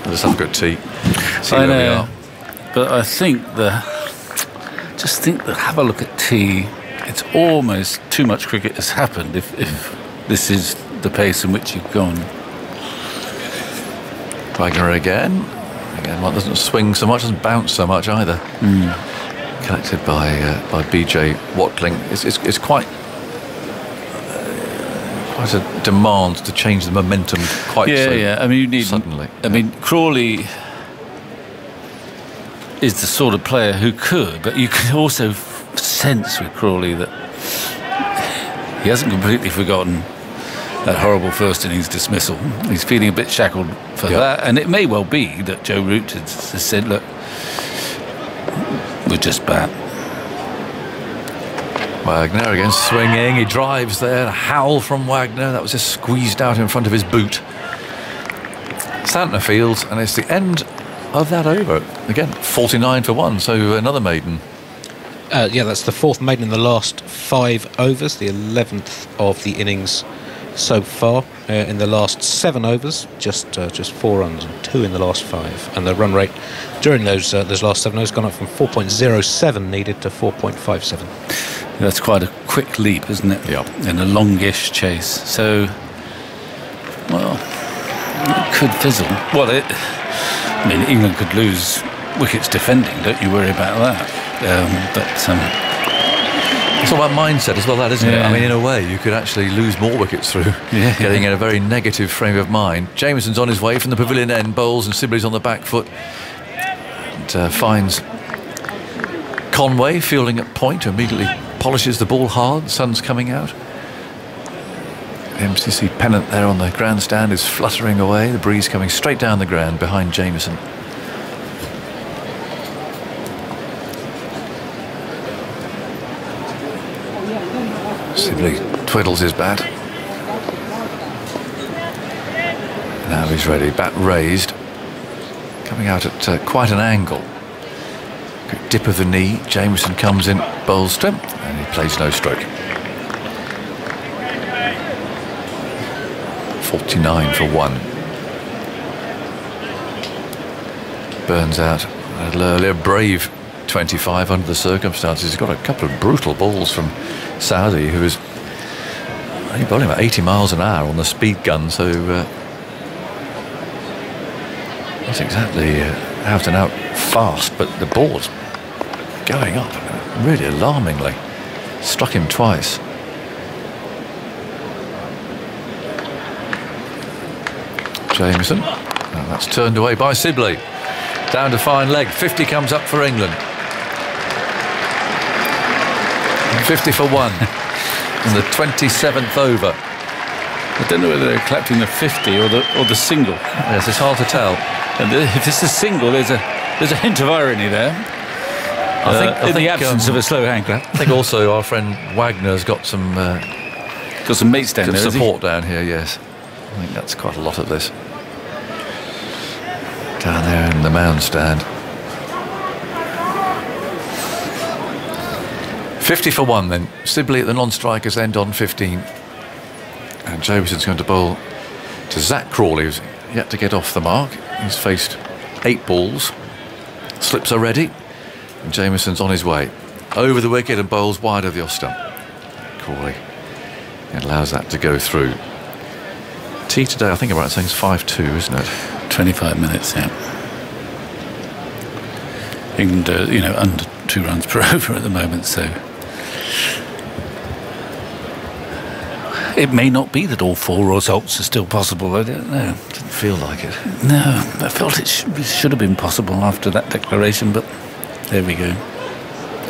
let's have a good tea, see where we are. But I think have a look at tea. It's almost too much cricket has happened if this is the pace in which you've gone. Wagner again. One doesn't swing so much, doesn't bounce so much either. Collected by BJ Watling. It's quite a demand to change the momentum quite I mean, you need suddenly. I mean, Crawley is the sort of player who could, but you can also sense with Crawley that he hasn't completely forgotten that horrible first innings dismissal. He's feeling a bit shackled for that, and it may well be that Joe Root has said, look, we'll just bat. Wagner again swinging, he drives there, a howl from Wagner, that was just squeezed out in front of his boot. Santner fields, and it's the end of that over. Again, 49 for 1, so another maiden. That's the fourth maiden in the last 5 overs, the 11th of the innings so far. In the last 7 overs, just 4 runs and 2 in the last 5. And the run rate during those last 7 overs gone up from 4.07 needed to 4.57. That's quite a quick leap, isn't it? Yeah. In a longish chase. So, well, it could fizzle. Well, I mean, England could lose wickets defending, don't you worry about that. It's all about mindset as well, that, isn't it? I mean, in a way, you could actually lose more wickets through getting in a very negative frame of mind. Jamieson's on his way from the pavilion end, bowls, and Sibley's on the back foot. And finds Conway fielding at point, immediately polishes the ball hard. Sun's coming out. The MCC pennant there on the grandstand is fluttering away. The breeze coming straight down the ground behind Jamieson. Sibley twiddles his bat. Now he's ready. Bat raised. Coming out at quite an angle. Good dip of the knee. Jamieson comes in, bowls to him, and he plays no stroke. 49 for 1. Burns out a little earlier. Brave 25 under the circumstances. He's got a couple of brutal balls from Saudi, who is only bowling about 80 miles an hour on the speed gun, so not exactly out and out fast, but the ball's going up really alarmingly. Struck him twice. Jamieson, and that's turned away by Sibley. Down to fine leg. 50 comes up for England. 50 for 1 in the 27th over. I don't know whether they're collecting the 50 or the single. Yes, it's hard to tell. And if it's a single, there's a hint of irony there. I think the absence of a slow hand clap. I think also our friend Wagner's got some mates down there. Support down here. Yes, I think that's quite a lot of this. down there in the mound stand. 50 for 1 then. Sibley at the non-strikers end on 15. And Jamieson's going to bowl to Zach Crawley, who's yet to get off the mark. He's faced 8 balls. Slips are ready. And Jamieson's on his way. Over the wicket and bowls wide of the off stump. Crawley allows that to go through. Tea today, I think I'm right saying it's 5-2, isn't it? 25 minutes, yeah. England, under 2 runs per over at the moment, so it may not be that all 4 results are still possible. I don't know. Didn't feel like it. No, I felt it should have been possible after that declaration, but there we go.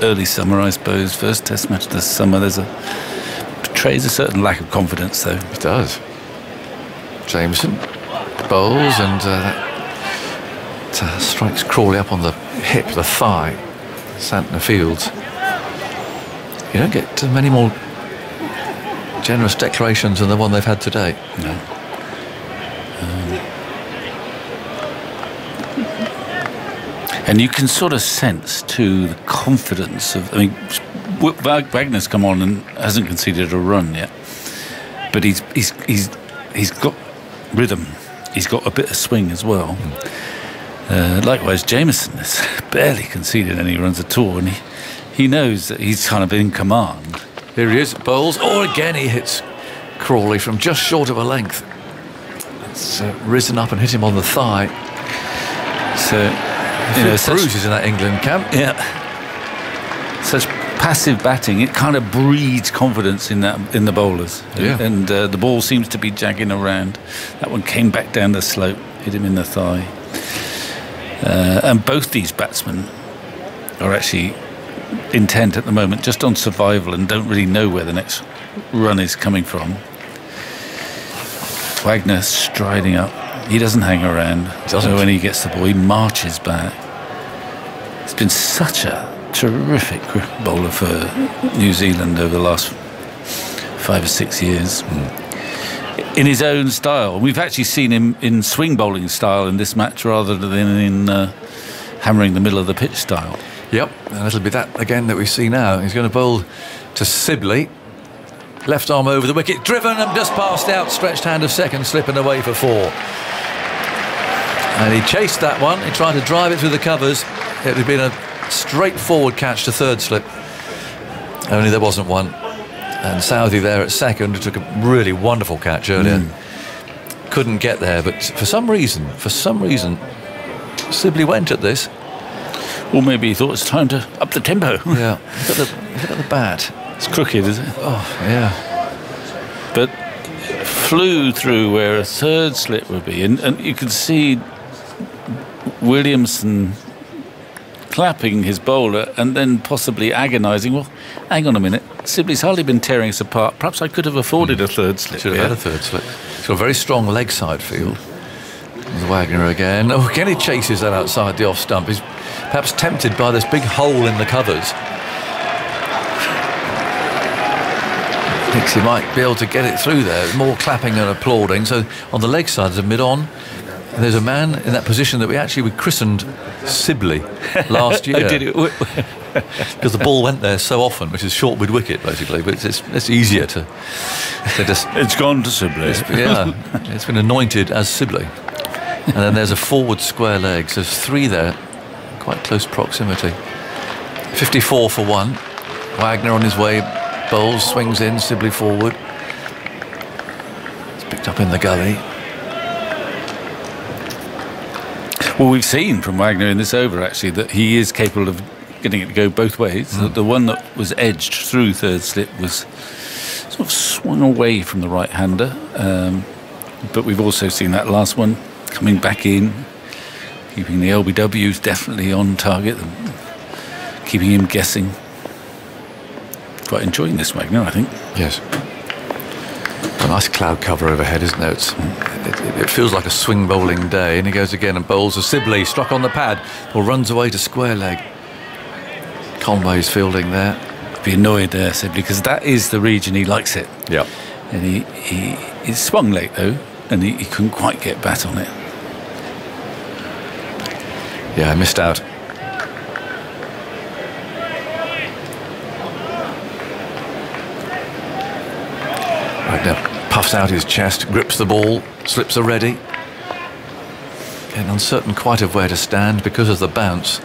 Early summer, I suppose. First Test match this summer. Betrays a certain lack of confidence, though. It does. Jamieson bowls and strikes Crawley up on the hip, the thigh. Santner Fields. You don't get many more generous declarations than the one they've had today. No. And you can sort of sense too the confidence of. I mean, Wagner's come on and hasn't conceded a run yet, but he's got rhythm. He's got a bit of swing as well. Likewise, Jamieson has barely conceded any runs at all, and he knows that he's kind of in command. Here he is, bowls. Oh, again he hits Crawley from just short of a length. It's risen up and hit him on the thigh. So, bruises in that England camp. Yeah. Such passive batting, it kind of breeds confidence in the bowlers. Yeah. And the ball seems to be jagging around. That one came back down the slope, hit him in the thigh. And both these batsmen are actually intent at the moment just on survival and don't really know where the next run is coming from. Wagner striding up. He doesn't hang around. So when he gets the ball, he marches back. It's been such a terrific bowler for New Zealand over the last 5 or 6 years. In his own style. We've actually seen him in swing bowling style in this match rather than in hammering the middle of the pitch style. Yep, and it'll be that again that we see now. He's going to bowl to Sibley. Left arm over the wicket, driven and just passed out. Stretched hand of second, slipping away for 4. And he chased that one. He tried to drive it through the covers. It had been a straightforward catch to third slip. Only there wasn't one. And Southey there at second, who took a really wonderful catch earlier. Couldn't get there, but for some reason, Sibley went at this. Or maybe he thought it's time to up the tempo. Yeah, look at the bat. It's crooked, is it? Oh, yeah. But flew through where a third slip would be, and you could see Williamson clapping his bowler and then possibly agonising. Well, hang on a minute. Sibley's hardly been tearing us apart. Perhaps I could have afforded a third slip. Should have had a third slip. He's got a very strong leg side field. There's Wagner again. Oh, again he chases that outside the off stump. He's perhaps tempted by this big hole in the covers. Thinks he might be able to get it through there. More clapping and applauding. So on the leg side, there's a mid-on. And there's a man in that position that we christened Sibley last year. Did it? Because the ball went there so often, which is short mid-wicket basically, but it's easier to just... It's gone to Sibley. It's been anointed as Sibley. And then there's a forward square leg, so there's 3 there, quite close proximity. 54 for 1. Wagner on his way, bowls, swings in, Sibley forward. It's picked up in the gully. Well, we've seen from Wagner in this over, actually, that he is capable of getting it to go both ways. The one that was edged through third slip was sort of swung away from the right-hander. But we've also seen that last one coming back in, keeping the LBWs definitely on target, and keeping him guessing. Quite enjoying this, Wagner, I think. Yes. A nice cloud cover overhead, isn't there? It feels like a swing bowling day. And he goes again and bowls a Sibley, struck on the pad, or runs away to square leg. Conway's fielding there. Be annoyed there, Sibley, because that is the region he likes it. Yeah. And he swung late though, and he couldn't quite get bat on it. Yeah, I missed out. Wagner puffs out his chest, grips the ball, slips a ready. Getting uncertain quite of where to stand because of the bounce.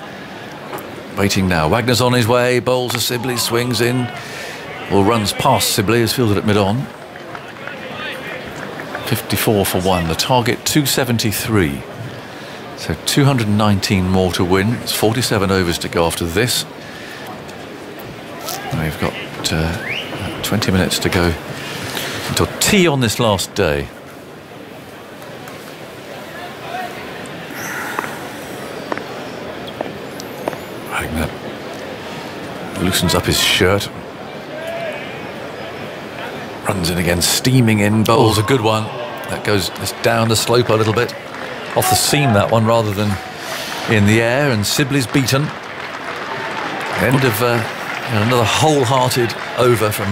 Waiting now. Wagner's on his way, bowls to Sibley, swings in, or runs past Sibley, is fielded at mid-on. 54 for 1. The target 273. So 219 more to win. It's 47 overs to go after this. And we've got 20 minutes to go until tea on this last day. Wagner loosens up his shirt. Runs in again, steaming in, bowls a good one. That goes just down the slope a little bit. Off the seam, that one, rather than in the air, and Sibley's beaten. End of another wholehearted over from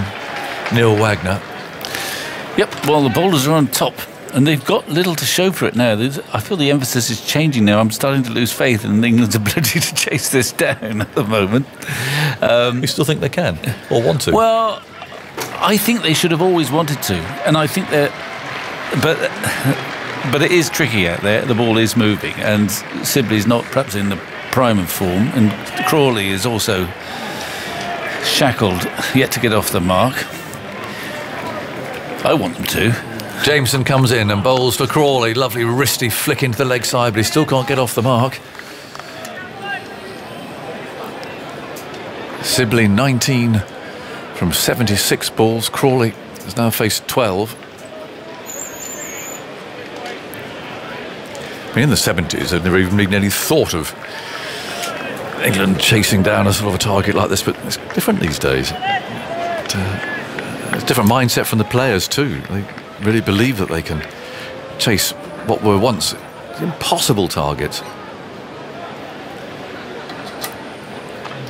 Neil Wagner. Yep, well, the bowlers are on top, and they've got little to show for it now. I feel the emphasis is changing now. I'm starting to lose faith in England's ability to chase this down at the moment. You still think they can, or want to? Well, I think they should have always wanted to, and I think that, but it is tricky out there. The ball is moving, and Sibley's not perhaps in the prime of form, and Crawley is also shackled, yet to get off the mark. I want them to. Jameson comes in and bowls for Crawley. Lovely wristy flick into the leg side, but he still can't get off the mark. Sibley 19 from 76 balls. Crawley has now faced 12. I mean, in the 70s, they've never even really thought of England chasing down a sort of a target like this, but it's different these days. It's a different mindset from the players too. They really believe that they can chase what were once impossible targets.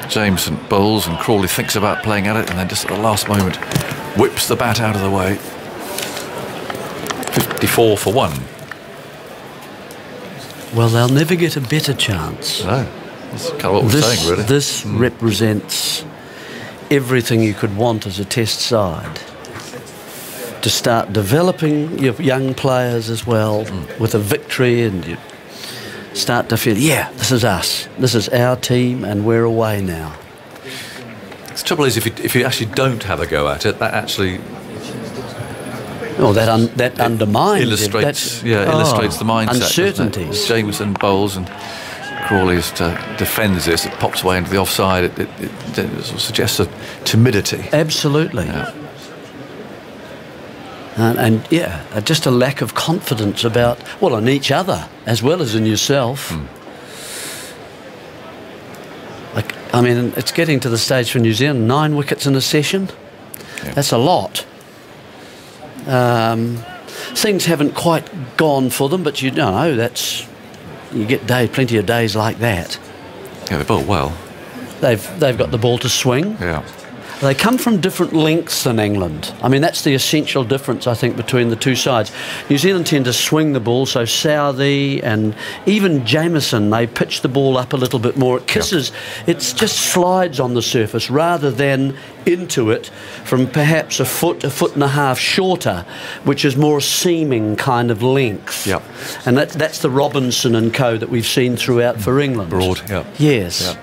Jameson bowls and Crawley thinks about playing at it, and then just at the last moment whips the bat out of the way. 54 for 1. Well, they'll never get a better chance. No, that's kind of what we're saying, really. This represents everything you could want as a test side. To start developing your young players as well with a victory, and you start to feel, yeah, this is us. This is our team, and we're away now. The trouble is, if you actually don't have a go at it, that actually... Oh, that undermines illustrates illustrates the mindset. Uncertainties. Jameson bowls and Crawley defends this. It pops away into the offside. It sort of suggests a timidity. Absolutely. Yeah. And just a lack of confidence about, well, in each other as well as in yourself. Like, I mean, it's getting to the stage for New Zealand, 9 wickets in a session. Yeah. That's a lot. Things haven't quite gone for them, but you know, you get plenty of days like that. Yeah, they bowl well. They've got the ball to swing. Yeah. They come from different lengths than England. I mean, that's the essential difference, I think, between the two sides. New Zealand tend to swing the ball, so Southey and even Jameson, they pitch the ball up a little bit more. It kisses, it just slides on the surface rather than into it from perhaps a foot and a half shorter, which is more seaming kind of length. Yep. And that's the Robinson and co that we've seen throughout for England. Broad, yeah. Yes. Yep.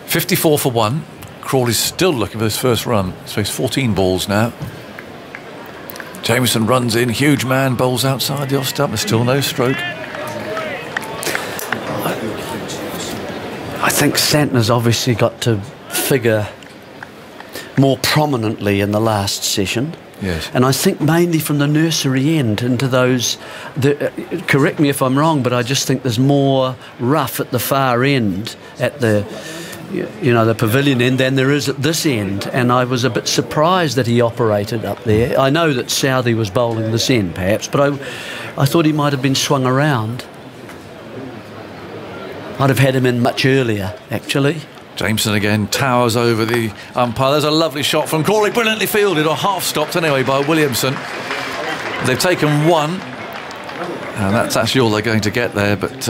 54 for 1. Crawley's still looking for his first run. He's faced 14 balls now. Jameson runs in, huge man, bowls outside the off stump. There's still no stroke. I think Santner's obviously got to figure more prominently in the last session. Yes. And I think mainly from the nursery end into those... correct me if I'm wrong, but I just think there's more rough at the far end, at the... the pavilion end than there is at this end, and I was a bit surprised that he operated up there. I know that Southey was bowling this end perhaps, but I thought he might have been swung around. I'd have had him in much earlier, actually. Jameson again towers over the umpire. There's a lovely shot from Crawley, brilliantly fielded, or half stopped anyway by Williamson. They've taken 1, and that's actually all they're going to get there, but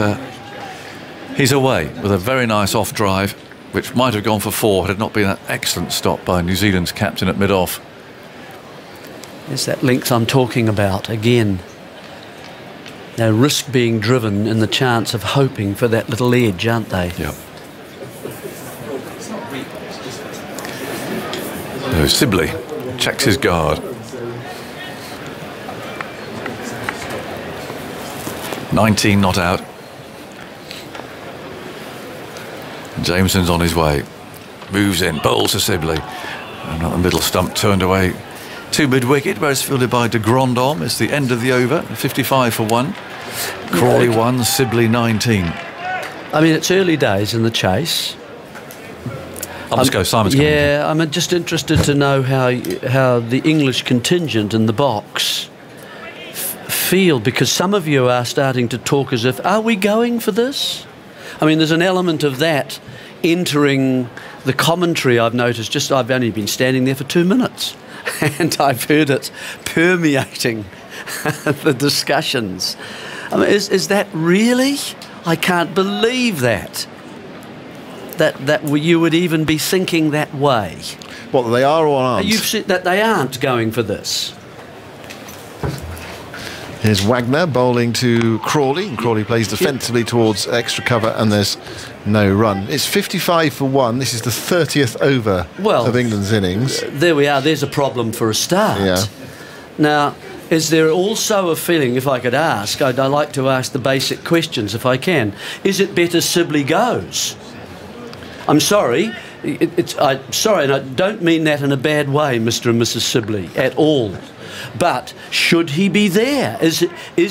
He's away with a very nice off drive, which might have gone for 4 had it not been that excellent stop by New Zealand's captain at mid-off. There's that length I'm talking about again. Now, risk being driven in the chance of hoping for that little edge, aren't they? Yeah. So Sibley checks his guard. 19 not out. Jameson's on his way. Moves in, bowls to Sibley. And the middle stump turned away to mid-wicket, where it's fielded by de Grandhomme. It's the end of the over, 55 for 1. Crawley 1, Sibley 19. I mean, it's early days in the chase. Let's go, Simon's coming. Yeah, I'm just interested to know how the English contingent in the box feel, because some of you are starting to talk as if, are we going for this? I mean, there's an element of that entering the commentary, I've noticed. I've only been standing there for 2 minutes and I've heard it permeating the discussions. I mean, is that really? I can't believe that you would even be thinking that way. What, they are or aren't? You've said that they aren't going for this. Here's Wagner bowling to Crawley, and Crawley plays defensively towards extra cover, and there's no run. It's 55 for 1. This is the 30th over of England's innings. There we are. There's a problem for a start. Yeah. Now, is there also a feeling, if I could ask, I'd like to ask the basic questions if I can. Is it better Sibley goes? I'm sorry. I'm sorry, and I don't mean that in a bad way, Mr. and Mrs. Sibley, at all. But should he be there? Is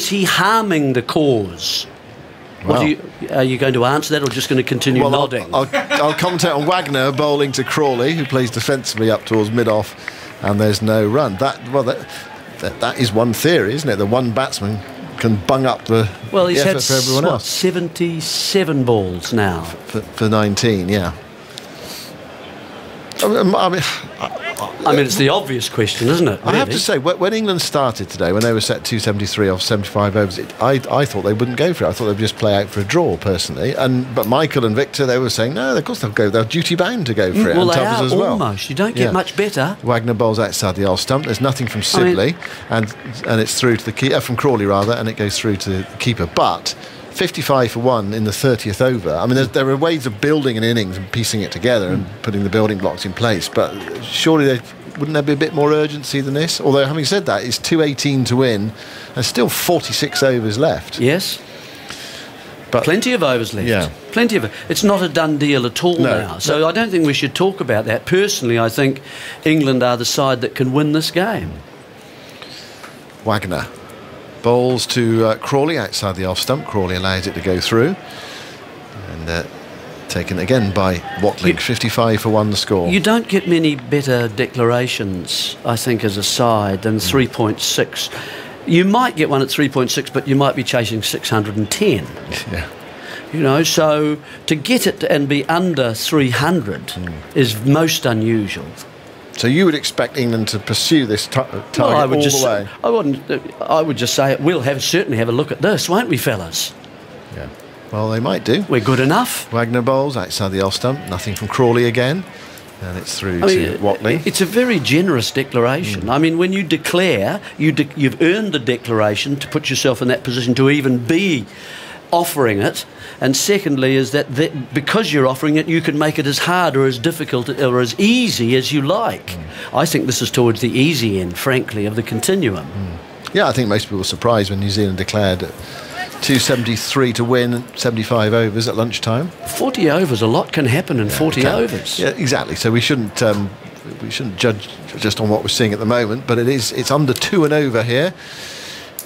he harming the cause? Well, are you going to answer that, or just going to continue nodding? I'll commentate on Wagner bowling to Crawley, who plays defensively up towards mid-off, and there's no run. That is one theory, isn't it? The one batsman can bung up the he's effort had for everyone else. 77 balls now. For 19, yeah. I mean, it's the obvious question, isn't it? Really? I have to say, when England started today, when they were set 273 off 75 overs, I thought they wouldn't go for it. I thought they'd just play out for a draw, personally. But Michael and Victor, they were saying, no, of course they'll go. They're duty bound to go for it. Well, and they are as well. almost. You don't get much better. Wagner bowls outside the off stump. There's nothing from Sibley, and it's through to the keeper, from Crawley rather, and it goes through to the keeper. But 55 for 1 in the 30th over. I mean, there are ways of building an innings and piecing it together and putting the building blocks in place, but surely wouldn't there be a bit more urgency than this? Although, having said that, it's 218 to win and still 46 overs left. Yes. But plenty of overs left. Yeah. Plenty of it. It's not a done deal at all now. So I don't think we should talk about that. Personally, I think England are the side that can win this game. Wagner bowls to Crawley outside the off stump. Crawley allows it to go through, and taken again by Watling. 55 for 1 the score. You don't get many better declarations, I think, as a side than 3.6. You might get one at 3.6, but you might be chasing 610. Yeah. You know, so to get it and be under 300 is most unusual. So you would expect England to pursue this target all the way? I would just say we'll certainly have a look at this, won't we, fellas? Yeah. Well, they might do. We're good enough. Wagner bowls outside the off stump. Nothing from Crawley again. And it's through to Watling. It's a very generous declaration. I mean, when you declare, you've earned the declaration to put yourself in that position to even be offering it. And secondly is that because you're offering it, you can make it as hard or as difficult or as easy as you like. I think this is towards the easy end, frankly, of the continuum. Yeah, I think most people were surprised when New Zealand declared 273 to win, 75 overs at lunchtime. 40 overs, a lot can happen in 40 overs. Yeah, exactly. So we shouldn't judge just on what we're seeing at the moment, but it's under 2 and over here.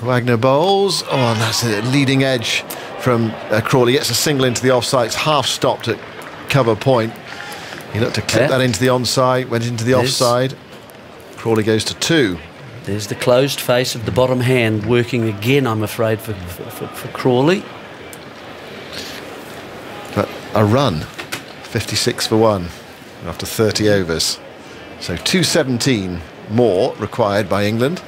Wagner bowls. Oh, and that's a leading edge from Crawley. Gets a single into the offside. It's half stopped at cover point. He looked to clip that into the onside, went into the offside. Crawley goes to 2. There's the closed face of the bottom hand working again, I'm afraid, for Crawley. But a run, 56 for 1 after 30 overs. So 217 more required by England.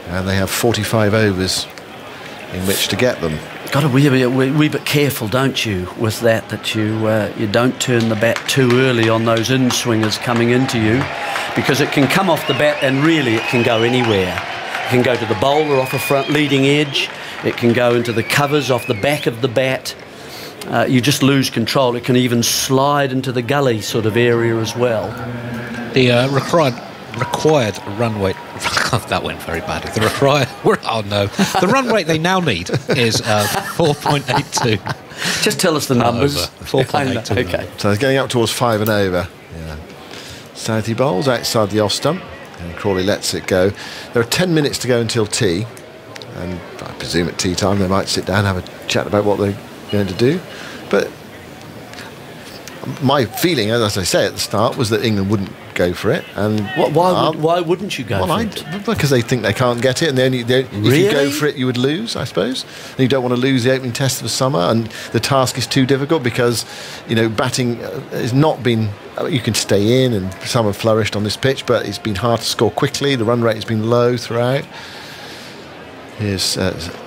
And they have 45 overs in which to get them. got to be a wee bit careful, don't you, with that you don't turn the bat too early on those in-swingers coming into you, because it can come off the bat and really it can go anywhere. It can go to the bowler off a front leading edge, it can go into the covers off the back of the bat. You just lose control. It can even slide into the gully sort of area as well. The required run weight. That went very badly. The required. Oh no. The run rate they now need is 4.82. Just tell us the numbers. 4.82. Okay. So it's getting up towards 5 and over. Yeah. Southey bowls outside the off stump, and Crawley lets it go. There are 10 minutes to go until tea, and I presume at tea time they might sit down and have a chat about what they're going to do. But my feeling, as I say at the start, was that England wouldn't go for it. And why wouldn't you go for it? Because they think they can't get it, and if you go for it, you would lose, I suppose. And you don't want to lose the opening test of the summer, and the task is too difficult because, batting has not been. You can stay in, and some have flourished on this pitch, but it's been hard to score quickly. The run rate has been low throughout. Here's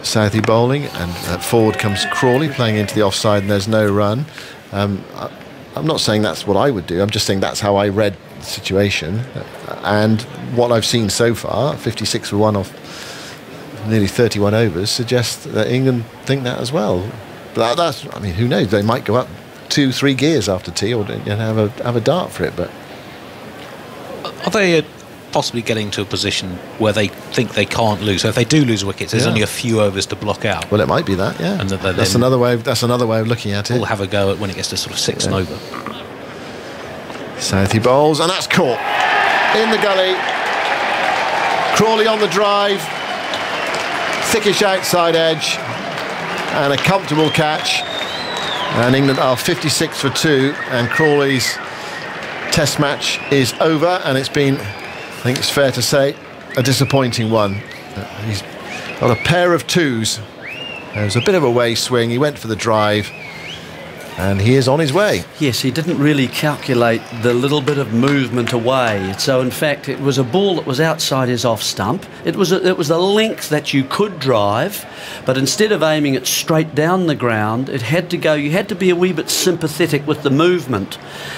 Southey bowling, and forward comes Crawley playing into the offside, and there's no run. I'm not saying that's what I would do. I'm just saying that's how I read the situation, and what I've seen so far, 56 for 1 off nearly 31 overs, suggests that England think that as well. But that's, I mean, who knows? They might go up 2-3 gears after tea, or have a dart for it. But are they possibly getting to a position where they think they can't lose? So if they do lose wickets, there's only a few overs to block out. Well, it might be that, yeah. And that's another way. That's another way of looking at it. We'll have a go at when it gets to sort of 6 and over. Southey bowls, and that's caught in the gully. Crawley on the drive, thickish outside edge, and a comfortable catch. And England are 56 for 2, and Crawley's Test match is over, and it's been, I think it's fair to say, a disappointing one. He's got a pair of twos. There was a bit of a way swing. He went for the drive, and he is on his way. Yes, he didn't really calculate the little bit of movement away. So, in fact, it was a ball that was outside his off stump. It was a length that you could drive, but instead of aiming it straight down the ground, it had to go. You had to be a wee bit sympathetic with the movement,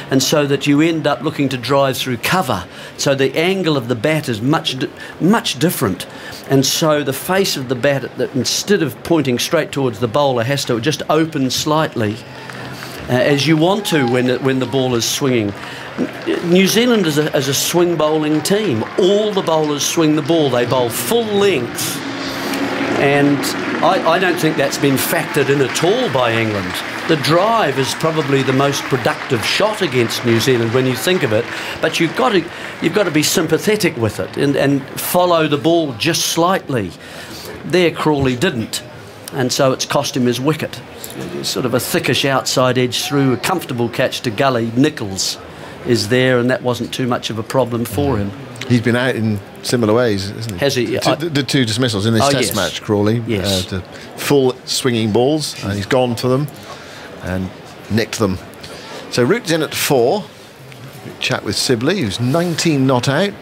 and so that you end up looking to drive through cover. So the angle of the bat is much different, and so the face of the bat, that instead of pointing straight towards the bowler, has to just open slightly. As you want to when the ball is swinging. New Zealand is a swing bowling team. All the bowlers swing the ball. They bowl full length. And I don't think that's been factored in at all by England. The drive is probably the most productive shot against New Zealand when you think of it. But you've got to be sympathetic with it and follow the ball just slightly. There Crawley didn't. And so it's cost him his wicket. Sort of a thickish outside edge through, a comfortable catch to gully. Nichols is there, and that wasn't too much of a problem for him. He's been out in similar ways, isn't he? Has he? The 2 dismissals in this Test match, Crawley. Yes. The full swinging balls, and he's gone for them and nicked them. So Root's in at 4. Chat with Sibley, who's 19 not out.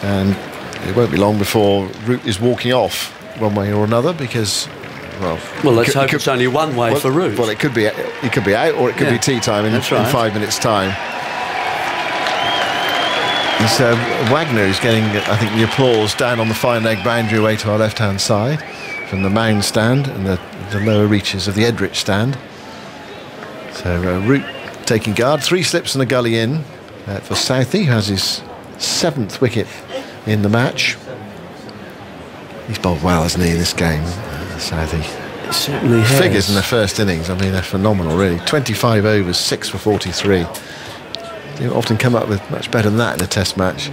And it won't be long before Root is walking off one way or another, because well, let's hope it's only one way for Root. Well, it could be out, or it could be tea time in 5 minutes' time. And so Wagner is getting, I think, the applause down on the fine leg boundary away to our left-hand side from the Mound stand and the lower reaches of the Edrich stand. So Root taking guard, 3 slips and a gully in for Southey, who has his 7th wicket in the match. He's bowled well, hasn't he, in this game, Southey? It certainly has. Figures in the first innings, I mean, they're phenomenal, really. 25 overs, 6 for 43. You often come up with much better than that in a Test match,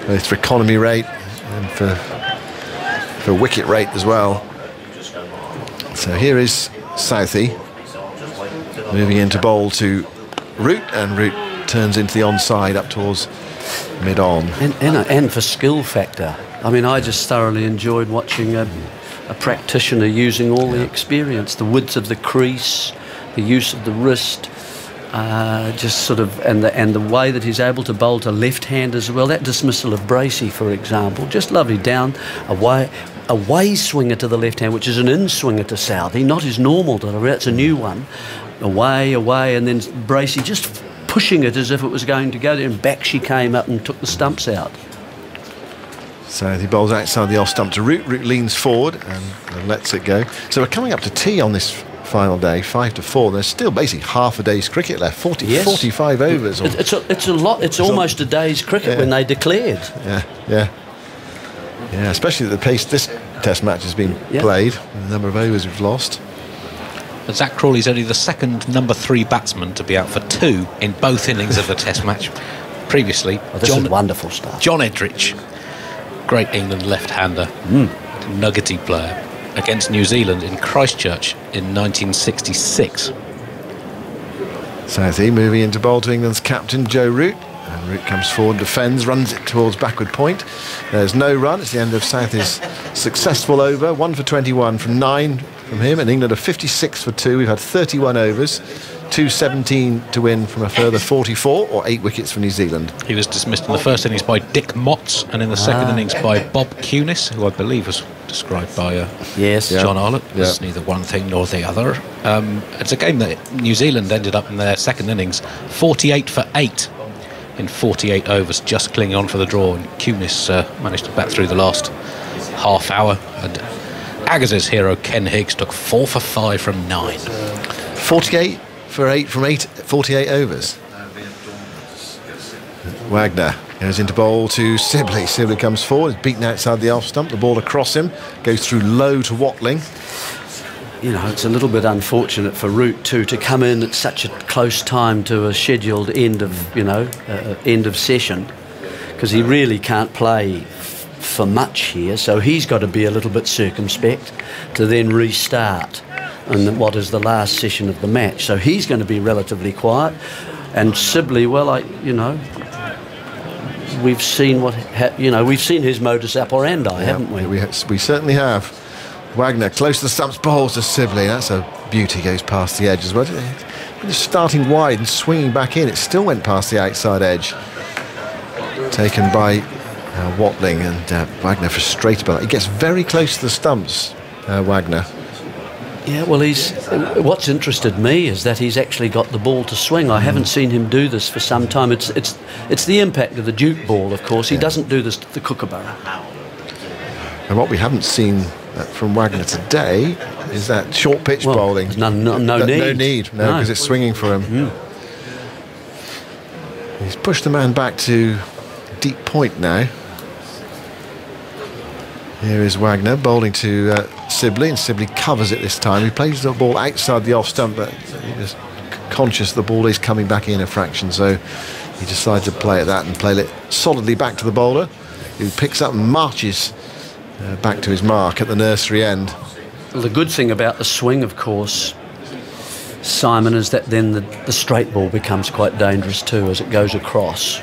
both for economy rate and for wicket rate as well. So here is Southey moving into bowl to Root, and Root turns into the onside up towards mid-on. And for skill factor. I mean, I just thoroughly enjoyed watching a practitioner using all the experience, the width of the crease, the use of the wrist, just sort of, and the way that he's able to bowl to left hand as well. That dismissal of Bracey, for example, just lovely, down, away, away swinger to the left hand, which is an in swinger to Southey, not his normal delivery. That's a new one. Away, and then Bracey just pushing it as if it was going to go there, and back she came up and took the stumps out. Southey bowls outside the off stump to Root. Root leans forward and lets it go. So we're coming up to tea on this final day, 5-4. There's still basically half a day's cricket left, 45 overs. It's a lot. It's almost a day's cricket when they declared. Yeah, especially at the pace this Test match has been played, the number of overs we've lost. But Zach Crawley's only the second number 3 batsman to be out for 2 in both innings of the Test match. Previously, this is wonderful stuff. John Edrich, great England left-hander, nuggety player, against New Zealand in Christchurch in 1966. Southey moving into bowl to England's captain, Joe Root. And Root comes forward, defends, runs it towards backward point. There's no run. It's the end of Southey's successful over. 1 for 21 from 9 from him, and England are 56 for 2. We've had 31 overs, 217 to win from a further 44, or 8 wickets for New Zealand. He was dismissed in the first innings by Dick Motts, and in the second innings by Bob Cunis, who I believe was described by John Arlott. It's neither one thing nor the other. It's a game that New Zealand ended up in their second innings 48 for 8 in 48 overs, just clinging on for the draw, and Cunis managed to bat through the last half hour, and Agaz's hero Ken Higgs took 4 for 5 from 9. 48 for 8 from 48 overs. Wagner goes into bowl to Sibley. Sibley comes forward, is beaten outside the off stump. The ball across him goes through low to Watling. You know, it's a little bit unfortunate for Root too to come in at such a close time to a scheduled end of end of session, because he really can't play for much here, so he's got to be a little bit circumspect to then restart in what is the last session of the match. So he's going to be relatively quiet, and Sibley, we've seen we've seen his modus operandi, haven't we? We certainly have. Wagner close to the stumps, bowls to Sibley. That's a beauty, goes past the edge as well. Just starting wide and swinging back in, it still went past the outside edge. Taken by Watling, and Wagner frustrated by that. He gets very close to the stumps, Wagner. Yeah, well, what's interested me is that he's actually got the ball to swing. I haven't seen him do this for some time. It's the impact of the Duke ball, of course. He doesn't do this to the Kookaburra. And what we haven't seen from Wagner today is that short pitch bowling. No need, because it's swinging for him. He's pushed the man back to deep point now. Here is Wagner bowling to Sibley, and Sibley covers it this time. He plays the ball outside the off stump, but he's conscious the ball is coming back in a fraction, so he decides to play at that and play it solidly back to the bowler, who picks up and marches back to his mark at the nursery end. Well, the good thing about the swing, of course, Simon, is that then the straight ball becomes quite dangerous too as it goes across.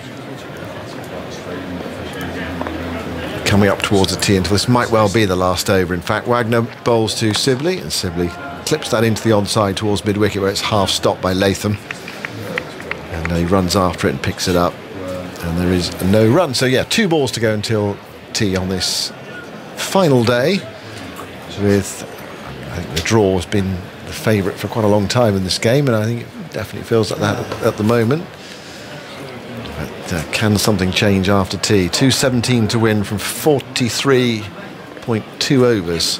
Coming up towards the tee interval, this might well be the last over. In fact, Wagner bowls to Sibley, and Sibley clips that into the onside towards mid-wicket, where it's half stopped by Latham, and he runs after it and picks it up, and there is no run. So yeah, 2 balls to go until tea on this final day, with I think the draw has been the favourite for quite a long time in this game, and I think it definitely feels like that at the moment. But can something change after tea? 217 to win from 43.2 overs.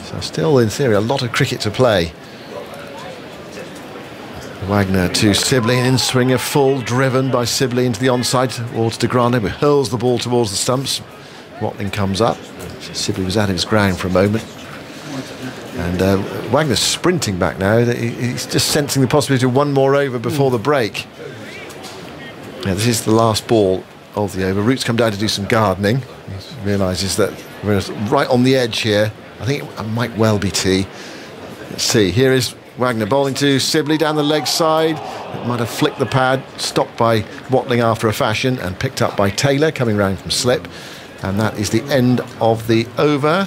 So still, in theory, a lot of cricket to play. Wagner to Sibley, an in-swinger, full, driven by Sibley into the onside towards de Grande, who hurls the ball towards the stumps. Watling comes up. Sibley was out of his ground for a moment. And Wagner's sprinting back now. He's just sensing the possibility of one more over before the break. Yeah, this is the last ball of the over. Root's come down to do some gardening. He realises that we're right on the edge here. I think it might well be tea. Let's see. Here is Wagner bowling to Sibley down the leg side. It might have flicked the pad, stopped by Watling after a fashion, and picked up by Taylor coming round from slip. And that is the end of the over.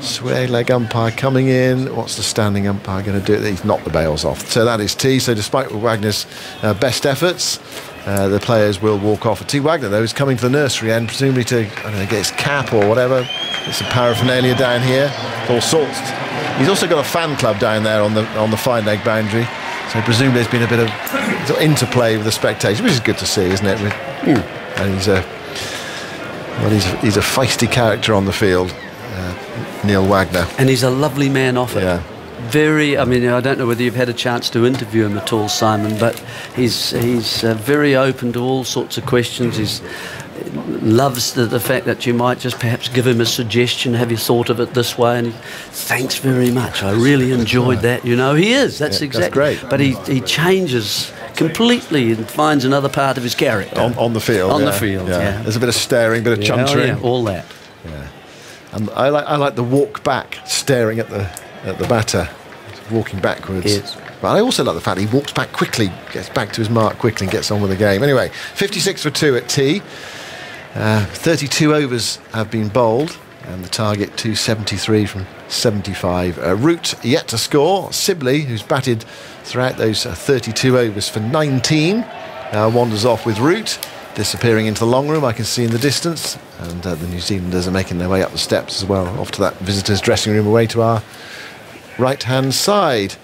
Sway leg umpire coming in. What's the standing umpire going to do? He's knocked the bails off. So that is tea. So despite Wagner's best efforts, the players will walk off. T. Wagner, though, is coming to the nursery end, presumably to get his cap or whatever, Some paraphernalia down here, all sorts. He's also got a fan club down there on the fine leg boundary, so presumably there's been a bit of sort of interplay with the spectators, which is good to see, isn't it? And he's a feisty character on the field, Neil Wagner. And he's a lovely man off it. Yeah. I mean, I don't know whether you've had a chance to interview him at all, Simon, but he's very open to all sorts of questions. He loves the fact that you might just perhaps give him a suggestion, have you thought of it this way, and thanks very much, I really enjoyed that. You know, he is, that's exactly. That's great. But he changes completely and finds another part of his character. On the field. On the field, yeah. There's a bit of staring, bit of chuntering. Yeah, all that. Yeah. And I like the walk back, staring at the batter, walking backwards. Yes. But I also like the fact he walks back quickly, gets back to his mark quickly and gets on with the game. Anyway, 56 for 2 at tea. 32 overs have been bowled, and the target 273 from 75. Root yet to score. Sibley, who's batted throughout those 32 overs for 19, wanders off with Root, disappearing into the long room, I can see in the distance, and the New Zealanders are making their way up the steps as well, off to that visitors' dressing room away to our right-hand side.